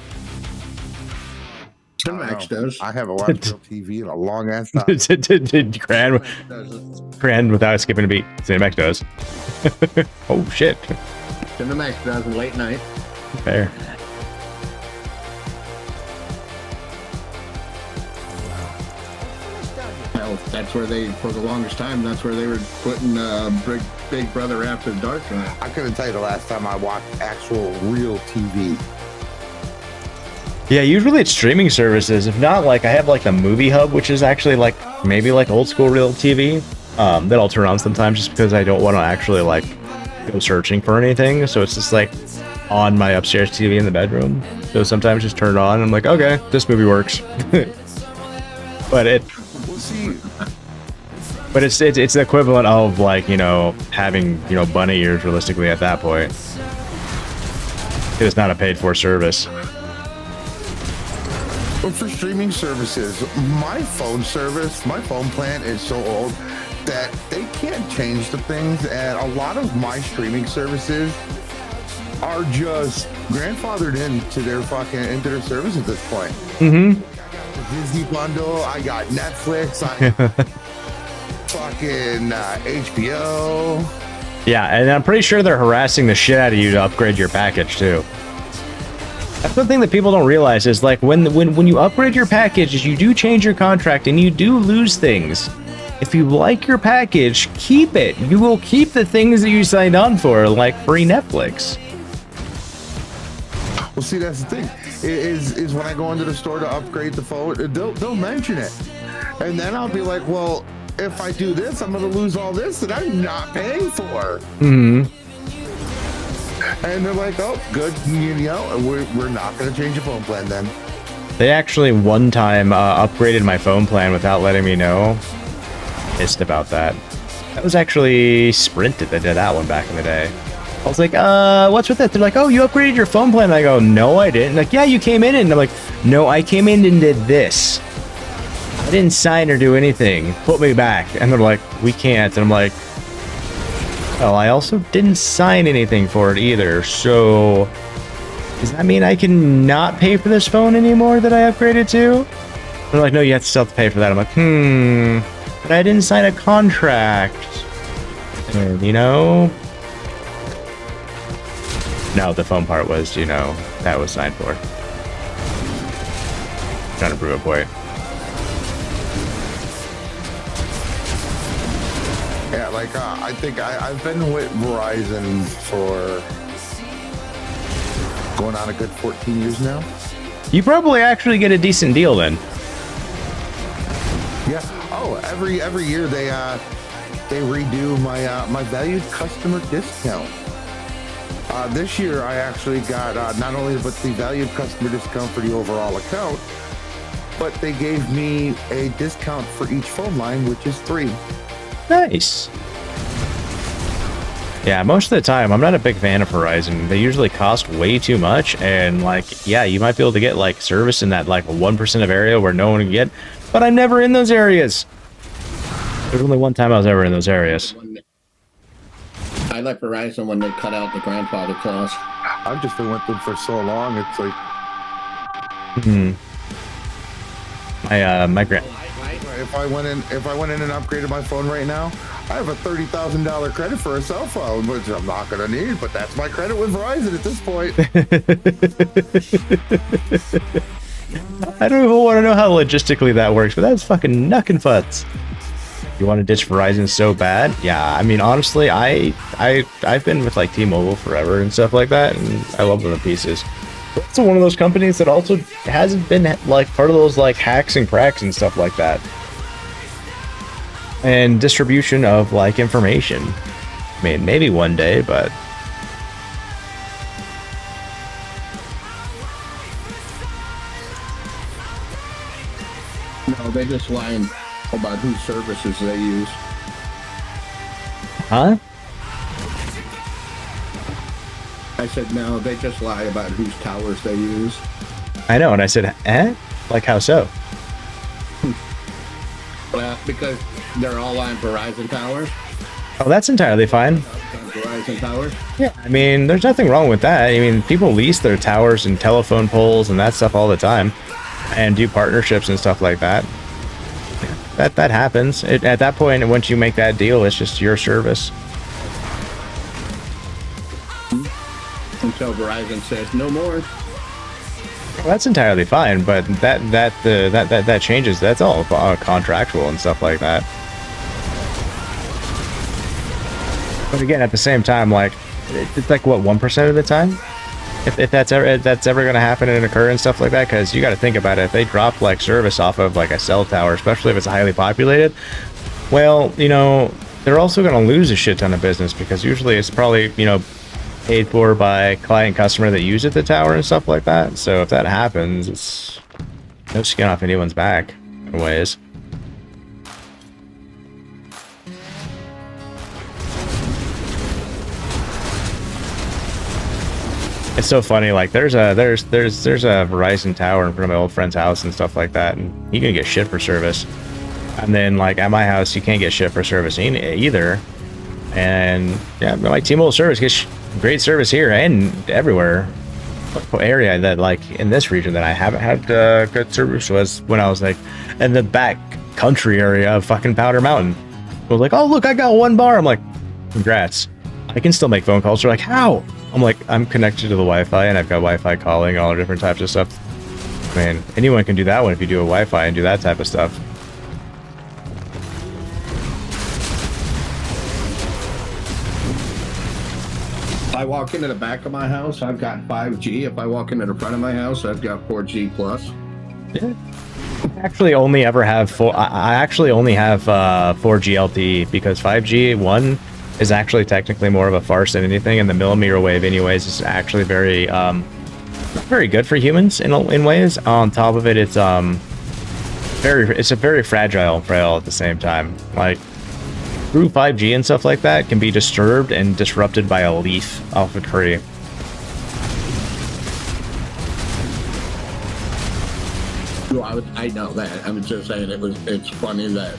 Cinemax does. I haven't watched real TV in a long ass time. Grand without skipping a beat. Cinemax does. Oh shit. Cinemax does late night. Fair. Well, that's where they, for the longest time, that's where they were putting Big Brother After Dark on. I couldn't tell you the last time I watched actual real TV. Yeah, usually it's streaming services. If not, like I have like the Movie Hub, which is actually like maybe like old school real TV. That I'll turn on sometimes just because I don't want to actually like go searching for anything. So it's just like on my upstairs TV in the bedroom. So sometimes just turn it on and I'm like, okay, this movie works. But it's the equivalent of like, having, bunny ears realistically at that point. It's not a paid for service. for streaming services, my phone plan is so old that they can't change the things, and a lot of my streaming services are just grandfathered into their service at this point. Mm-hmm. Disney bundle, I got Netflix, I fucking HBO. Yeah, and I'm pretty sure they're harassing the shit out of you to upgrade your package too. That's one thing that people don't realize is like when you upgrade your packages, you do change your contract and you do lose things. If you like your package, keep it. You will keep the things that you signed on for, like free Netflix. Well, see, that's the thing. Is when I go into the store to upgrade the phone, they'll mention it, and then I'll be like, well, if I do this, I'm going to lose all this that I'm not paying for. Mm-hmm. And they're like, oh, good, we're not going to change your phone plan then. They actually one time upgraded my phone plan without letting me know. Pissed about that. That was actually Sprint that did that one back in the day. I was like, what's with that? They're like, oh, you upgraded your phone plan. And I go, no, I didn't. Like, yeah, you came in. And I'm like, no, I came in and did this. I didn't sign or do anything. Put me back. And they're like, we can't. And I'm like, oh, I also didn't sign anything for it either. So does that mean I can not pay for this phone anymore that I upgraded to? They're like, no, you have to still have to pay for that. I'm like, but I didn't sign a contract. And, no, the phone part was, that was signed for. Trying to prove a point. Yeah, like I think I've been with Verizon for going on a good 14 years now. You probably actually get a decent deal then. Yeah. Oh, every year they redo my valued customer discount. This year I actually got not only the valued customer discount for the overall account, but they gave me a discount for each phone line, which is 3. Nice. Yeah, most of the time, I'm not a big fan of Verizon. They usually cost way too much, and like, yeah, you might be able to get like service in that like 1% of area where no one can get, but I'm never in those areas. There's only one time I was ever in those areas. I like Verizon when they cut out the grandfather clause. I've just been with them for so long. It's like, my grand. If I went in and upgraded my phone right now, I have a $30,000 credit for a cell phone, which I'm not going to need, but that's my credit with Verizon at this point. I don't even want to know how logistically that works, but that's fucking knuckin' futz. You want to ditch Verizon so bad? Yeah, I mean, honestly, I've been with like T-Mobile forever and stuff like that, and I love them to pieces. It's one of those companies that also hasn't been like part of those like hacks and cracks and stuff like that. And distribution of like information. I mean, maybe one day, but No, they just lying about whose services they use. huh? I said no, they just lie about whose towers they use. I know, and I said, eh? Like how so? Well, because they're all on Verizon towers. Oh, that's entirely fine. Verizon towers. Yeah, I mean, there's nothing wrong with that. I mean, people lease their towers and telephone poles and that stuff all the time, and do partnerships and stuff like that. That happens. At that point, once you make that deal, it's just your service. Until Verizon says no more. Well, that's entirely fine, but that changes. That's all contractual and stuff like that. But again, at the same time, like it's like what 1% of the time, if that's ever going to happen and occur and stuff like that, because you got to think about it. If they drop like service off of like a cell tower, especially if it's highly populated, well, they're also going to lose a shit ton of business because usually it's probably paid for by client customer that uses the tower and stuff like that. So if that happens, it's no skin off anyone's back in ways. It's so funny. Like there's a Verizon tower in front of my old friend's house and stuff like that, and you can get shit for service. And then like at my house, you can't get shit for service either. And yeah, my T-Mobile service gets great service here and everywhere. Area that like in this region that I haven't had good service was when I was like in the back country area of fucking Powder Mountain. I was like, oh look, I got 1 bar. I'm like, congrats. I can still make phone calls. They're like, how? I'm like, I'm connected to the Wi-Fi and I've got Wi-Fi calling, all different types of stuff. Man, anyone can do that one if you do a Wi-Fi and do that type of stuff. If I walk into the back of my house, I've got 5G. If I walk into the front of my house, I've got 4G plus. Yeah. I actually only ever have I actually only have 4G LTE because 5G is actually technically more of a farce than anything, and the millimeter wave anyways is actually very very good for humans in ways. On top of it, it's a very fragile rail at the same time. Like through 5G and stuff like that can be disturbed and disrupted by a leaf off a tree. Well, I know that. I'm just saying it's funny that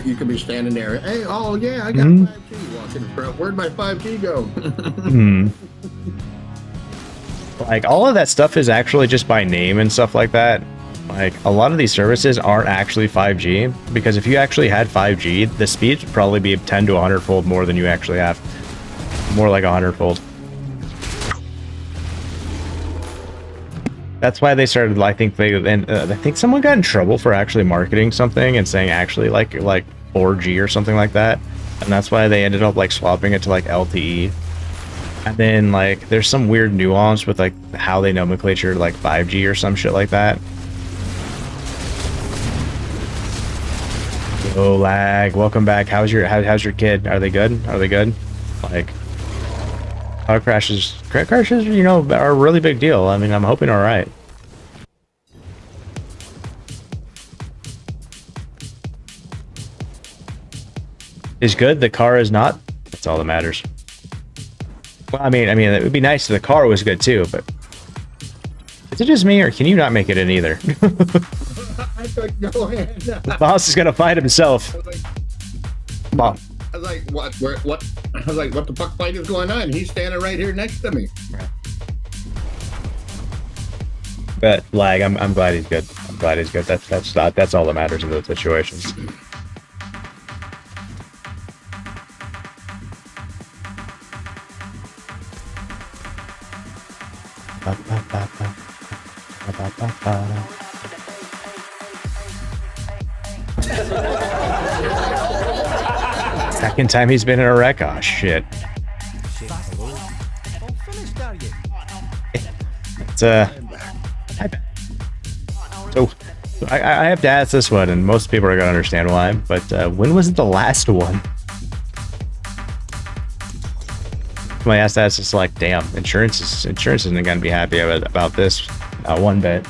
you can be standing there. Hey, oh yeah, I got 5G. Walk in front. Where'd my 5G go? Like all of that stuff is actually just by name and stuff like that. Like a lot of these services aren't actually 5G because if you actually had 5G, the speeds would probably be 10 to 100-fold more than you actually have. More like 100-fold. That's why they started. I think someone got in trouble for actually marketing something and saying actually like 4G or something like that, and that's why they ended up like swapping it to like LTE. And then like there's some weird nuance with like how they nomenclature like 5G or some shit like that. Oh lag! Welcome back. How's your kid? Are they good? Are they good? Like. Car crashes, you know, are a really big deal. I mean, I'm hoping all right. Is good. The car is not. That's all that matters. Well, I mean, it would be nice if the car was good too, but is it just me, or can you not make it in either? I took no hand. The boss is gonna fight himself. Bob. I was like, what? I was like, what the fuck fight is going on? He's standing right here next to me. But lag, I'm glad he's good. I'm glad he's good. That's all that matters in those situations. Second time he's been in a wreck. Oh shit. It's so I have to ask this one, and most people are gonna understand why. But when was the last one? When I asked that, it's just like, damn, insurance isn't gonna be happy about this, not one bit.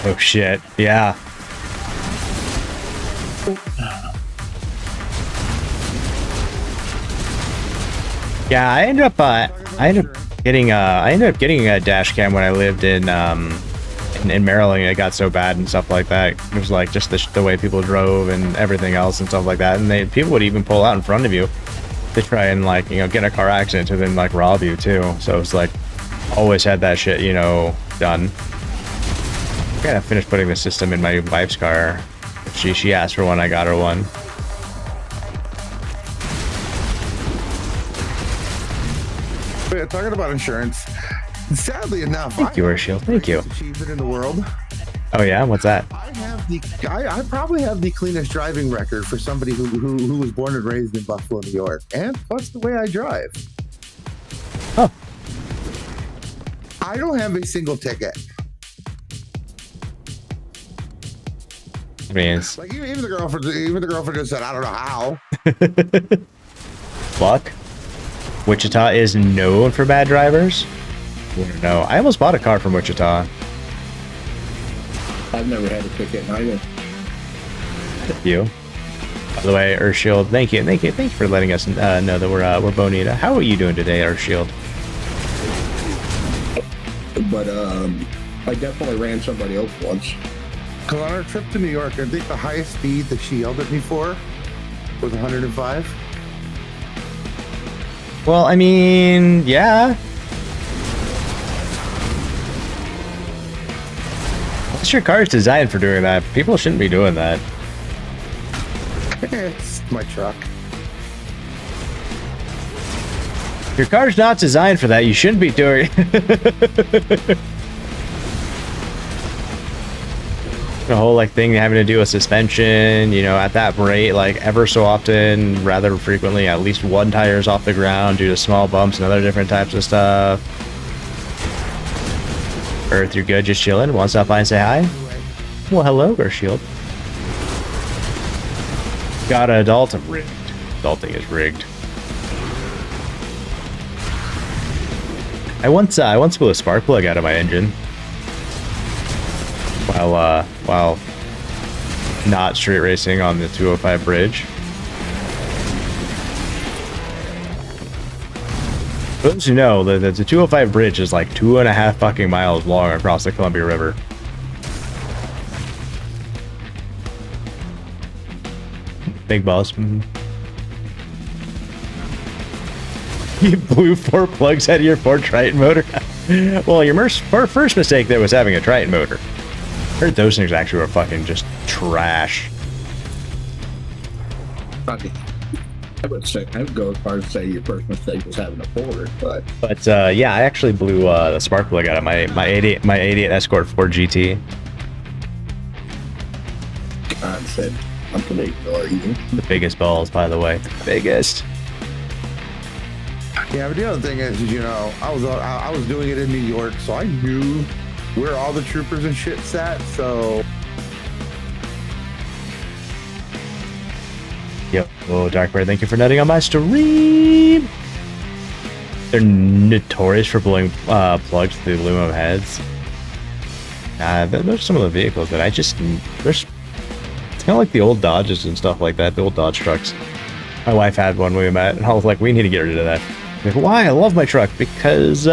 Oh shit, yeah. Yeah, I ended up getting a dash cam when I lived in Maryland. It got so bad and stuff like that. It was like just the way people drove and everything else and stuff like that. And people would even pull out in front of you to try and like, you know, get in a car accident and then like rob you too. So it's like always had that shit, you know, done. I gotta finish putting the system in my wife's car. She asked for one, I got her one. But yeah, talking about insurance, sadly enough, thank you, Shield. Thank you. Achievement in the world. Oh yeah, what's that? I probably have the cleanest driving record for somebody who was born and raised in Buffalo, New York, and plus the way I drive. Oh, I don't have a single ticket. I mean, it's Like even the girlfriend just said, I don't know how. luck. Wichita is known for bad drivers. Wouldn't know. I almost bought a car from Wichita. I've never had a ticket either. You. By the way, Earthshield, thank you for letting us know that we're Bonita. How are you doing today, Earthshield? But I definitely ran somebody over once. Because on our trip to New York, I think the highest speed that she yelled at me for was 105. Well, I mean, yeah. Unless your car is designed for doing that, people shouldn't be doing that. It's my truck. Your car's not designed for that. You shouldn't be doing the whole like thing having to do with suspension, you know, at that rate, like ever so often, rather frequently, at least one tire's off the ground due to small bumps and other different types of stuff. Earth, you're good, just chilling. Want to stop by and say hi? Well, hello, Earthshield. Got an adult rigged. Adulting is rigged. I once blew a spark plug out of my engine while not street racing on the 205 bridge. For those who know, the 205 bridge is like 2.5 fucking miles long across the Columbia River. Big boss. You blew 4 plugs out of your Ford Triton motor? Well, your first mistake there was having a Triton motor. I heard those things actually were fucking just trash. I would go as far as to say your first mistake was having a Ford, but yeah, I actually blew the spark plug out of my 88 Escort Ford GT. God said, I'm gonna ignore you. The biggest balls, by the way. The biggest. Yeah, but the other thing is, you know, I was doing it in New York, so I knew where all the troopers and shit sat. So, Yo, Dark Bear, thank you for nutting on my stream. They're notorious for blowing plugs to the aluminum heads. Those are some of the vehicles that it's kind of like the old Dodges and stuff like that, the old Dodge trucks. My wife had one when we met, and I was like, we need to get rid of that. Like, why? I love my truck. Because you're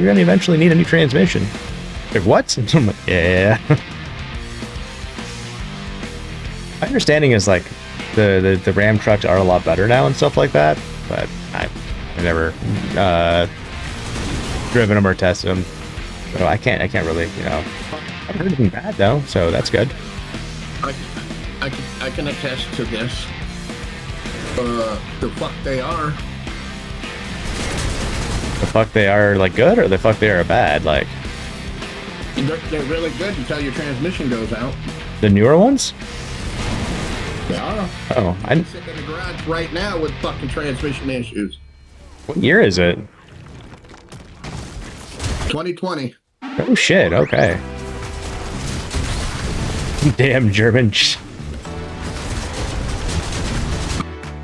going to eventually need a new transmission. Like, what? I'm like, yeah. My understanding is, like, the Ram trucks are a lot better now and stuff like that, but I've never driven them or tested them. So I can't really, you know. I've heard anything bad, though, so that's good. I can attest to this. The fuck they are. The fuck they are, like, good, or the fuck they are bad? Like, They're really good until your transmission goes out. the newer ones? They are. Oh, I'm sitting in the garage right now with fucking transmission issues. what year is it? 2020. Oh shit, okay. Damn German.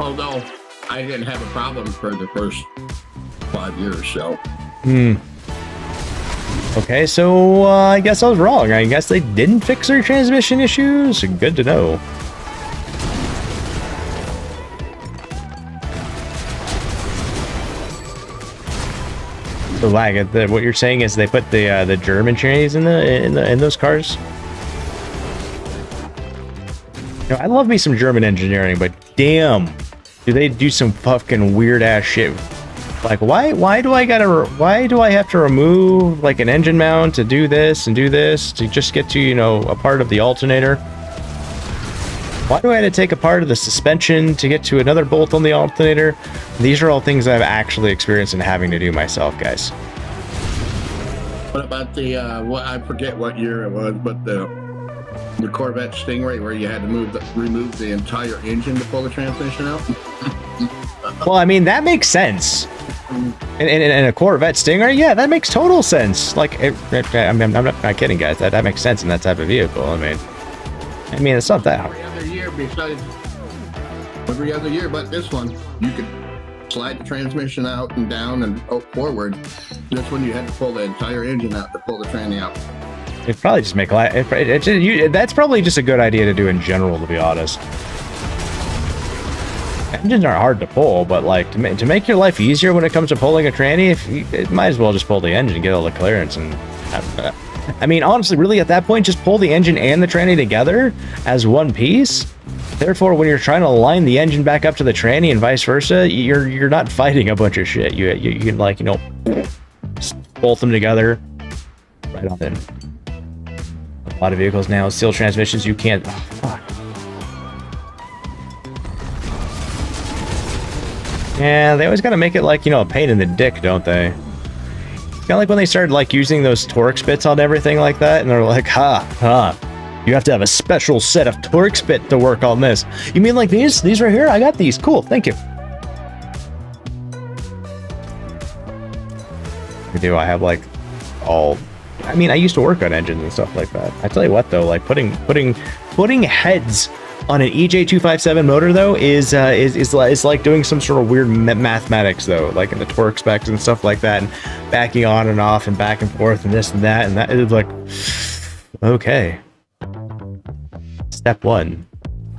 Although I didn't have a problem for the first 5 years, so. Okay, so I guess I was wrong. I guess they didn't fix their transmission issues. Good to know. So, lag. What you're saying is they put the German trays in those cars. You know, I love me some German engineering, but damn, do they do some fucking weird ass shit? Like, why do I have to remove like an engine mount to do this and do this to just get to, you know, a part of the alternator? Why do I have to take a part of the suspension to get to another bolt on the alternator? These are all things I've actually experienced in having to do myself, guys. What about the, I forget what year it was, but the Corvette Stingray where you had to remove the entire engine to pull the transmission out? Well, I mean, that makes sense. And a Corvette Stinger, yeah, that makes total sense. Like, I'm not kidding, guys. That makes sense in that type of vehicle. I mean, it's not that hard. Every other year, but this one, you could slide the transmission out and down and forward. This one, you had to pull the entire engine out to pull the tranny out. It'd probably just make life. That's probably just a good idea to do in general, to be honest. Engines aren't hard to pull, but like to make your life easier when it comes to pulling a tranny, it might as well just pull the engine, get all the clearance, and I mean, honestly, really at that point, just pull the engine and the tranny together as one piece. Therefore, when you're trying to line the engine back up to the tranny and vice versa, you're not fighting a bunch of shit. You can, like, you know, just bolt them together right on in. A lot of vehicles now, steel transmissions, you can't. Oh, fuck. Yeah, they always gotta make it like, you know, a pain in the dick, don't they? It's kind of like when they started like using those torque spits on everything like that, and they're like, you have to have a special set of torque spit to work on this. You mean like these? These right here? I got these. Cool, thank you. I do. I have like all. I mean, I used to work on engines and stuff like that. I tell you what, though, like putting heads on an EJ257 motor though is like doing some sort of weird mathematics though, like in the torque specs and stuff like that, and backing on and off and back and forth and this and that is like, okay. Step 1,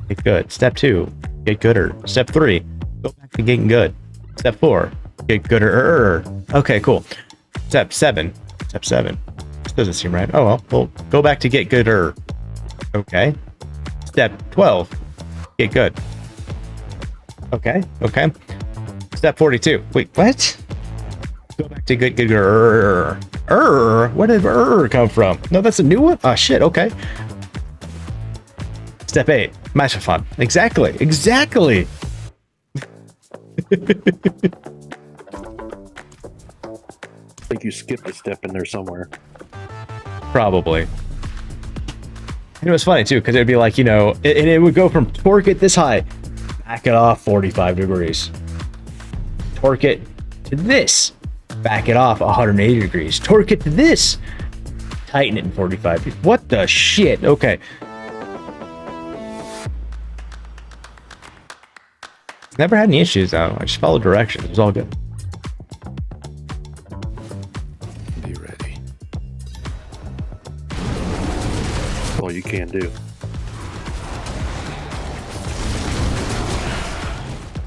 get good. Step 2, get gooder. Step 3, go back to getting good. Step 4, get gooder. Okay, cool. Step 7. This doesn't seem right. Oh well, go back to get gooder. Okay. Step 12, get good. Okay. Step 42. Wait, what? Go back to get gooder. Where did come from? No, that's a new one? Oh shit, okay. Step 8, match for fun. Exactly. I think you skipped a step in there somewhere. Probably. And it was funny too, because it'd be like, you know, and it would go from torque it this high, back it off 45 degrees. Torque it to this, back it off 180 degrees. Torque it to this, tighten it in 45 degrees. What the shit? Okay. Never had any issues though. I just followed directions. It was all good. Be ready. All you can do.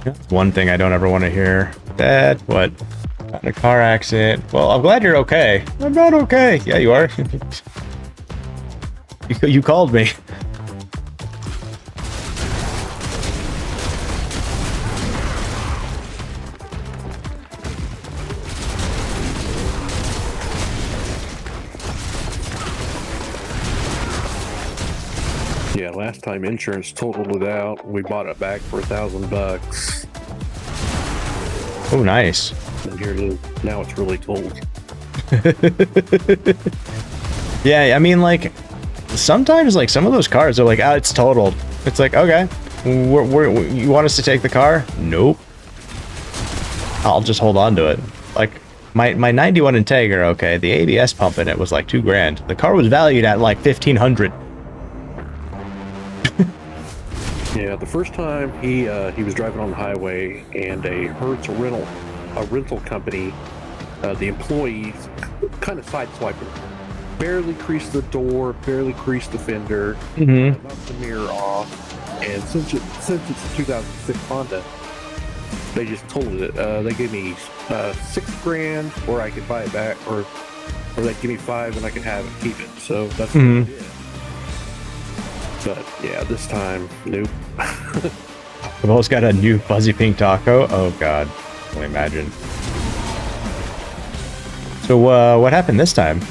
That's one thing I don't ever want to hear. Dad, what? Got in a car accident. Well, I'm glad you're okay. I'm not okay. Yeah, you are. You called me. Yeah, last time insurance totaled it out. We bought it back for $1,000. Oh, nice. And here it is. Now it's really totaled. Yeah, I mean, like, sometimes, like, some of those cars are like, it's totaled. It's like, okay, you want us to take the car? Nope. I'll just hold on to it. Like, my 91 Integra, okay, the ABS pump in it was like $2,000. The car was valued at like $1,500. Yeah, the first time he was driving on the highway, and a Hertz rental company, the employees kind of sideswiped him. Barely creased the door, barely creased the fender, knocked the mirror off, and since it's a 2006 Honda, they just totaled it. They gave me $6,000, or I could buy it back, or they'd give me $5,000 and I could have it, keep it. So that's what I did. But yeah, this time, nope. I've almost got a new fuzzy pink taco. Oh god, I can imagine. So what happened this time?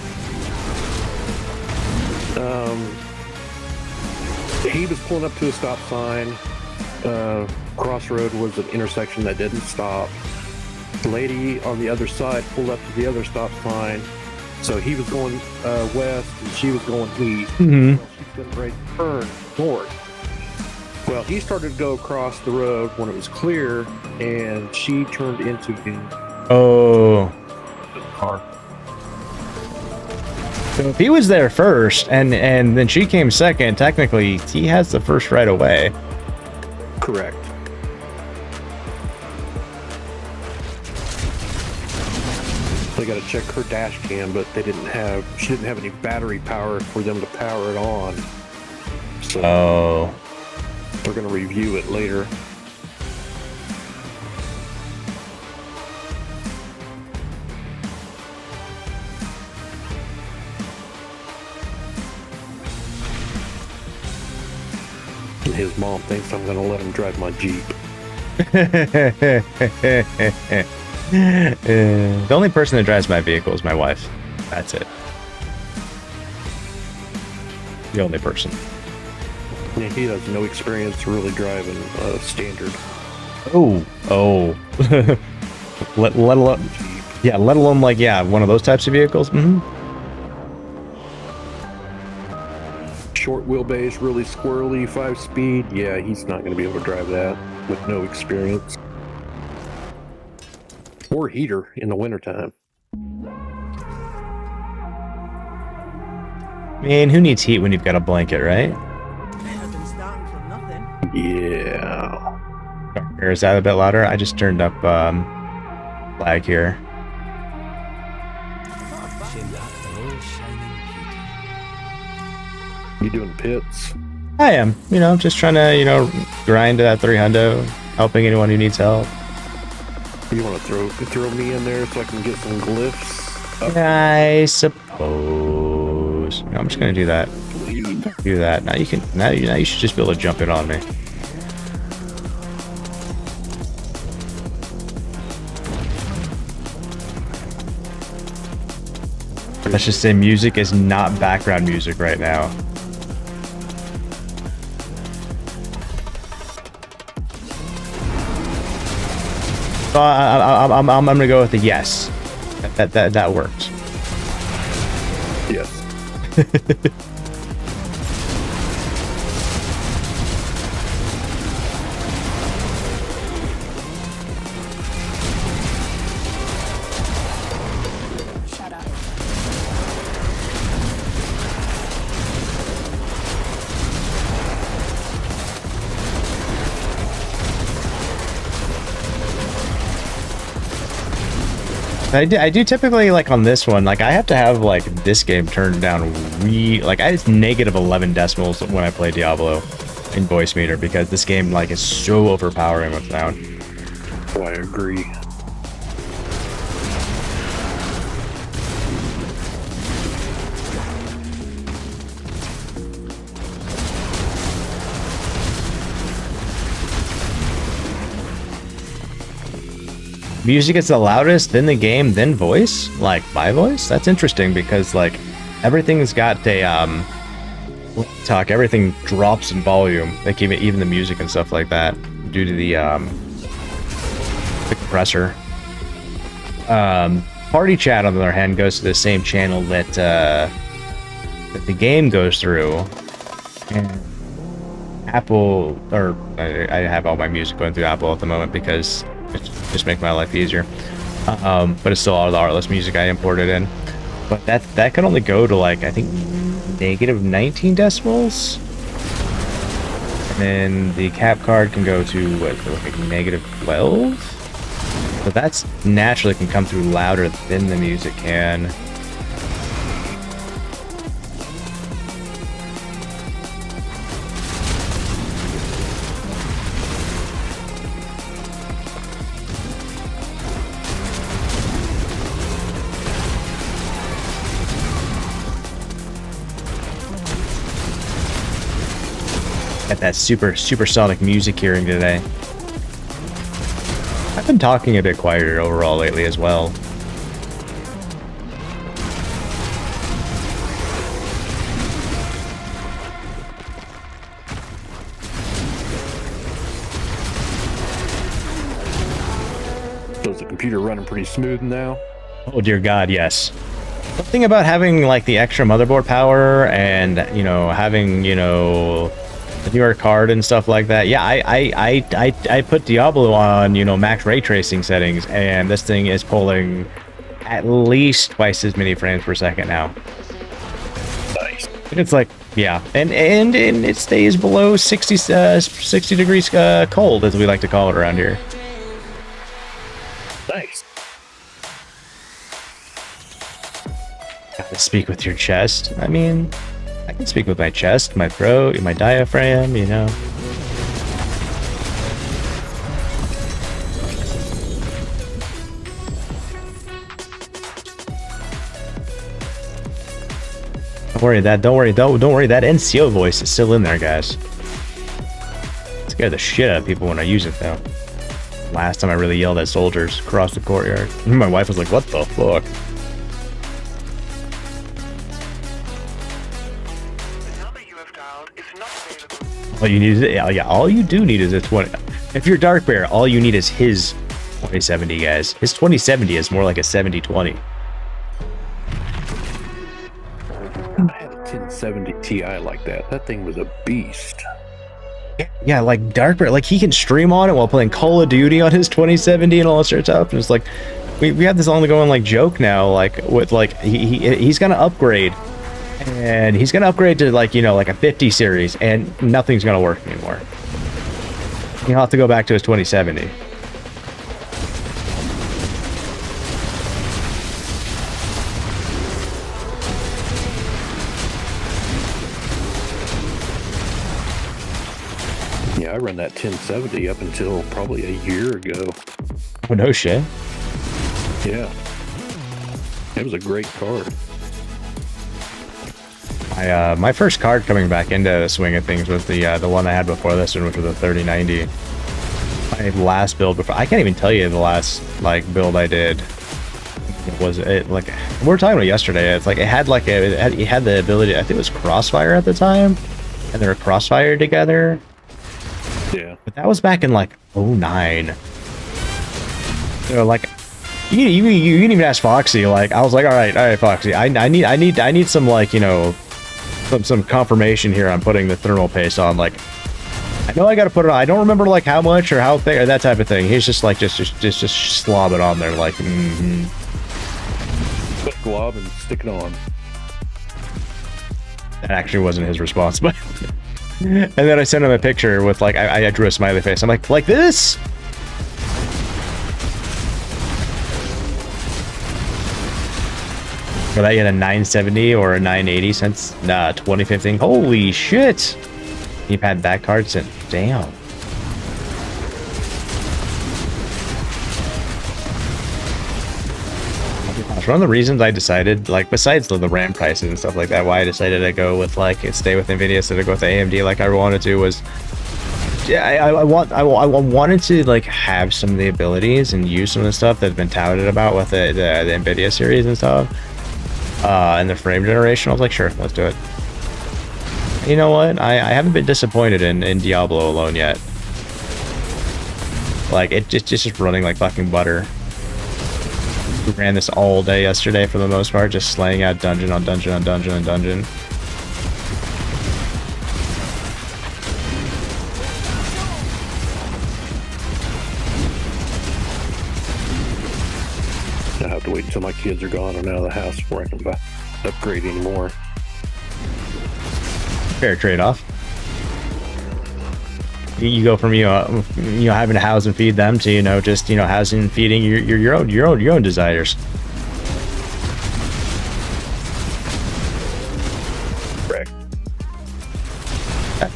He was pulling up to a stop sign. Crossroad was an intersection that didn't stop. The lady on the other side pulled up to the other stop sign. So he was going west and she was going east. Well, she's getting ready to turn north. Well, he started to go across the road when it was clear, and she turned into him Oh. Car. So if he was there first and then she came second, technically he has the first right away. Correct. They got to check her dash cam, but she didn't have any battery power for them to power it on. So they're going to review it later. And his mom thinks I'm going to let him drive my Jeep. The only person that drives my vehicle is my wife. That's it. The only person. Yeah, he has no experience really driving standard. Oh. let alone, yeah, let alone like, yeah, one of those types of vehicles. Short wheelbase, really squirrely, 5-speed. Yeah, he's not going to be able to drive that with no experience. Or heater in the wintertime. Man, who needs heat when you've got a blanket, right? Yeah. Or is that a bit louder? I just turned up lag here. You doing pits? I am, just trying to, grind to that 300, helping anyone who needs help. You want to throw me in there so I can get some glyphs? I suppose. No, I'm just gonna do that. Do that. Now you can. Now you should just be able to jump in on me. Let's just say music is not background music right now. So I'm gonna go with the yes. That works. Yes. I do typically, like on this one, like I have to have like this game turned down like it's negative 11 decibels when I play Diablo in voice meter because this game like is so overpowering with sound. Oh, I agree. Music is the loudest, then the game, then voice, like my voice. That's interesting because like everything's got a everything drops in volume, like even the music and stuff like that due to the compressor. Party chat on the other hand goes to the same channel that the game goes through, and Apple, or I have all my music going through Apple at the moment because just make my life easier, but it's still all of the Artless music I imported in. But that can only go to like I think negative 19 decibels, and then the cap card can go to like negative 12. So that's naturally can come through louder than the music can. Got that supersonic music hearing today. I've been talking a bit quieter overall lately as well. So is the computer running pretty smooth now? Oh dear God, yes. Something about having like the extra motherboard power and having the newer card and stuff like that. Yeah, I put Diablo on, you know, max ray tracing settings, and this thing is pulling at least twice as many frames per second now. Nice. It's like, yeah, and it stays below 60 degrees cold, as we like to call it around here. Nice. Gotta speak with your chest. I mean, I can speak with my chest, my throat, my diaphragm, you know. Don't worry, don't worry, that NCO voice is still in there, guys. Scare the shit out of people when I use it, though. Last time I really yelled at soldiers across the courtyard. My wife was like, what the fuck? All you need is, yeah, all you do need is a 20. If you're Dark Bear, all you need is his 2070, guys. His 2070 is more like a 7020. I had a 1070 Ti like that. That thing was a beast. Yeah, like Dark Bear, like he can stream on it while playing Call of Duty on his 2070 and all that sort of stuff. And it's like, we have this ongoing like joke now, like with like he's gonna upgrade. And he's gonna upgrade to like, you know, like a 50 series, and nothing's gonna work anymore. He'll have to go back to his 2070. Yeah, I run that 1070 up until probably a year ago. Oh, no shit. Yeah. It was a great card. My first card coming back into the swing of things was the one I had before this one, which was the 3090. My last build before, I can't even tell you the last like build I did. Was it like we were talking about yesterday? It's like it had like it had the ability. I think it was Crossfire at the time, and they were Crossfire together. Yeah, but that was back in like 09. So like, you can even ask Foxy. Like I was like, all right, Foxy. I need some like, you know, some confirmation here on putting the thermal paste on. Like, I know I got to put it on. I don't remember like how much or how thick or that type of thing. He's just like just slob it on there like. Put glob and stick it on. That actually wasn't his response, but. And then I sent him a picture with like I drew a smiley face. I'm like this. For that, you had a 970 or a 980 since 2015. Holy shit! You've had that card since. Damn. One of the reasons I decided, like, besides the RAM prices and stuff like that, why I decided to go with like stay with Nvidia instead of go with AMD like I wanted to was, yeah, I wanted to like have some of the abilities and use some of the stuff that's been touted about with the Nvidia series and stuff. And the frame generation, I was like, sure, let's do it. You know what? I haven't been disappointed in Diablo alone yet. Like, it's just running like fucking butter. We ran this all day yesterday for the most part, just slaying out dungeon on dungeon on dungeon on dungeon. I have to wait until my kids are gone and out of the house before I can upgrade anymore. Fair trade-off. You go from having to house and feed them to just housing and feeding your own desires. Correct.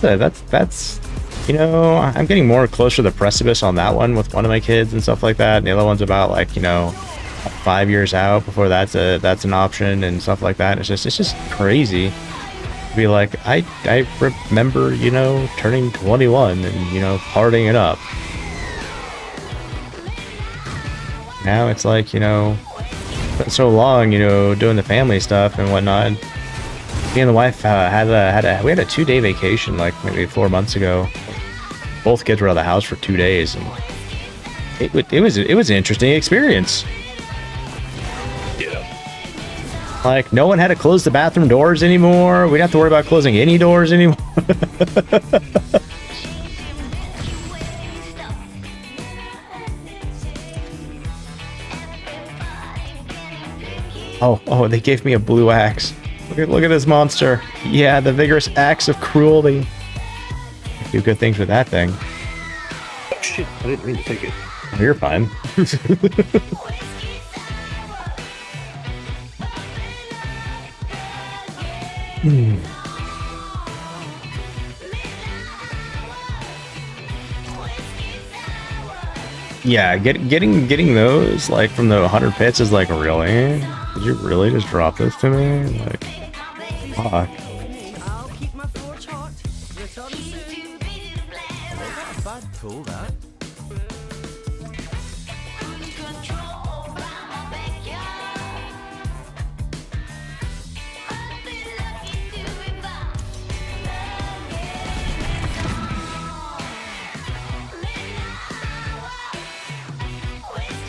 That's I'm getting more closer to the precipice on that one with one of my kids and stuff like that. And the other one's about like 5 years out before that's an option and stuff like that. It's just crazy. Be like, I remember, turning 21 and, partying it up. Now it's like, been so long, doing the family stuff and whatnot. Me and the wife we had a 2-day vacation like maybe 4 months ago. Both kids were out of the house for 2 days, and it was an interesting experience. Like, no one had to close the bathroom doors anymore. We didn't have to worry about closing any doors anymore. Oh, they gave me a blue axe. Look at this monster. Yeah, the vigorous axe of cruelty. Do good things with that thing. Oh, shit, I didn't mean to take it. Oh, you're fine. Yeah, getting those like from the 100 pits is like, really? Did you really just drop this to me? Like, fuck. I'll keep my forge hot. Return soon. Not a bad tool, that.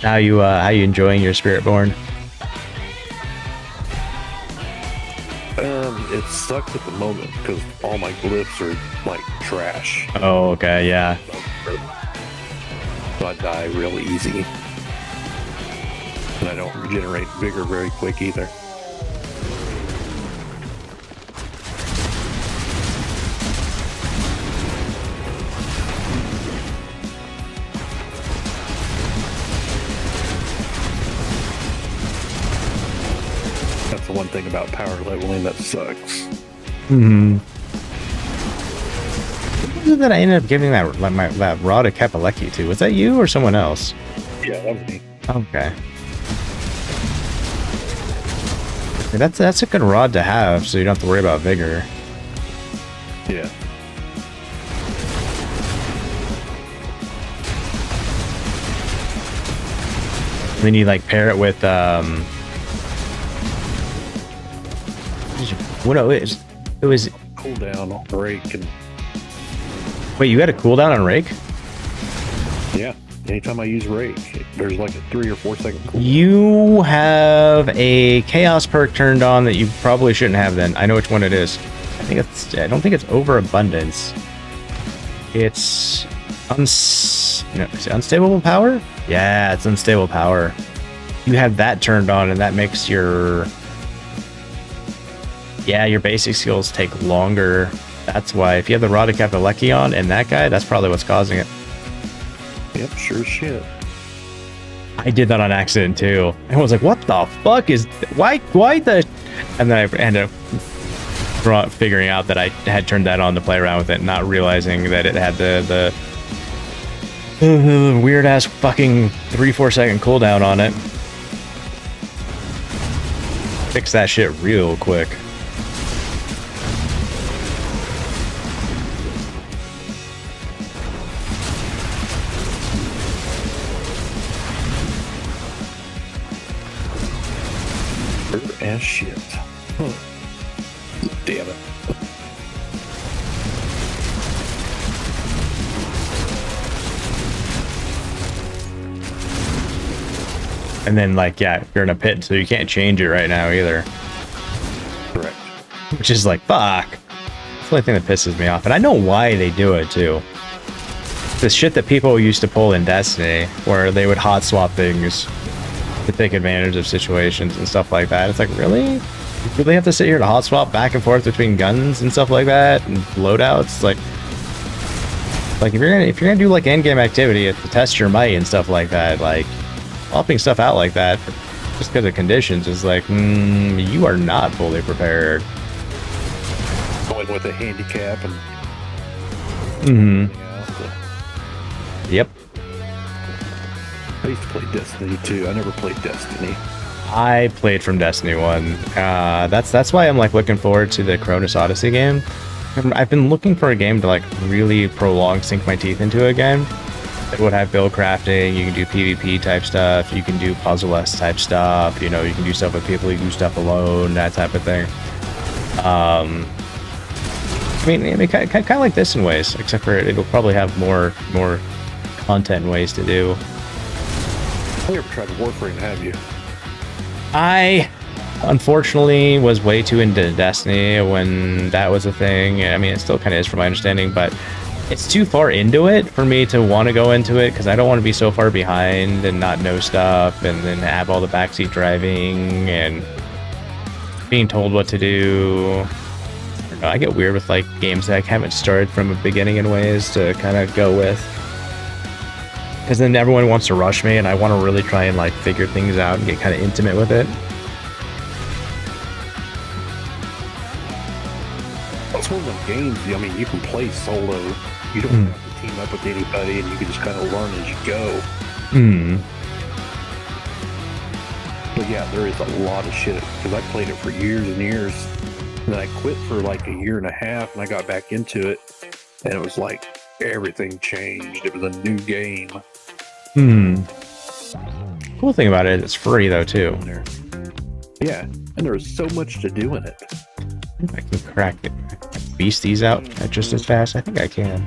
How you enjoying your Spiritborn? It sucks at the moment because all my glyphs are like trash. Oh, okay, yeah. So I die real easy. And I don't regenerate vigor very quick either. That's the one thing about power leveling that sucks. Hmm. Who was it that I ended up giving that that ROG XBOX to? Was that you or someone else? Yeah, that was me. Okay. That's a good rod to have, so you don't have to worry about vigor. Yeah. And then you like pair it with what it was Cooldown on rake and wait, you had a cooldown on rake? yeah. Anytime I use rake, there's like a 3 or 4 second cooldown. You have a chaos perk turned on that you probably shouldn't have then. I know which one it is. I don't think it's overabundance. It's is it unstable power? Yeah, it's unstable power. You have that turned on and that makes your basic skills take longer. That's why if you have the ROG XBOX on and that guy, that's probably what's causing it. Yep, sure as shit. I did that on accident too. I was like, what the fuck is why the, and then I ended up figuring out that I had turned that on to play around with it, not realizing that it had the weird ass fucking 3-4 second cooldown on it. Fix that shit real quick. Ass shit. Huh. Damn it. And then like, yeah, you're in a pit, so you can't change it right now either. Correct. Which is like, fuck. That's the only thing that pisses me off. And I know why they do it too. The shit that people used to pull in Destiny, where they would hot swap things to take advantage of situations and stuff like that. It's like, really? You really have to sit here to hot swap back and forth between guns and stuff like that and loadouts? Like if you're gonna do like end game activity to test your might and stuff like that, like swapping stuff out like that just because of conditions is like, you are not fully prepared. Going with a handicap and Yep. I used to play Destiny 2. I never played Destiny. I played from Destiny 1. That's why I'm like looking forward to the Cronus Odyssey game. I've been looking for a game to like really sink my teeth into again. It would have build crafting, you can do PvP type stuff, you can do puzzle-esque type stuff, you can do stuff with people, you can do stuff alone, that type of thing. I mean, kind of like this in ways, except for it'll probably have more content and ways to do. You ever tried Warframe, have you? I unfortunately was way too into Destiny when that was a thing. I mean, it still kind of is from my understanding, but it's too far into it for me to want to go into it because I don't want to be so far behind and not know stuff and then have all the backseat driving and being told what to do. I don't know, I get weird with like games that I haven't started from the beginning in ways to kind of go with. Because then everyone wants to rush me and I want to really try and like figure things out and get kind of intimate with it. It's one of those games, I mean, you can play solo. You don't have to team up with anybody and you can just kind of learn as you go. But yeah, there is a lot of shit because I played it for years and years. And then I quit for like a year and a half and I got back into it and it was like everything changed. It was a new game. Cool thing about it, it's free though too. Yeah, and there's so much to do in it. I can crack it. Beast these out just as fast. I think I can.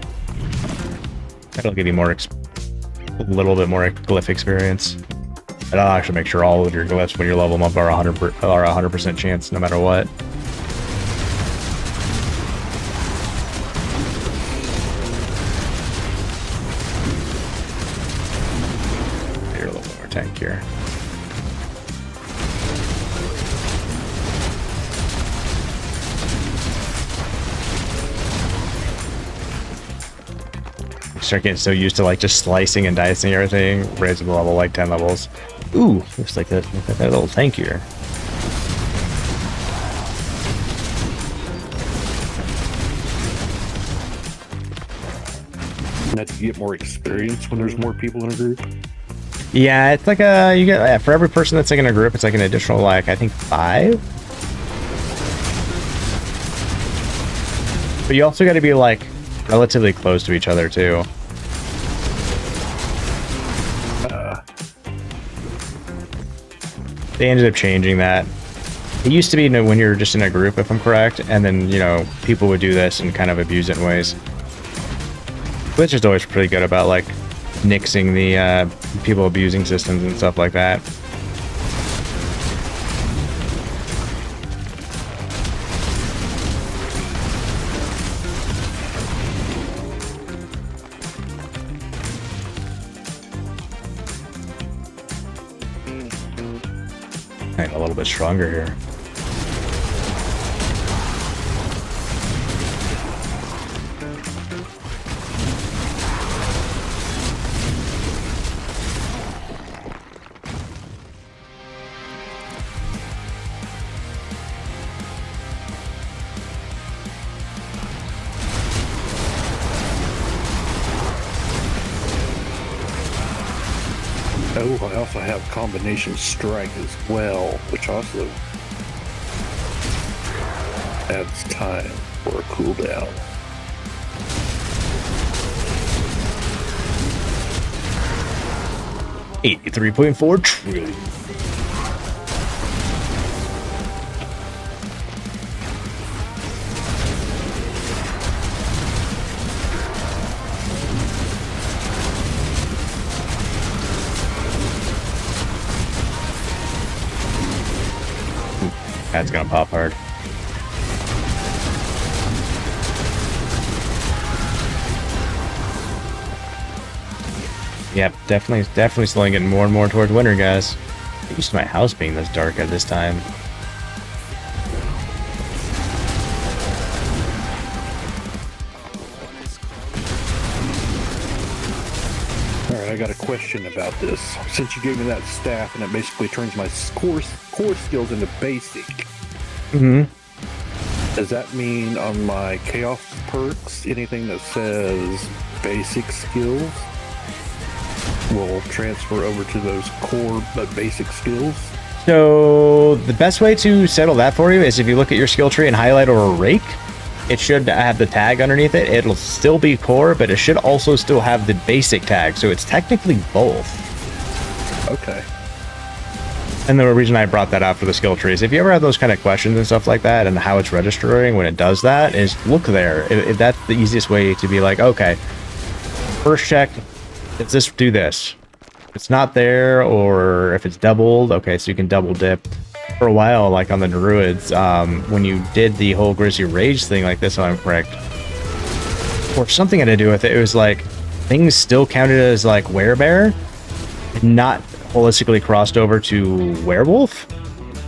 That'll give you more, a little bit more glyph experience. And I'll actually make sure all of your glyphs when you level them up are 100% chance no matter what. You're a little more tankier. Start getting so used to like just slicing and dicing everything, raise the level like 10 levels. Ooh, looks like that little tankier. That you get more experience when there's more people in a group. Yeah, it's like you get for every person that's like in a group, it's like an additional like I think 5. But you also got to be like relatively close to each other too. They ended up changing that. It used to be when you're just in a group, if I'm correct, and then, you know, people would do this and kind of abuse it in ways. Twitch is always pretty good about, like, nixing the people abusing systems and stuff like that. A little bit stronger here. Oh, I also have combination strike as well, which also adds time for a cooldown. $83.4 trillion. That's gonna pop hard. Yep, definitely slowing getting more and more towards winter, guys. Get used to my house being this dark at this time. Alright, I got a question about this. Since you gave me that staff and it basically turns my core skills into basic. Does that mean on my chaos perks, anything that says basic skills will transfer over to those core but basic skills? So the best way to settle that for you is if you look at your skill tree and highlight or rake, it should have the tag underneath it. It'll still be core, but it should also still have the basic tag. So it's technically both. Okay. And the reason I brought that out for the skill tree is if you ever have those kind of questions and stuff like that and how it's registering when it does that, is look there. If that's the easiest way to be like, okay, first check, does this do this? If it's not there, or if it's doubled, okay, so you can double dip. for a while, like on the druids, when you did the whole Grizzly Rage thing, like this, if I'm correct, or something had to do with it, it was like things still counted as like werebear, not holistically crossed over to werewolf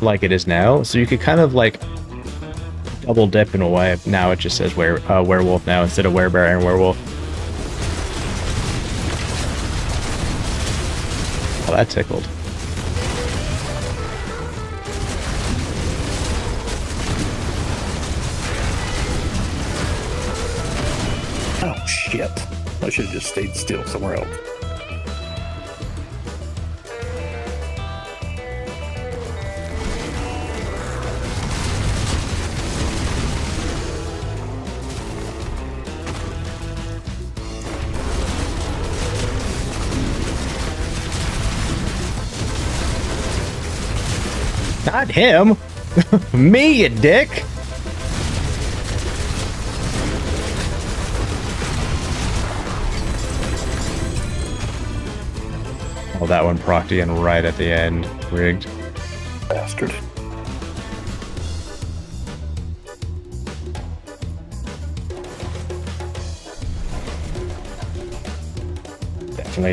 like it is now. So you could kind of like double dip in a way. Now it just says werewolf now instead of werebear and werewolf. Oh, that tickled. Oh shit. I should have just stayed still somewhere else. Not him! Me, you dick! Oh, that one procced again right at the end. Rigged. Bastard.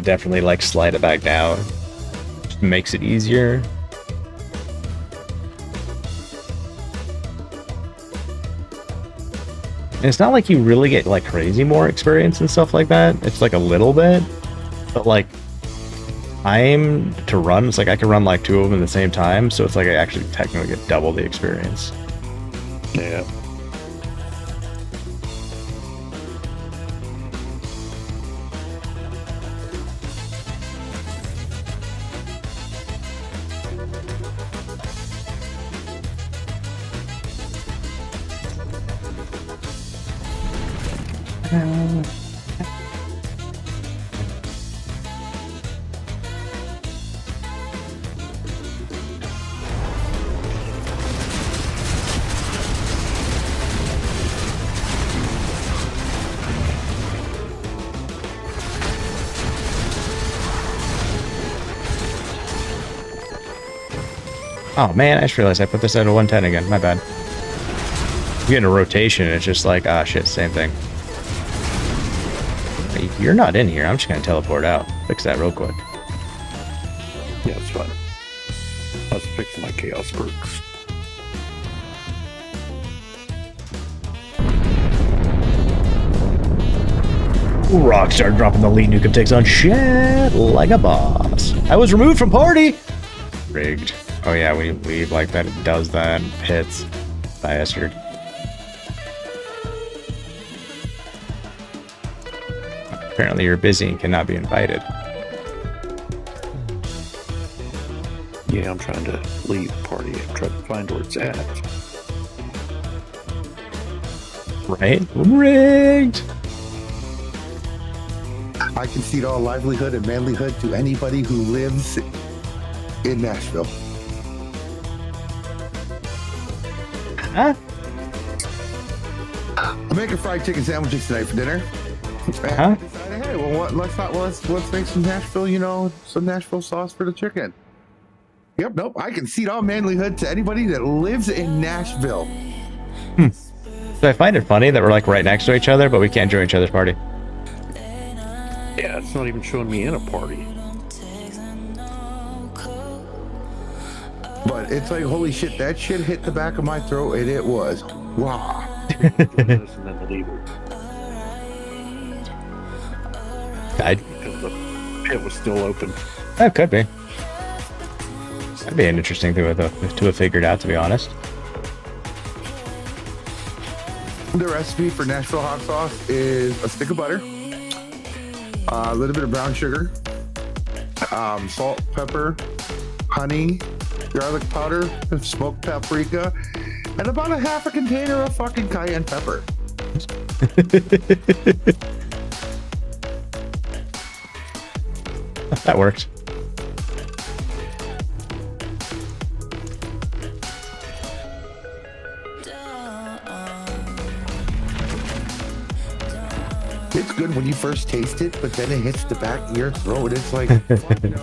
Definitely like slide it back down. Just makes it easier. And it's not like you really get like crazy more experience and stuff like that. It's like a little bit, but like time to run, it's like I can run like 2 of them at the same time, so it's like I actually technically get double the experience. Yeah. Oh man, I just realized I put this at a 110 again. My bad. You get a rotation, it's just like, ah shit, same thing. Hey, you're not in here. I'm just gonna teleport out. Fix that real quick. Yeah, it's fine. I was fixing my chaos perks. Rockstar dropping the lead nuke of TIX on shit like a boss. I was removed from party! Rigged. Oh yeah, when you leave like that, it does that. Hits. Bastard. Apparently you're busy and cannot be invited. Yeah, I'm trying to leave the party and try to find where it's at. Right? Rigged! I concede all livelihood and manlyhood to anybody who lives in Nashville. Huh? I'm making fried chicken sandwiches tonight for dinner. Uh-huh. I decided, hey, well, let's make some Nashville, you know, some Nashville sauce for the chicken. Yep, nope. I concede all manlyhood to anybody that lives in Nashville. So I find it funny that we're like right next to each other, but we can't join each other's party. Yeah, it's not even showing me in a party. But it's like, holy shit, that shit hit the back of my throat, and it was, wow. Join this and then leave it. Because the pit was still open. That could be. That'd be an interesting thing to have figured out, to be honest. The recipe for Nashville hot sauce is a stick of butter, a little bit of brown sugar, salt, pepper, honey, garlic powder, smoked paprika, and about a half a container of fucking cayenne pepper. That worked. It's good when you first taste it, but then it hits the back of your throat. It's like, fuck no,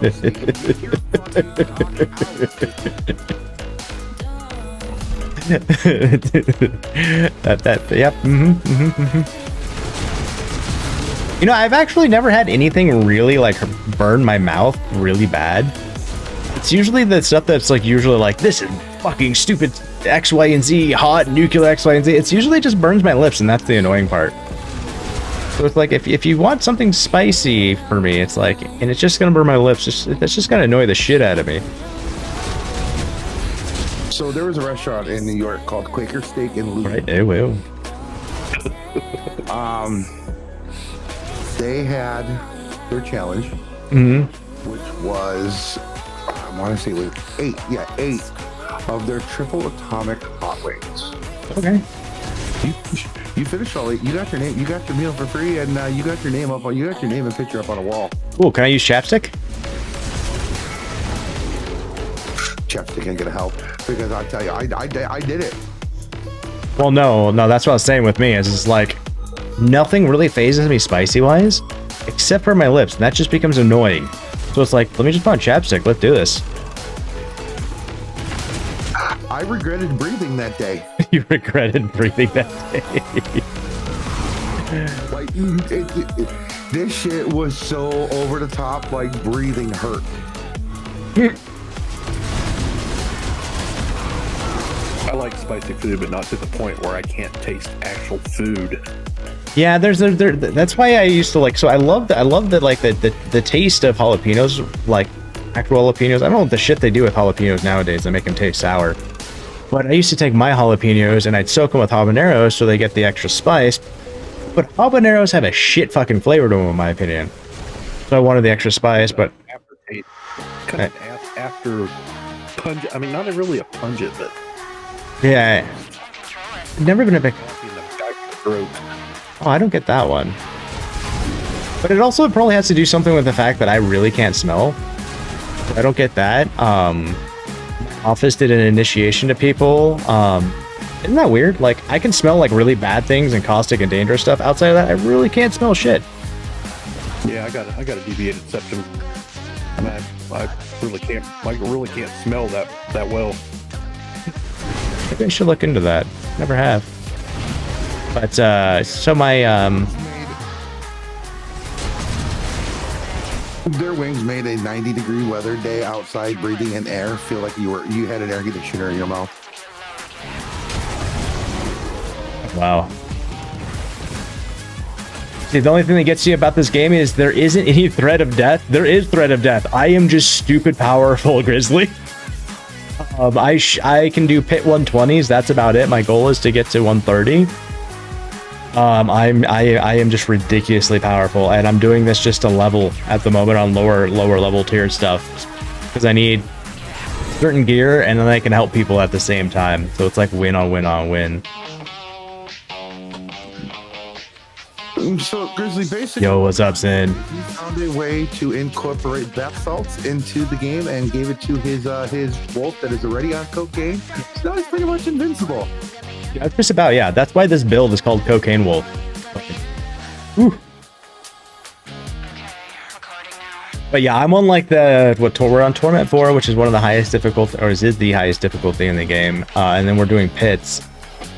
Yep. You know, I've actually never had anything really like burn my mouth really bad. It's usually the stuff that's like usually like, this is fucking stupid X, Y, and Z, hot nuclear X, Y, and Z. It's usually just burns my lips, and that's the annoying part. So it's like, if you want something spicy for me, it's like, and it's just gonna burn my lips, that's just gonna annoy the shit out of me. So there was a restaurant in New York called Quaker Steak and Lube. Right, it will. They had their challenge, which was, I want to say it was 8 of their triple atomic hot wings. Okay. You finished all 8. You got your name. You got your meal for free, and you got your name up. You got your name and picture up on a wall. Cool. Can I use chapstick? Chapstick ain't gonna help because I'll tell you, I did it. Well, no, that's what I was saying with me. Is it's like nothing really phases me spicy wise, except for my lips, and that just becomes annoying. So it's like, let me just put on chapstick. Let's do this. I regretted breathing that day. You regretted breathing that day. Like, this shit was so over the top, like breathing hurt. I like spicy food, but not to the point where I can't taste actual food. Yeah, that's why I used to like. So I love that like the taste of jalapenos, like actual jalapenos. I don't know what the shit they do with jalapenos nowadays that make them taste sour. But I used to take my jalapenos and I'd soak them with habaneros so they get the extra spice. But habaneros have a shit fucking flavor to them, in my opinion. So I wanted the extra spice, but Aftertaste, kind of after pungent. I mean, not really a pungent, but yeah, never been a big. in the back of the throat. Oh, I don't get that one. But it also probably has to do something with the fact that I really can't smell. I don't get that. Office did an initiation to people. Isn't that weird? Like, I can smell like really bad things and caustic and dangerous stuff. Outside of that, I really can't smell shit. Yeah, I got a deviated septum, and I really can't smell that well. Maybe I should look into that. Never have. But so my their wings made a 90-degree weather day outside, breathing in air, feel like you had an air conditioner in your mouth. Wow. See, the only thing that gets you about this game is there isn't any threat of death. There is threat of death. I am just stupid powerful Grizzly. I can do pit 120s. That's about it. My goal is to get to 130. I am just ridiculously powerful, and I'm doing this just to level at the moment on lower level tier stuff because I need certain gear, and then I can help people at the same time. So it's like win on win on win. So Grizzly, basically, Yo, what's up, Sin? he found a way to incorporate bath salts into the game and gave it to his wolf that is already on cocaine. So now he's pretty much invincible. Yeah, just about, yeah. That's why this build is called Cocaine Wolf. Whew. But yeah, I'm on like we're on Torment 4, which is one of the highest difficulty, or is the highest difficulty in the game. And then we're doing pits.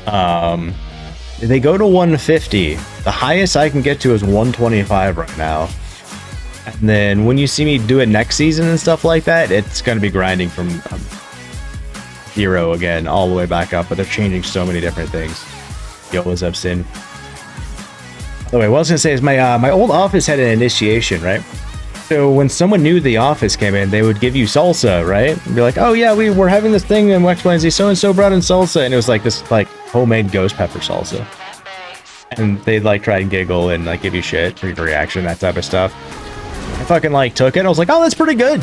They go to 150. The highest I can get to is 125 right now. And then when you see me do it next season and stuff like that, it's going to be grinding from 0 again, all the way back up. But they're changing so many different things. Yo, what's up, Sin? By the way, what I was going to say is my old office had an initiation, right? So when someone new to the office came in, they would give you salsa, right? And be like, oh yeah, we're having this thing in X, Y, and Z. So-and-so brought in salsa. And it was like this like homemade ghost pepper salsa. And they'd like try and giggle and like give you shit for your reaction, that type of stuff. I fucking like took it. I was like, oh, that's pretty good.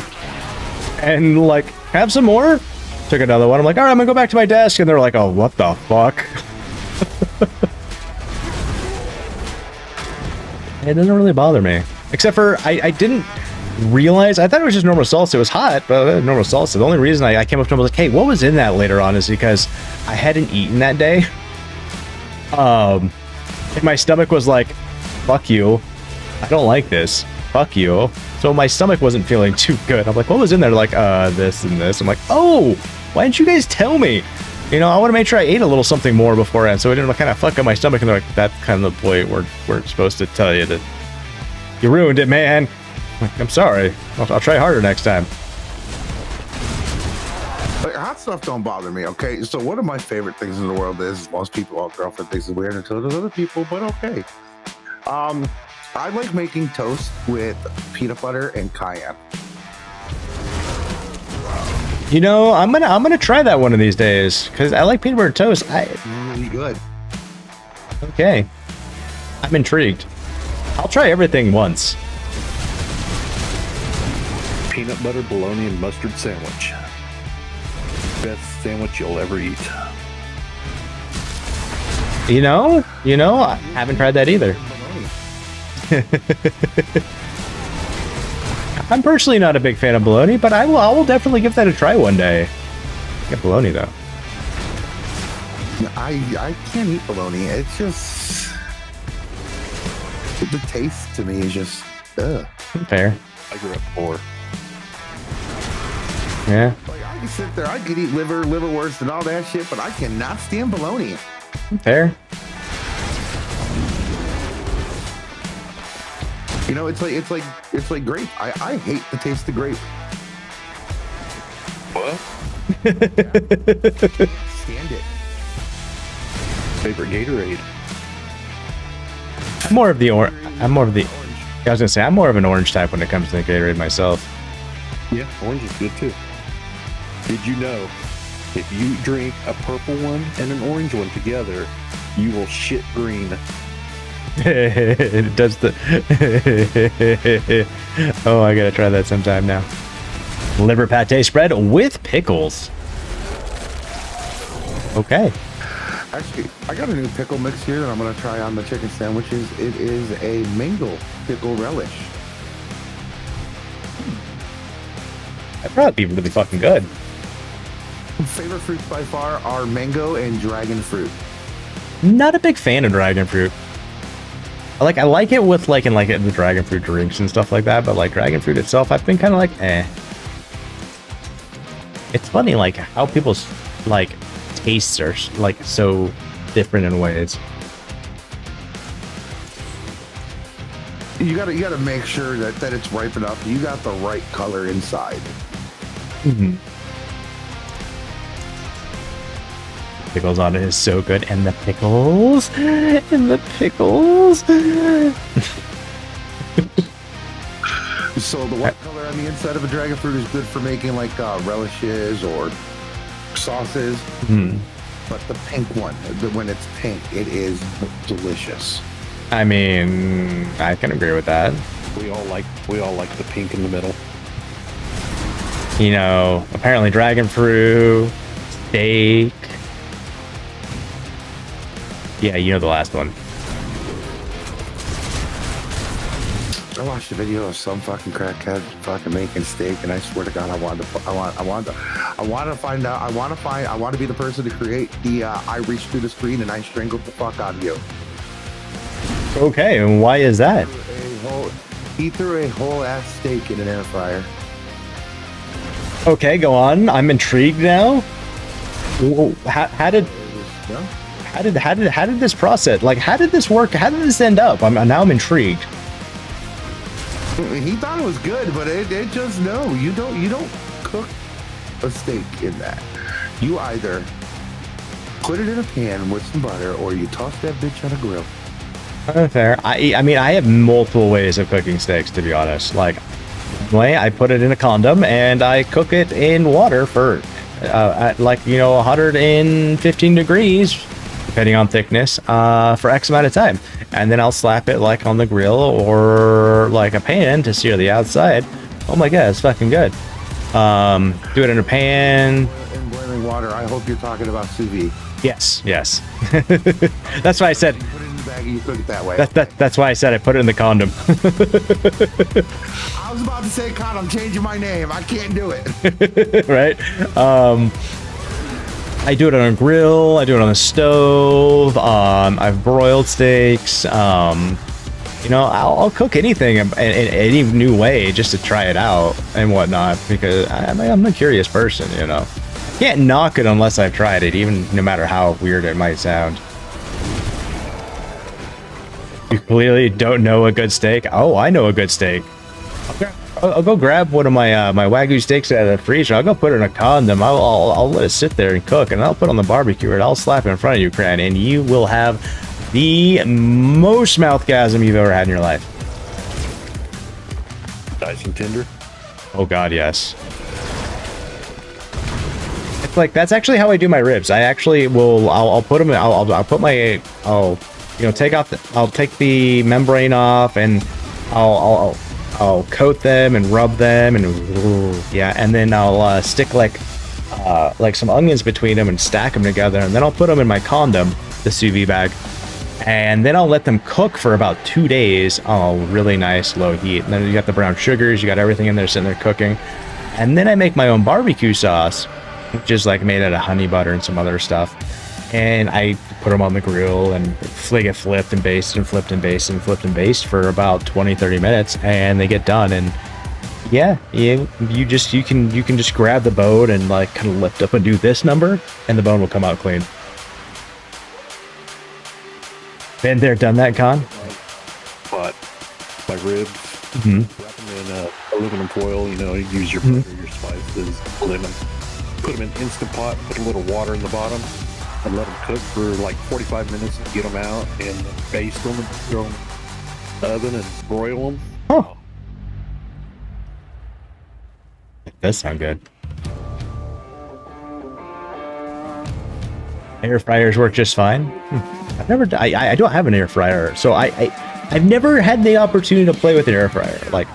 And like, have some more? Took another one. I'm like, all right, I'm gonna go back to my desk. And they're like, oh, what the fuck? It doesn't really bother me. Except for, I didn't realize, I thought it was just normal salsa. It was hot, but normal salsa. The only reason I came up to him was like, hey, what was in that later on is because I hadn't eaten that day. And my stomach was like, fuck you. I don't like this. Fuck you. So my stomach wasn't feeling too good. I'm like, what was in there? Like, this and this. I'm like, oh, why didn't you guys tell me? You know, I want to make sure I ate a little something more beforehand, so it didn't kind of fuck up my stomach. And they're like, "That's kind of the point we're supposed to tell you that you ruined it, man." I'm sorry. I'll try harder next time. Like, hot stuff don't bother me, okay? So one of my favorite things in the world is most people, all girlfriend thinks it's weird, and so does other people, but okay. I like making toast with peanut butter and cayenne. You know, I'm gonna try that one of these days because I like peanut butter toast. Really good. Okay, I'm intrigued. I'll try everything once. Peanut butter, bologna, and mustard sandwich. Best sandwich you'll ever eat. You know, I haven't tried that either. I'm personally not a big fan of bologna, but I will definitely give that a try one day. Get bologna though. I can't eat bologna. It's just the taste to me is just ugh. Fair. I grew up poor. Yeah. Like I can sit there, I could eat liverwurst and all that shit, but I cannot stand bologna. Fair. You know, it's like grape. I hate the taste of grape. What? Stand it. Favorite Gatorade? I'm more of the I was gonna say I'm more of an orange type when it comes to the Gatorade myself. Yeah, orange is good too. Did you know if you drink a purple one and an orange one together, you will shit green? It does the oh, I gotta try that sometime now. Liver pate spread with pickles. Okay. Actually, I got a new pickle mix here that I'm gonna try on the chicken sandwiches. It is a mango pickle relish. That'd probably be really fucking good. Favorite fruits by far are mango and dragon fruit. Not a big fan of dragon fruit. I like it with in the dragon fruit drinks and stuff like that, but like dragon fruit itself, I've been kind of like eh. It's funny like how people's tastes are so different in ways. You gotta make sure that it's ripe enough. You got the right color inside. Mm-hmm. Pickles on it is so good, and the pickles. So the white color on the inside of a dragon fruit is good for making relishes or sauces. Mm. But the pink one, when it's pink, it is delicious. I mean, I can agree with that. We all like the pink in the middle. You know, apparently dragon fruit, steak. Yeah, you know the last one. I watched a video of some fucking crackhead fucking making steak, and I swear to God, I want to be the person to create the I reached through the screen and I strangled the fuck out of you. Okay, and why is that? He threw a whole ass steak in an air fryer. Okay, go on. I'm intrigued now. How did this process? How did this work? How did this end up? I'm intrigued. He thought it was good, but it just no. You don't cook a steak in that. You either put it in a pan with some butter, or you toss that bitch on a grill. Fair. I mean, I have multiple ways of cooking steaks, to be honest. I put it in a condom and I cook it in water for at 115 degrees, depending on thickness, for X amount of time, and then I'll slap it on the grill or a pan to sear the outside. Oh my god, it's fucking good. Do it in a pan. In boiling water. I hope you're talking about sous vide. Yes. That's why I said. Put it in the bag and you cook it that way. That's why I said I put it in the condom. I was about to say condom. I'm changing my name. I can't do it. Right. I do it on a grill. I do it on the stove. I've broiled steaks. I'll cook anything in any new way just to try it out and whatnot, because I'm a curious person, Can't knock it unless I've tried it, even no matter how weird it might sound. You clearly don't know a good steak. Oh, I know a good steak. I'll go grab one of my my Wagyu steaks out of the freezer. I'll go put it in a condom. I'll let it sit there and cook, and I'll put it on the barbecue, and I'll slap it in front of you, Cran, and you will have the most mouthgasm you've ever had in your life. Nice and tender. Oh God, yes. It's like that's actually how I do my ribs. I actually will. I'll put them. I'll put my. I'll I'll take the membrane off, and I'll coat them and rub them, and yeah, and then I'll stick like some onions between them and stack them together, and then I'll put them in my condom, the sous vide bag, and then I'll let them cook for about 2 days on a really nice low heat. And then you got the brown sugars, you got everything in there sitting there cooking, and then I make my own barbecue sauce, which is like made out of honey butter and some other stuff. And I put them on the grill and they get flipped and basted and flipped and basted and flipped and basted for about 20-30 minutes, and they get done. And yeah, you can just grab the bone and like kind of lift up and do this number, and the bone will come out clean. Been there, done that, Con? But my ribs, Mm-hmm. wrap them in aluminum foil. You know, use your butter, your spices, lemon. Put them in Instant Pot. Put a little water in the bottom. And let them cook for like 45 minutes and get them out, and baste them and throw them in the oven and broil them. Oh. It does sound good. Air fryers work just fine. I've never. I don't have an air fryer, so I've never had the opportunity to play with an air fryer. Like,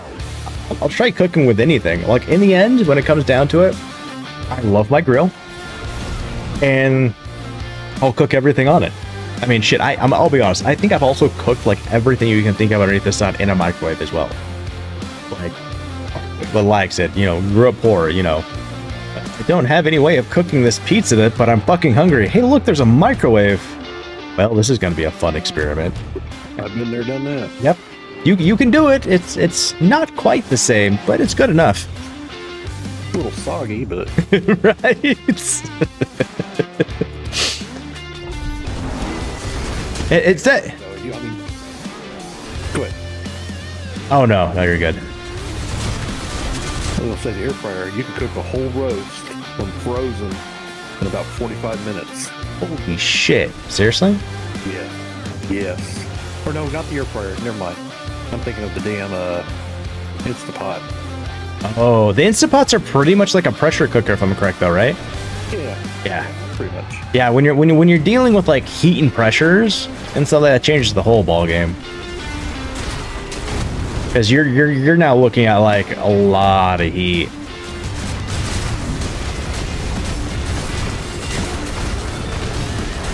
I'll try cooking with anything. Like, in the end, when it comes down to it, I love my grill, and I'll cook everything on it. I mean, shit, I'll be honest. I think I've also cooked like everything you can think of underneath the sun in a microwave as well. Like, but like I said, you know, grew up poor, you know. I don't have any way of cooking this pizza, but I'm fucking hungry. Hey, look, there's a microwave. Well, this is going to be a fun experiment. I've been there, done that. Yep. You can do it. It's not quite the same, but it's good enough. A little soggy, but right. It's that. Go ahead. Oh no, you're good. I was gonna say the air fryer. You can cook a whole roast from frozen in about 45 minutes. Holy shit! Seriously? Yeah. Yes. Or no, not the air fryer. Never mind. I'm thinking of the damn Instant Pot. Oh, the Instant Pots are pretty much like a pressure cooker, if I'm correct, though, right? Yeah. Yeah. Pretty much. Yeah, when you're dealing with like heat and pressures and stuff, that changes the whole ball game. Because you're now looking at like a lot of heat.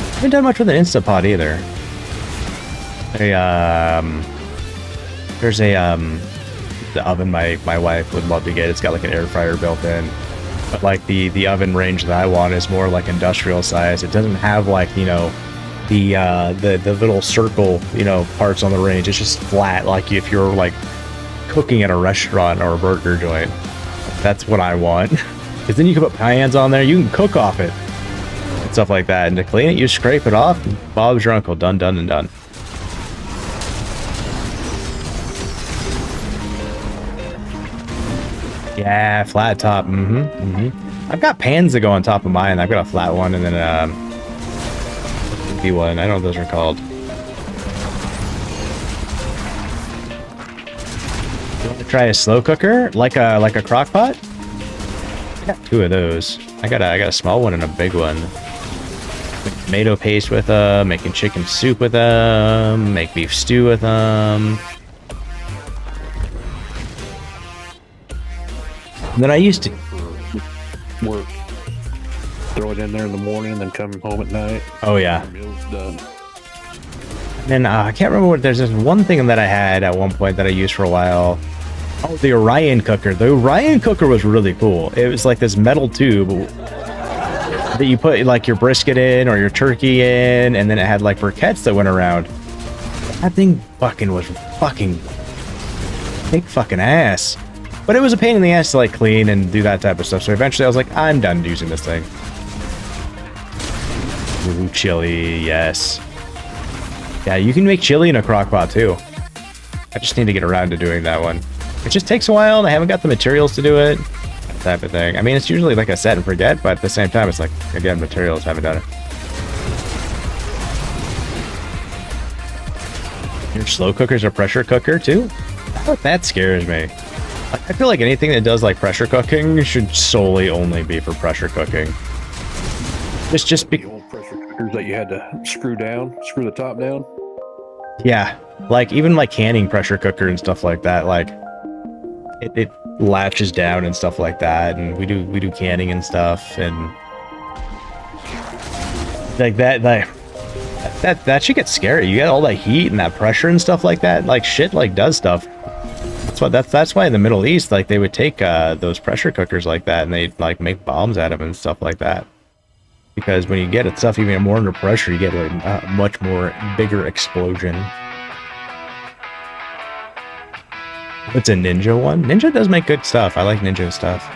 I haven't done much with an Instant Pot either. There's the oven my wife would love to get. It's got like an air fryer built in. But like the oven range that I want is more like industrial size. It doesn't have like, you know, the little circle, you know, parts on the range. It's just flat, like if you're like cooking at a restaurant or a burger joint. That's what I want. Because then you can put pans on there, you can cook off it and stuff like that. And to clean it, you scrape it off. Bob's your uncle. Done, done, and done. Yeah, flat top. I've got pans that go on top of mine. I've got a flat one and then a one. I don't know what those are called. You want to try a slow cooker, like a crock pot? I got 2 of those. I got a small one and a big one. Make tomato paste with them. Making chicken soup with them. Make beef stew with them. And then I used to work. Throw it in there in the morning and then come home at night. Oh yeah. Meal's done. And I can't remember what. There's this one thing that I had at one point that I used for a while. Oh, the Orion cooker. The Orion cooker was really cool. It was like this metal tube that you put like your brisket in or your turkey in, and then it had like briquettes that went around. That thing fucking was fucking big fucking ass. But it was a pain in the ass to like clean and do that type of stuff. So eventually I was like, I'm done using this thing. Ooh, chili, yes. Yeah, you can make chili in a crock pot too. I just need to get around to doing that one. It just takes a while and I haven't got the materials to do it. That type of thing. I mean, it's usually like a set and forget, but at the same time, it's like, again, materials, haven't done it. Your slow cooker's a pressure cooker too? That scares me. I feel like anything that does like pressure cooking should solely only be for pressure cooking. Just be The old pressure cookers that you had to screw the top down. Yeah, like even like canning pressure cooker and stuff like that, like it latches down and stuff like that, and we do canning and stuff, and like that should get scary. You get all that heat and that pressure and stuff like that, like shit like does stuff. That's why in the Middle East, like they would take those pressure cookers like that and they'd like make bombs out of them and stuff like that. Because when you get it stuff even more under pressure, you get a much more bigger explosion. It's a Ninja one. Ninja does make good stuff. I like Ninja stuff.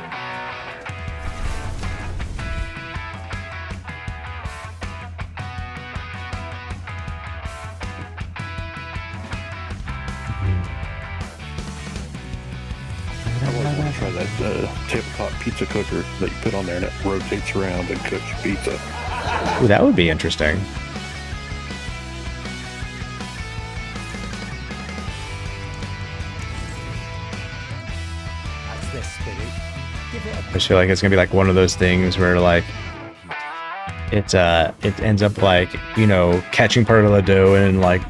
I want to try that tabletop pizza cooker that you put on there and it rotates around and cooks pizza. Ooh, that would be interesting. I just feel like it's gonna be like one of those things where like it ends up like, you know, catching part of the dough and like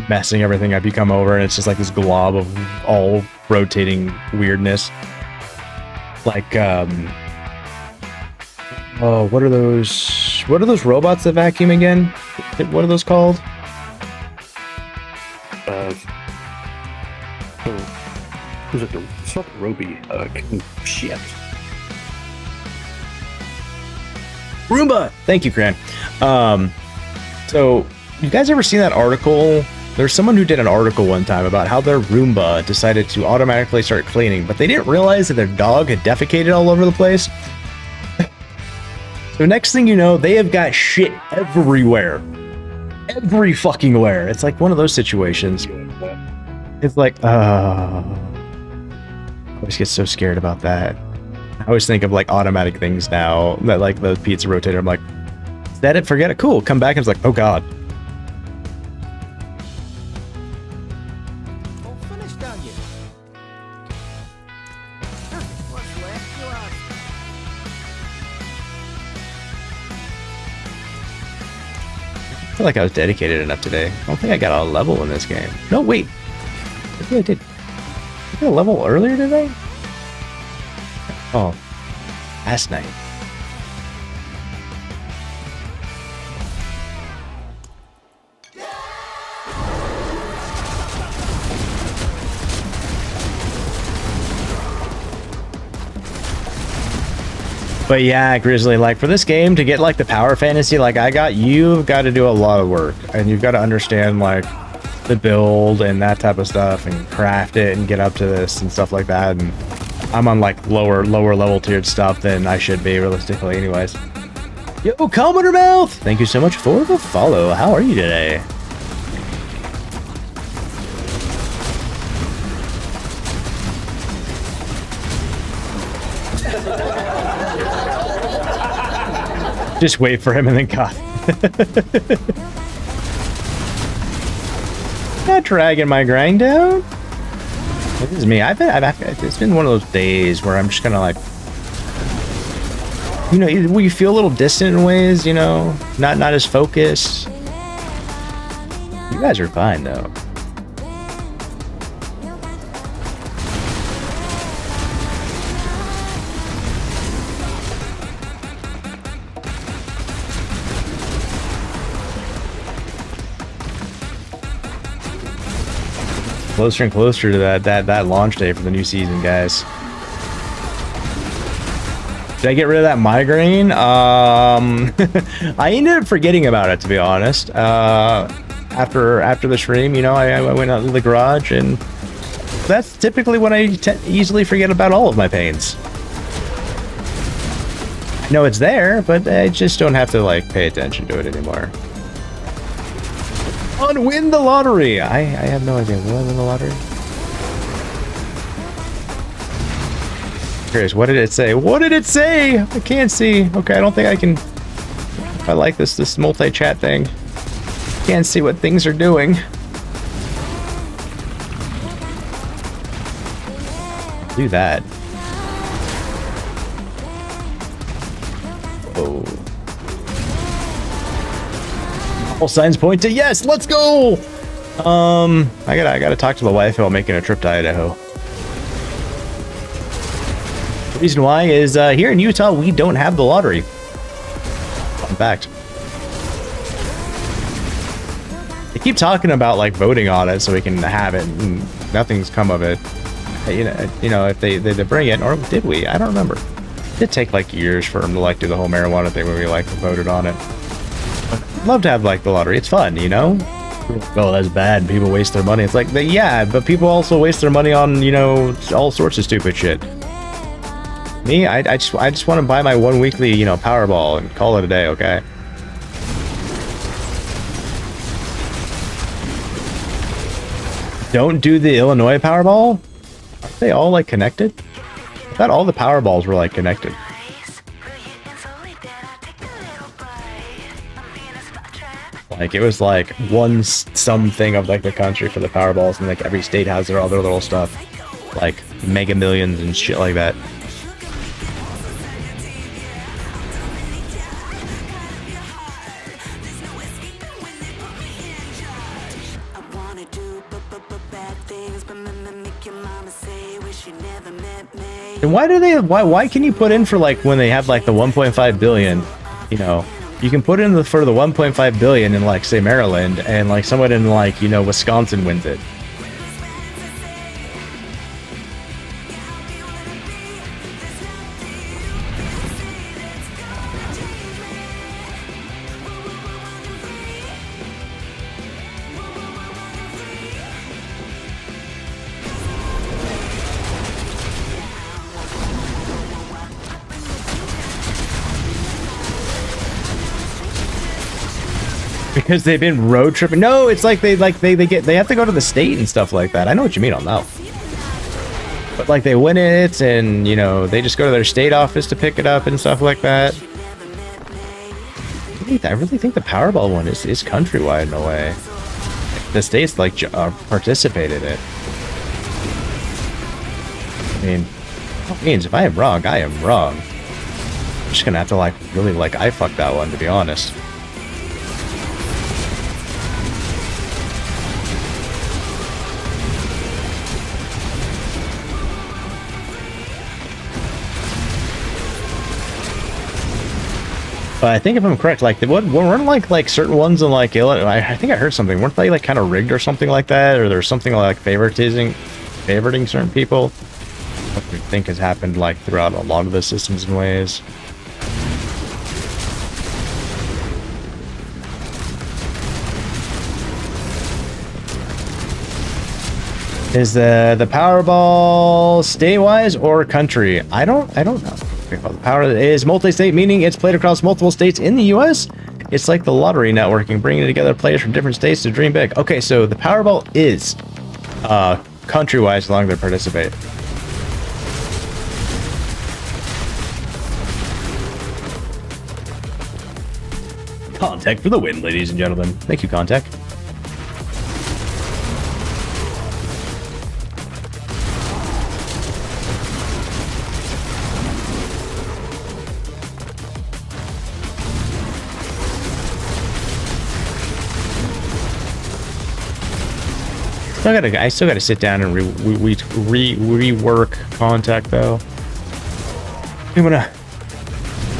messing everything up. You come over and it's just like this glob of all rotating weirdness. Like oh, what are those robots that vacuum again? What are those called? It's not the Roby. Shit. Roomba! Thank you, Cran. So, you guys ever seen that article? There's someone who did an article one time about how their Roomba decided to automatically start cleaning, but they didn't realize that their dog had defecated all over the place. So next thing you know, they have got shit everywhere. Every fucking where. It's like one of those situations. It's like, I always get so scared about that. I always think of like automatic things now, that like the pizza rotator. I'm like, is that it? Forget it. Cool. Come back and it's like, oh god. I feel like I was dedicated enough today. I don't think I got a level in this game. No, wait. I think I did. I got a level earlier today? Oh, last night. But yeah, Grizzly, like for this game to get like the power fantasy like I got, you've got to do a lot of work, and you've got to understand like the build and that type of stuff and craft it and get up to this and stuff like that. And I'm on like lower level tiered stuff than I should be realistically anyways. Yo, Commodore Mouth! Thank you so much for the follow. How are you today? Just wait for him and then cut. Not dragging my grind down. This is me. It's been one of those days where I'm just kind of like, you know, where you feel a little distant in ways, you know, not as focused. You guys are fine though. Closer and closer to that launch day for the new season, guys. Did I get rid of that migraine? I ended up forgetting about it, to be honest. After the stream, you know, I went out to the garage and that's typically when I easily forget about all of my pains. I know it's there, but I just don't have to like pay attention to it anymore. Unwin the lottery! I have no idea. Will I win the lottery? Curious, what did it say? What did it say? I can't see. Okay, I don't think I can. I like this multi-chat thing. Can't see what things are doing. Do that. Oh. All signs point to yes. Let's go. I gotta talk to the wife about making a trip to Idaho. The reason why is here in Utah we don't have the lottery. Fun fact. They keep talking about like voting on it so we can have it, and nothing's come of it. You know, if they bring it, or did we? I don't remember. It did take like years for them to like do the whole marijuana thing where we like voted on it. I'd love to have like the lottery. It's fun, you know. Oh, that's bad. People waste their money. It's like, yeah, but people also waste their money on, you know, all sorts of stupid shit. Me, I just want to buy my one weekly, you know, Powerball and call it a day, okay? Don't do the Illinois Powerball? Aren't they all like connected? I thought all the Powerballs were like connected. Like it was like one something of like the country for the Powerballs, and like every state has their other little stuff, like Mega Millions and shit like that. And why can you put in for like when they have like the 1.5 billion, you know, you can put in for the 1.5 billion in like say Maryland, and like someone in like, you know, Wisconsin wins it. Because they've been road tripping. No, it's like they have to go to the state and stuff like that. I know what you mean on that. But like they win it, and you know they just go to their state office to pick it up and stuff like that. I really think the Powerball one is countrywide in a way. The states like participate in it. I mean, that means if I am wrong, I am wrong. I'm just gonna have to like really like I fucked that one, to be honest. But I think if I'm correct, like weren't like certain ones in like Illinois, I think I heard something. Weren't they like kind of rigged or something like that, or there's something like favoriting certain people? What do you think has happened like throughout a lot of the systems and ways? Is the Powerball state-wise or country? I don't know. The power is multi-state, meaning it's played across multiple states in the U.S. It's like the lottery networking, bringing together players from different states to dream big. Okay, so the Powerball is country-wise as long as they participate. Contact for the win, ladies and gentlemen. Thank you, Contact. I still gotta sit down and rework Contact though. I'm gonna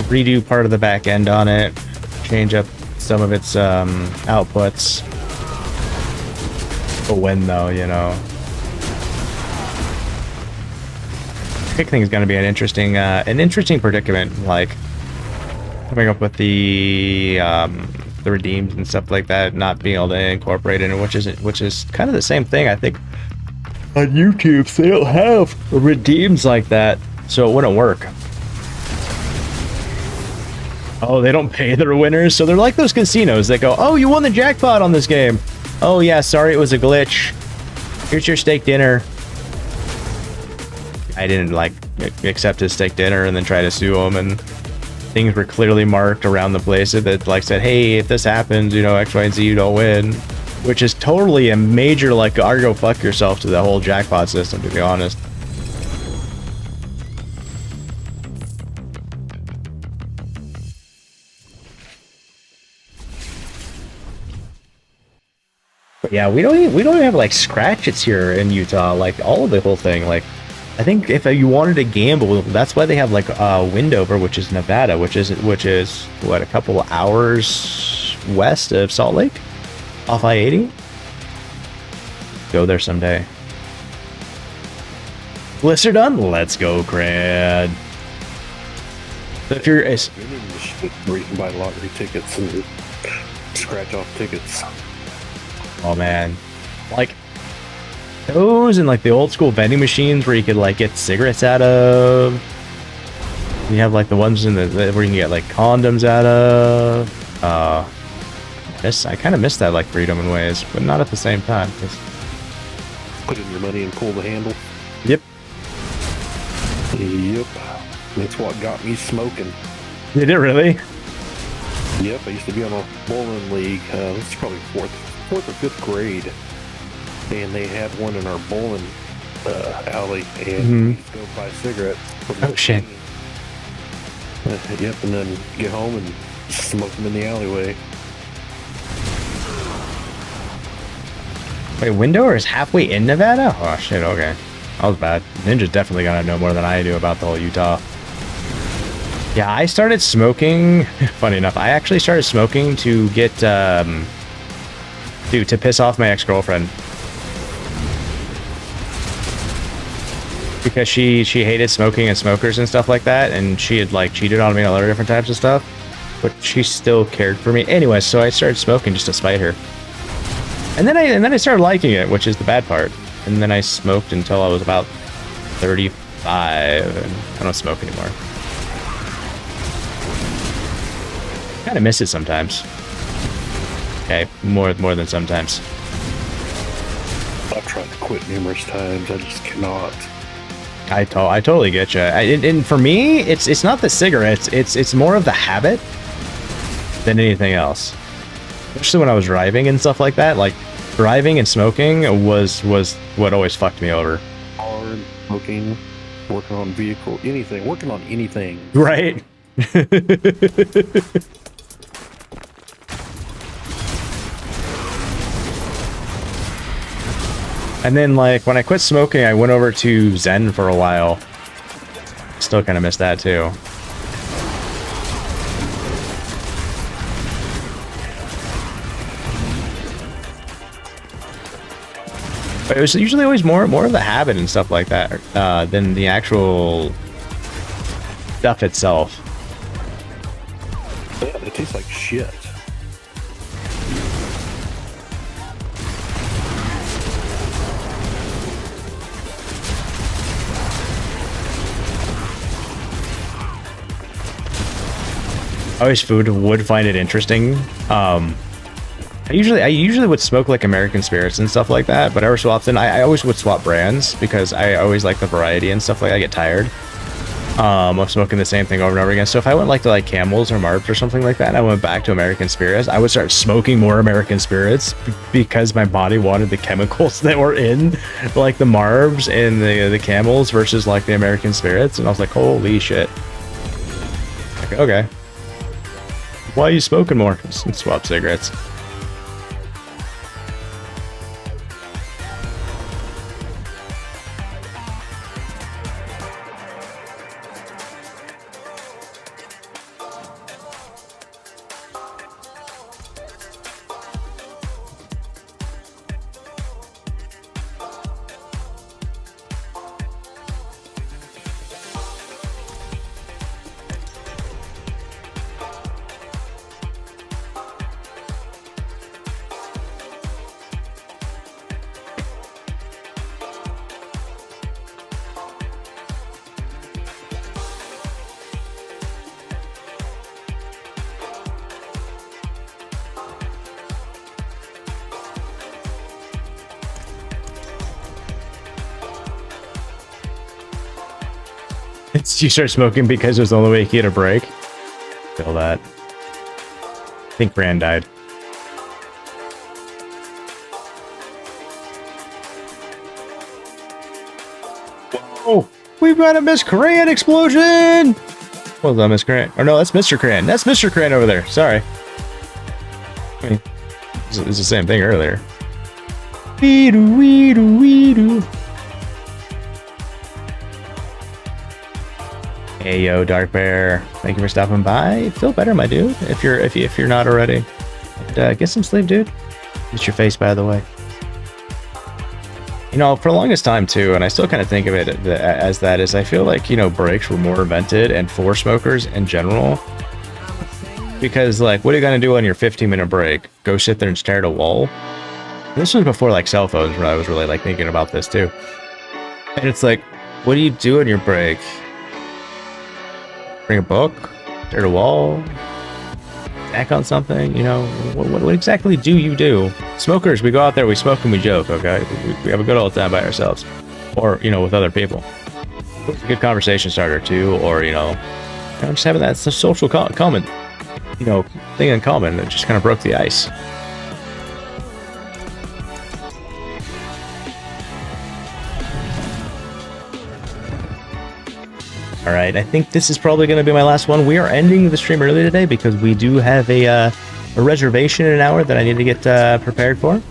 redo part of the back end on it, change up some of its outputs. But when though, you know. I think is gonna be an interesting predicament, like coming up with the redeems and stuff like that, not being able to incorporate it, which is kind of the same thing I think on YouTube, they don't have redeems like that, so it wouldn't work. Oh, they don't pay their winners, so they're like those casinos that go, oh, you won the jackpot on this game. Oh yeah, sorry, it was a glitch. Here's your steak dinner. I didn't like accept his steak dinner and then try to sue him, and things were clearly marked around the place that like said, hey, if this happens, you know, X, Y, and Z, you don't win. Which is totally a major, like, go fuck yourself to the whole jackpot system, to be honest. But yeah, we don't even have like scratchets here in Utah, like all of the whole thing. Like, I think if you wanted to gamble, that's why they have like Windover, which is Nevada, which is what, a couple of hours west of Salt Lake, off I-80. Go there someday. Lists are done. Let's go, Crad. So if you're where you can buy lottery tickets and scratch off tickets. Oh man, like those and like the old school vending machines where you could like get cigarettes out of. You have like the ones in the where you can get like condoms out of. I kind of miss that like freedom in ways, but not at the same time. Put in your money and pull the handle. Yep. Yep. That's what got me smoking. Did it really? Yep. I used to be on a bowling league. This is probably fourth or fifth grade, and they had one in our bowling alley, and we used to go buy cigarettes. Oh shit. Yep, and then get home and smoke them in the alleyway. Wait, Windover is halfway in Nevada? Oh shit, okay. That was bad. Ninja's definitely gonna know more than I do about the whole Utah. Yeah, I started smoking, funny enough, I actually started smoking to get, to piss off my ex-girlfriend. Because she hated smoking and smokers and stuff like that, and she had like cheated on me on other different types of stuff, but she still cared for me. Anyway, so I started smoking just to spite her. And then I started liking it, which is the bad part. And then I smoked until I was about 35, and I don't smoke anymore. Kind of miss it sometimes. Okay, more than sometimes. I've tried to quit numerous times. I just cannot. I totally get you. And for me, it's not the cigarettes. It's more of the habit than anything else. Especially when I was driving and stuff like that. Like driving and smoking was what always fucked me over. Hard smoking, working on vehicle, anything, working on anything. Right. And then, like, when I quit smoking, I went over to Zen for a while. Still kind of miss that, too. But it was usually always more of the habit and stuff like that than the actual stuff itself. Yeah, it tastes like shit. I always would find it interesting. I usually would smoke like American spirits and stuff like that, but every so often I always would swap brands because I always like the variety and stuff like that. I get tired of smoking the same thing over and over again. So if I went like to like Camels or Marbs or something like that, and I went back to American spirits, I would start smoking more American spirits because my body wanted the chemicals that were in like the Marbs and the Camels versus like the American spirits, and I was like, holy shit. Like, okay. Why are you smoking more? Just swap cigarettes. You start smoking because it was the only way you could get a break. Feel that. I think Gran died. Whoa! We've got a Miss Cran explosion! Well done, Miss Cran. Or no, that's Mr. Cran. That's Mr. Cran over there. Sorry. I mean, it's the same thing earlier. Weedoo, weedoo, weedoo. Hey yo, Dark Bear. Thank you for stopping by. Feel better, my dude. If you're not already. And, get some sleep, dude. It's your face, by the way. You know, for the longest time too, and I still kind of think of it as that, is I feel like, you know, breaks were more invented and for smokers in general. Because, like, what are you gonna do on your 15-minute break? Go sit there and stare at a wall? This was before, like, cell phones, when I was really, like, thinking about this too. And it's like, what do you do on your break? Bring a book? Stare at a wall? Act on something? You know, what exactly do you do? Smokers, we go out there, we smoke and we joke, okay? We have a good old time by ourselves. Or, you know, with other people. It's a good conversation starter too, or, you know just having that social common, you know, thing in common that just kind of broke the ice. Alright, I think this is probably going to be my last one. We are ending the stream early today because we do have a reservation in an hour that I need to get prepared for.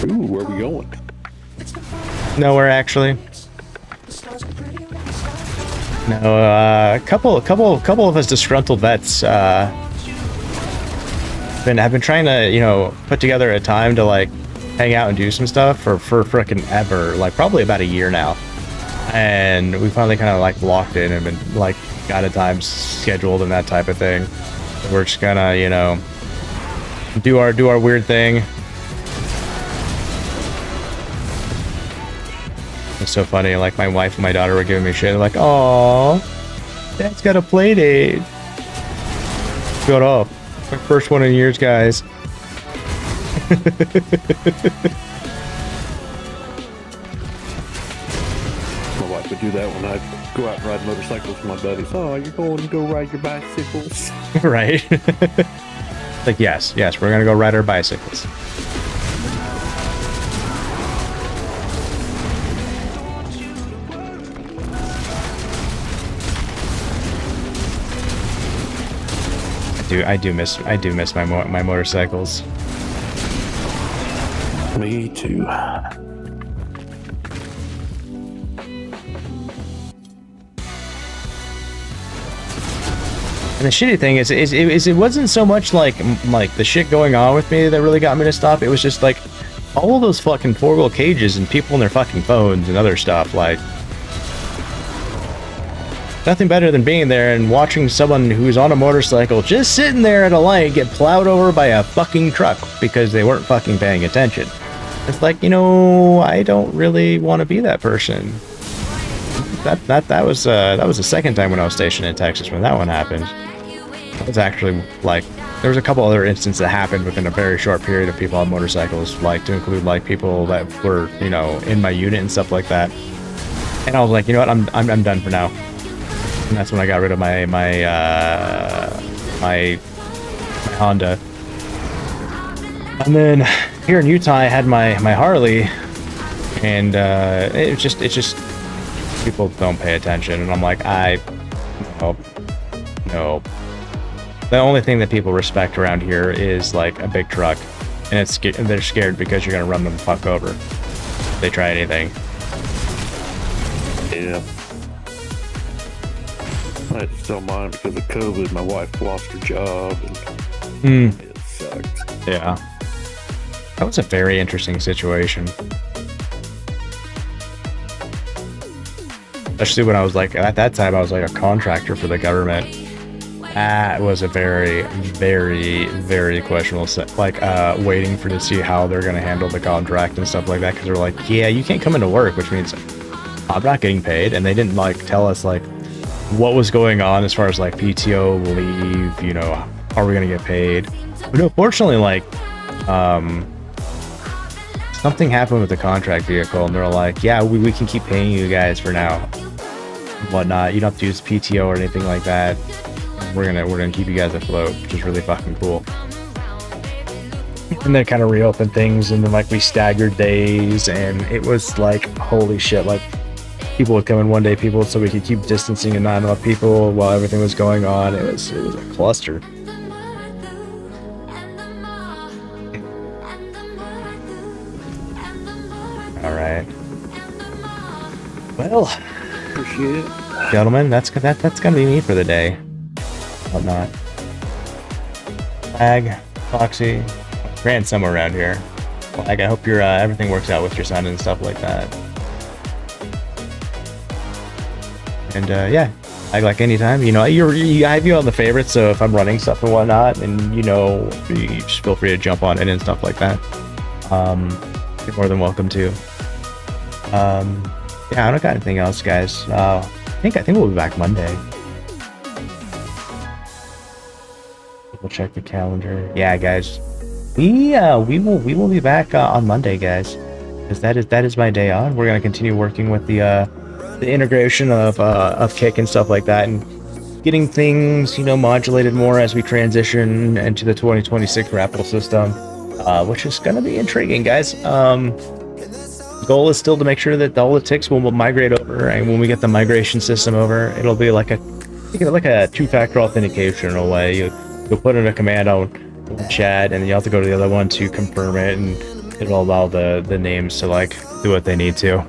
Ooh, where are we going? Nowhere, actually. No, a couple of us disgruntled vets have been trying to, you know, put together a time to, like, hang out and do some stuff for frickin' ever, like probably about a year now. And we finally kind of, like, locked in and been, like, got a time scheduled and that type of thing. So we're just gonna, you know, do our weird thing. It's so funny. Like, my wife and my daughter were giving me shit. They're like, "Aww, Dad's got a play date." Shut up. My first one in years, guys. Would do that when I go out and ride motorcycles with my buddies. Oh, you're going to go ride your bicycles. Right. Like, yes, we're gonna go ride our bicycles. I do miss my motorcycles. Me too. And the shitty thing is it wasn't so much like the shit going on with me that really got me to stop. It was just like all of those fucking four-wheel cages and people on their fucking phones and other stuff. Like, nothing better than being there and watching someone who's on a motorcycle just sitting there at a light get plowed over by a fucking truck because they weren't fucking paying attention. It's like, you know, I don't really want to be that person. That was the second time when I was stationed in Texas when that one happened. It was actually, like, there was a couple other instances that happened within a very short period of people on motorcycles, like, to include, like, people that were, you know, in my unit and stuff like that. And I was like, you know what, I'm done for now. And that's when I got rid of my Honda. And then here in Utah, I had my Harley, and it's just people don't pay attention, and I'm like, no. The only thing that people respect around here is, like, a big truck, and they're scared because you're gonna run them the fuck over if they try anything. Yeah. I had to sell mine because of COVID. My wife lost her job, and it sucked. Yeah. That was a very interesting situation. Especially when I was, like, at that time, I was, like, a contractor for the government. That was a very, very, very questionable set. Like, waiting to see how they're going to handle the contract and stuff like that. Because they're like, yeah, you can't come into work, which means I'm not getting paid. And they didn't, like, tell us, like, what was going on as far as, like, PTO, leave, you know, are we going to get paid? But no, fortunately, like, something happened with the contract vehicle, and they're like, yeah, we can keep paying you guys for now. whatnot. You don't have to use PTO or anything like that. We're gonna keep you guys afloat, which is really fucking cool. And then kind of reopen things, and then like we staggered days, and it was like holy shit, like people would come in one day, people, so we could keep distancing and not enough people while everything was going on. It was a cluster. All right. Well, Appreciate it. gentlemen, that's gonna be me for the day. Whatnot. Flag, Foxy, ran somewhere around here. Flag, I hope your everything works out with your son and stuff like that. And yeah, like anytime, you know, I have you on the favorites, so if I'm running stuff and whatnot, and you know, you just feel free to jump on it and stuff like that. You're more than welcome to. Yeah, I don't got anything else, guys. I think we'll be back Monday. We'll check the calendar. Yeah, guys, we will be back on Monday, guys, because that is my day on. We're gonna continue working with the integration of Kick and stuff like that, and getting things, you know, modulated more as we transition into the 2026 Raffle system, which is gonna be intriguing, guys. The goal is still to make sure that all the TICs will migrate over, and when we get the migration system over, it'll be like a two-factor authentication in a way. You'll put in a command on chat, and you have to go to the other one to confirm it, and it'll allow the names to like do what they need to.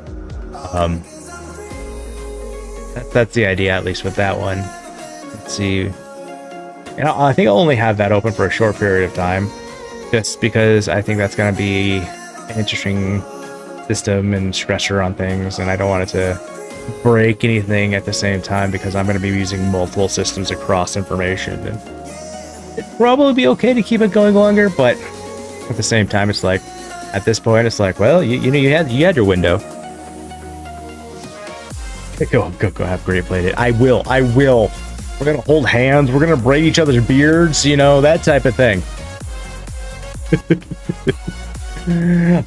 That's the idea, at least with that one. Let's see. And I think I'll only have that open for a short period of time, just because I think that's going to be an interesting system and stressor on things, and I don't want it to break anything at the same time, because I'm going to be using multiple systems across information, and it'd probably be okay to keep it going longer, but at the same time, it's like, at this point, it's like, well, you know, you had your window. Go have great played it. I will. We're gonna hold hands, we're gonna braid each other's beards, you know, that type of thing.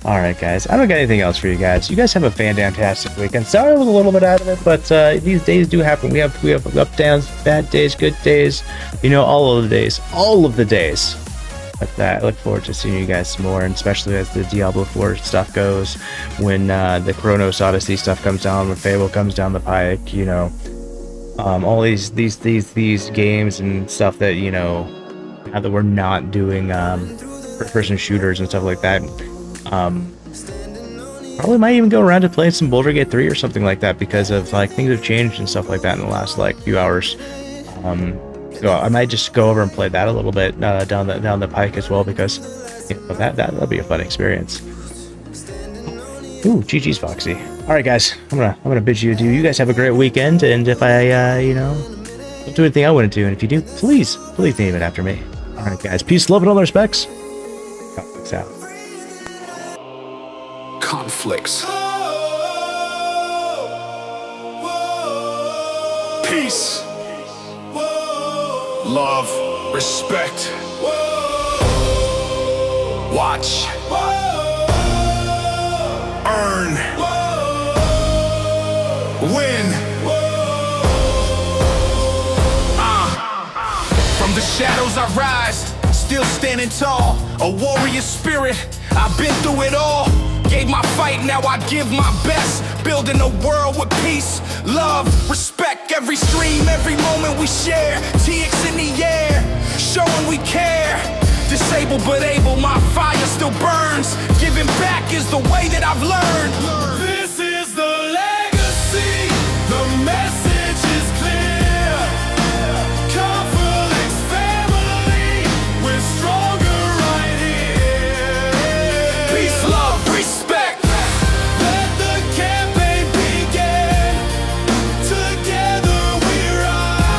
Alright, guys, I don't got anything else for you guys. You guys have a fantastic weekend. Sorry I was a little bit out of it, but these days do happen. We have up, downs, bad days, good days, you know, all of the days. But I look forward to seeing you guys some more, and especially as the Diablo 4 stuff goes, when the Chronos Odyssey stuff comes down, when Fable comes down the pike, you know, all these games and stuff that, you know, now that we're not doing first-person shooters and stuff like that. Probably might even go around to play some Baldur's Gate 3 or something like that, because of like things have changed and stuff like that in the last like few hours. So I might just go over and play that a little bit down the pike as well, because you know, that'll be a fun experience. Ooh, GG's Foxy. All right, guys, I'm gonna bid you adieu. You guys have a great weekend, and if I you know, don't do anything I wouldn't do, and if you do, please name it after me. All right, guys, peace, love, and all the respects. Conflicts out. Conflicts. Peace. Love. Respect. Watch. Earn. Win. From the shadows I rise, still standing tall. A warrior spirit, I've been through it all. Gave my fight, now I give my best. Building a world with peace, love, respect. Every stream, every moment we share. TX in the air, showing we care. Disabled but able, my fire still burns. Giving back is the way that I've learned. This is the legacy, the message is clear. Conflicts family, we're stronger right here. Peace, love, respect. Let the campaign begin. Together we rise.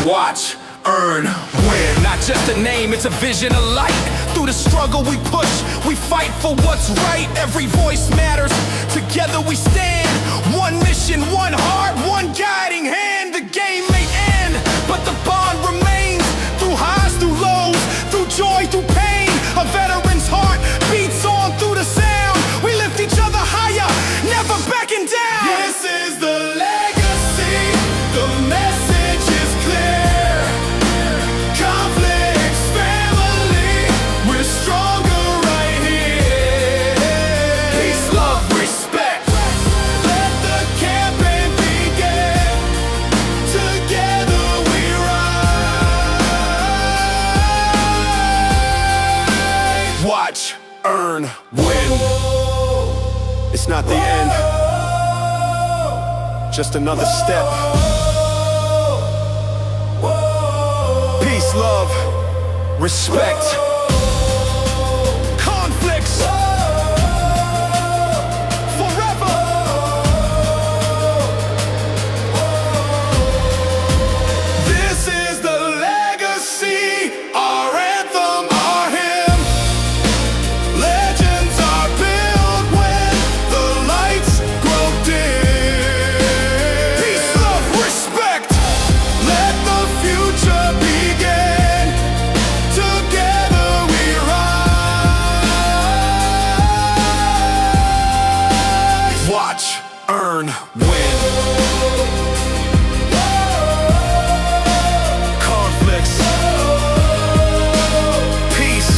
Watch, earn, win. Not just a name, it's a vision of light. Through the struggle we push, we fight for what's right. Every voice matters, together we stand. One mission, one heart, one guiding hand. The game may end, but the bond remains. Through highs, through lows, through joy, through pain. A veteran's heart beats on through the sound. We lift each other higher, earn, win. It's not the end, just another step. Peace, love, respect. Conflicts forever. This is the legacy, our anthem, our hymn. Legends are built when the lights grow dim. Peace, love, respect. Let the future begin. Together we rise. Watch, earn, win. Conflicts, peace,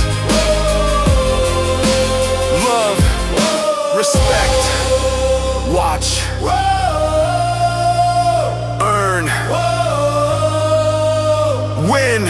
love, respect. Watch, earn, win.